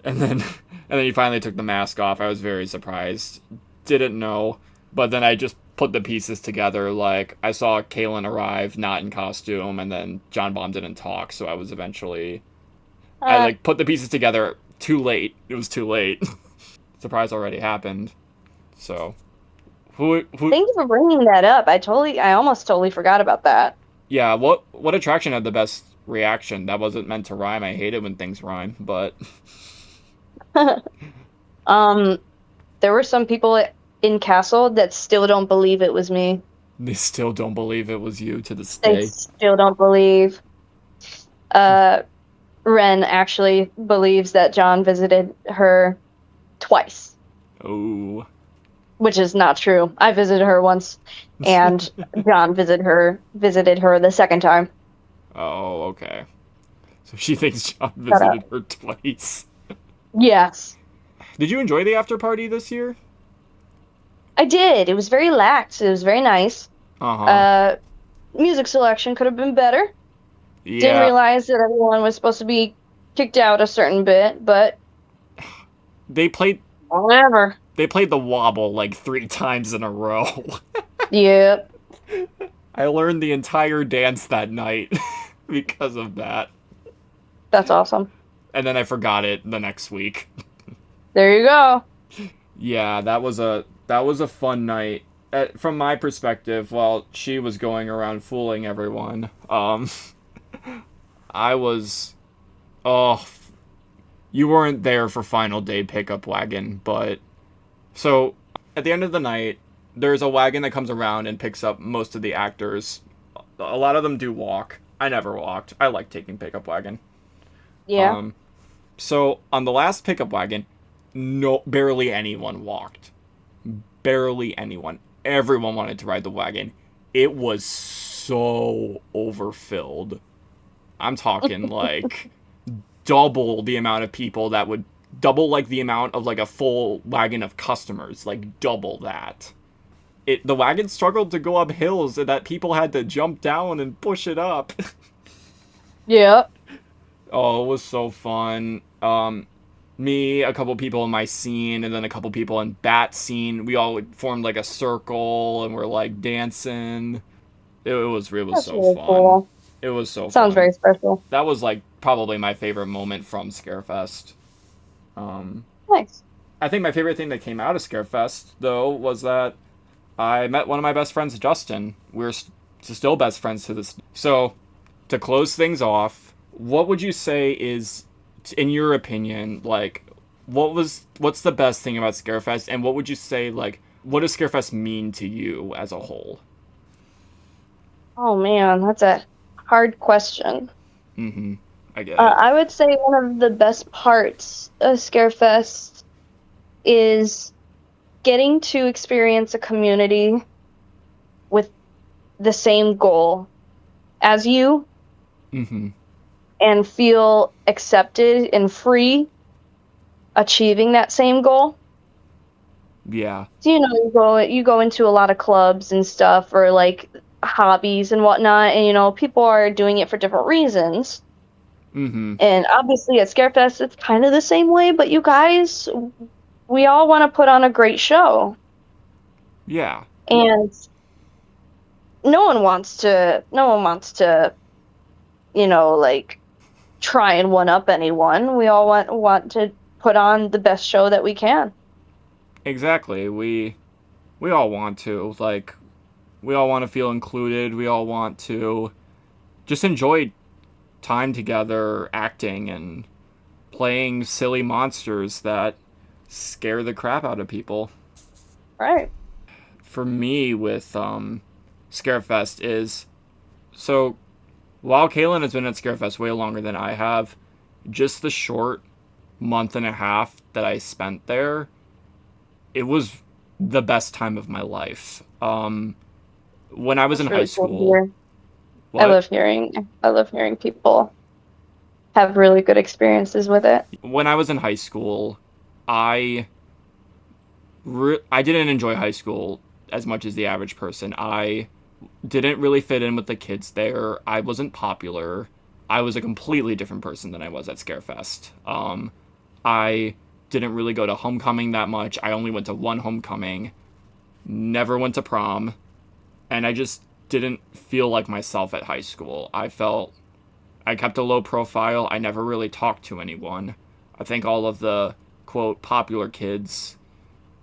And then he finally took the mask off. I was very surprised. Didn't know. But then I just put the pieces together. Like, I saw Kaelyn arrive not in costume, and then John Baum didn't talk, so I was eventually I like put the pieces together too late. It was too late. Surprise already happened. So, who? Thank you for bringing that up. I almost totally forgot about that. Yeah. What attraction had the best reaction? That wasn't meant to rhyme. I hate it when things rhyme, but um, there were some people in Castle that still don't believe it was me. they still don't believe it was you to this They day. still don't believe. Uh, Ren actually believes that John visited her twice, Oh. which is not true. I visited her once, and John visited her the second time. Oh, okay. So she thinks John Shut up. visited her twice. Yes, Did you enjoy the after party this year? I did. It was very lax. It was very nice. Uh-huh. Music selection could have been better. Didn't Yeah. realize that everyone was supposed to be kicked out a certain bit, but They played whatever. the wobble like 3 times in a row. Yep. I learned the entire dance that night because of that. That's awesome. And then I forgot it the next week. There you go. Yeah, that was a fun night. From my perspective, while she was going around fooling everyone, I was, oh, you weren't there for final day pickup wagon, but so at the end of the night, there's a wagon that comes around and picks up most of the actors. A lot of them do walk. I never walked. I like taking pickup wagon. Yeah. So on the last pickup wagon, barely anyone walked. Barely anyone. Everyone wanted to ride the wagon. It was so overfilled. I'm talking like double the amount of people that would double like the amount of like a full wagon of customers, like double that. The wagon struggled to go up hills and that people had to jump down and push it up. Yep. Oh, it was so fun. Me, a couple people in my scene, and then a couple people in Bat scene. We all formed like a circle and we're like dancing. It was That's so really fun. cool. It was so fun. Sounds very special. That was like probably my favorite moment from Scarefest. Nice. I think my favorite thing that came out of Scarefest though was that I met one of my best friends, Justin. We're still best friends to this. So, to close things off, what would you say is, in your opinion, like, what's the best thing about Scarefest, and what would you say, like, what does Scarefest mean to you as a whole? Oh man, that's a hard question. Mm-hmm. I get it. I would say one of the best parts of Scarefest is getting to experience a community with the same goal as you Mm-hmm. and feel accepted and free achieving that same goal. Yeah. So, you go into a lot of clubs and stuff or like hobbies and whatnot, and people are doing it for different reasons. Mm-hmm. And obviously at Scarefest it's kind of the same way, but you guys, we all want to put on a great show. Yeah. And no one wants to like try and one up anyone. We all want to put on the best show that we can. Exactly. We all want to, like, we all want to feel included. We all want to just enjoy time together acting and playing silly monsters that scare the crap out of people. Right. For me with Scarefest is, so while Kaelyn has been at Scarefest way longer than I have, just the short month and a half that I spent there, it was the best time of my life. When I was in high school, I love hearing people have really good experiences with it. when I was in high school, I didn't enjoy high school as much as the average person. I didn't really fit in with the kids there. I wasn't popular. I was a completely different person than I was at Scarefest. I didn't really go to homecoming that much. I only went to one homecoming. Never went to prom. And I just didn't feel like myself at high school. I felt I kept a low profile. I never really talked to anyone. I think all of the, quote, popular kids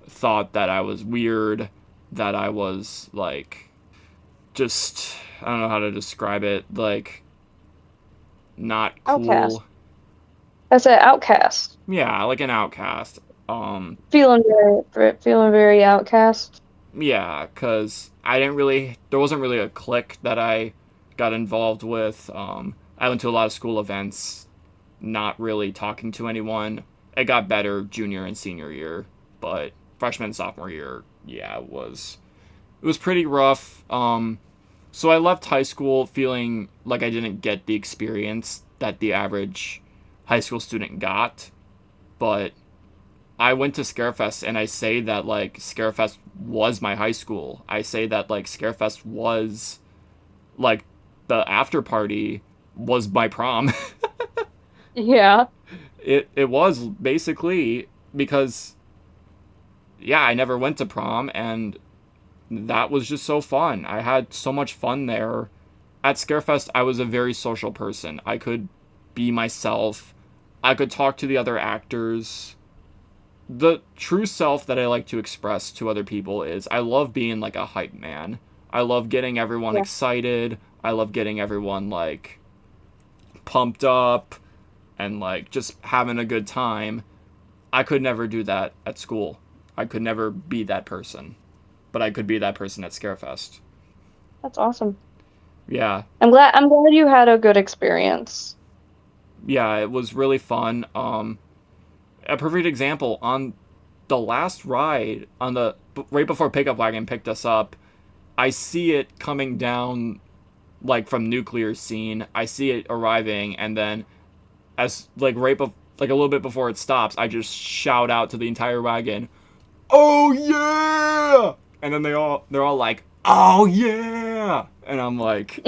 thought that I was weird, that I was, like, just, I don't know how to describe it, like, not Outcast. cool. I said outcast. Yeah, like an outcast. Feeling very outcast. Yeah, because there wasn't really a clique that I got involved with. I went to a lot of school events, not really talking to anyone. It got better junior and senior year, but freshman and sophomore year, yeah, it was pretty rough. So I left high school feeling like I didn't get the experience that the average high school student got, but I went to Scarefest and I say that like Scarefest was my high school. I say that like Scarefest was like the after party was my prom. Yeah. It was basically because yeah, I never went to prom and that was just so fun. I had so much fun there. At Scarefest, I was a very social person. I could be myself. I could talk to the other actors. The true self that I like to express to other people is I love being like a hype man. I love getting everyone Yeah. excited. I love getting everyone like pumped up and like just having a good time. I could never do that at school. I could never be that person. But I could be that person at Scarefest. That's awesome. Yeah. I'm glad you had a good experience. Yeah, it was really fun. A perfect example on the last ride on the right before pickup wagon picked us up, I see it coming down like from nuclear scene. I see it arriving and then as like like a little bit before it stops, I just shout out to the entire wagon, "Oh yeah!" And then they're all like, "Oh yeah!" And I'm like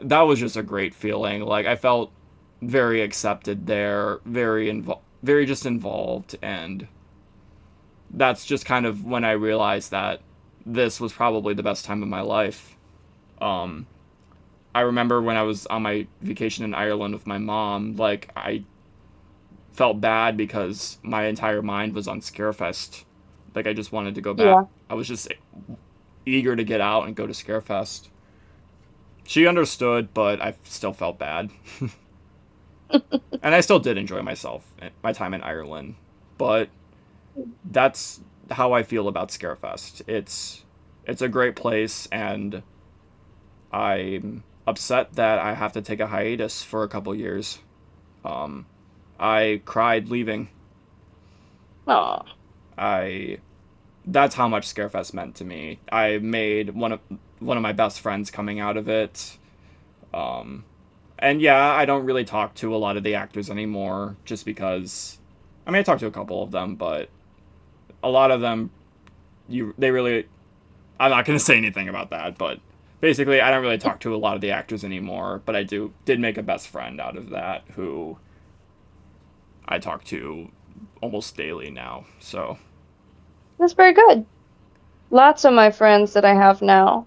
that was just a great feeling. Like I felt very accepted there, very just involved, and that's just kind of when I realized that this was probably the best time of my life. Um, I remember when I was on my vacation in Ireland with my mom, like I felt bad because my entire mind was on Scarefest. Like I just wanted to go back. Yeah. I was just eager to get out and go to Scarefest. She understood, but I still felt bad. And I still did enjoy my time in Ireland. But that's how I feel about Scarefest. It's a great place, and I'm upset that I have to take a hiatus for a couple years. I cried leaving. Aw. That's how much Scarefest meant to me. I made one of my best friends coming out of it. And yeah, I don't really talk to a lot of the actors anymore, just because. I mean, I talk to a couple of them, but a lot of them, they really. I'm not gonna say anything about that, but basically, I don't really talk to a lot of the actors anymore. But I did make a best friend out of that who I talk to almost daily now. So That's very good. Lots of my friends that I have now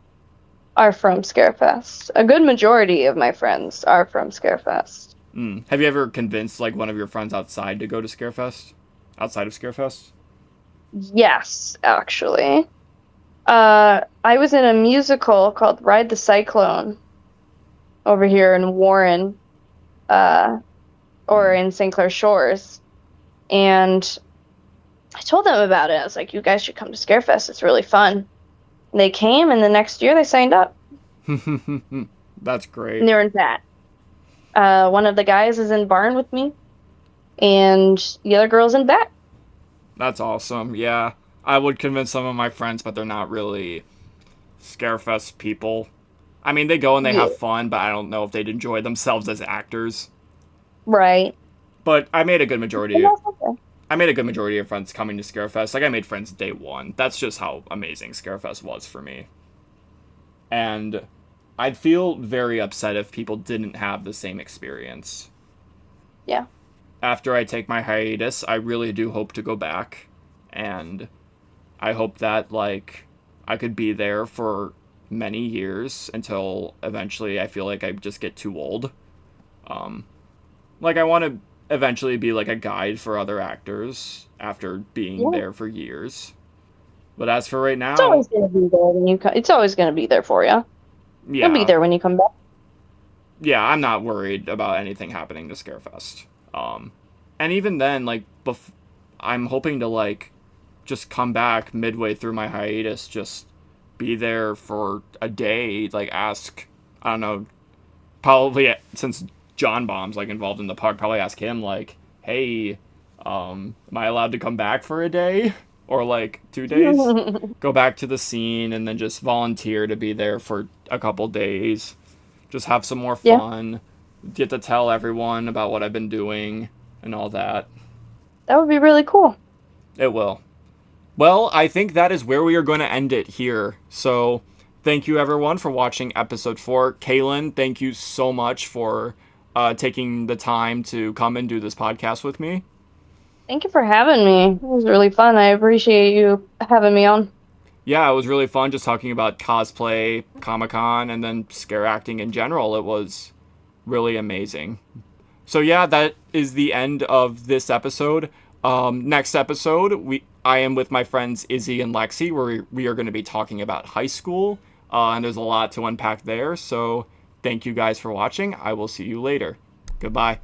are from Scarefest. A good majority of my friends are from Scarefest. Have you ever convinced like one of your friends outside to go to Scarefest? Outside of Scarefest? Yes, actually. I was in a musical called Ride the Cyclone over here in Warren, or in St. Clair Shores. And I told them about it. I was like, you guys should come to Scarefest. It's really fun. And they came, and the next year they signed up. That's great. And they were in that. One of the guys is in Barn with me, and the other girl's in Bat. That's awesome. Yeah. I would convince some of my friends, but they're not really Scarefest people. I mean, they go and they Yeah. have fun, but I don't know if they'd enjoy themselves as actors. Right. But I made a good majority. And that's okay. I made a good majority of friends coming to Scarefest. Like I made friends day one. That's just how amazing Scarefest was for me. And I'd feel very upset if people didn't have the same experience. Yeah. After I take my hiatus, I really do hope to go back, and I hope that like I could be there for many years until eventually I feel like I just get too old. Like I want to eventually be like a guide for other actors after being there for years. But as for right It's always now, gonna be there when you come. It's always gonna be there for you. It'll be yeah, there when you come back. yeah, I'm not worried about anything happening to Scarefest. And even then, like, I'm hoping to like just come back midway through my hiatus, just be there for a day, like ask, I don't know, probably since John Bomb's like involved in the park, probably ask him like, hey, am I allowed to come back for a day or like 2 days? Go back to the scene and then just volunteer to be there for a couple days. Just have some more Yeah. fun. Get to tell everyone about what I've been doing and all that. That would be really cool. It will. Well, I think that is where we are going to end it here. So, thank you everyone for watching episode 4. Kaelyn, thank you so much for taking the time to come and do this podcast with me. Thank you for having me. It was really fun. I appreciate you having me on. Yeah, it was really fun just talking about cosplay, Comic-Con, and then scare acting in general. It was really amazing. So yeah, that is the end of this episode. Next episode, I am with my friends Izzy and Lexi, where we are going to be talking about high school, and there's a lot to unpack there. So thank you guys for watching. I will see you later. Goodbye.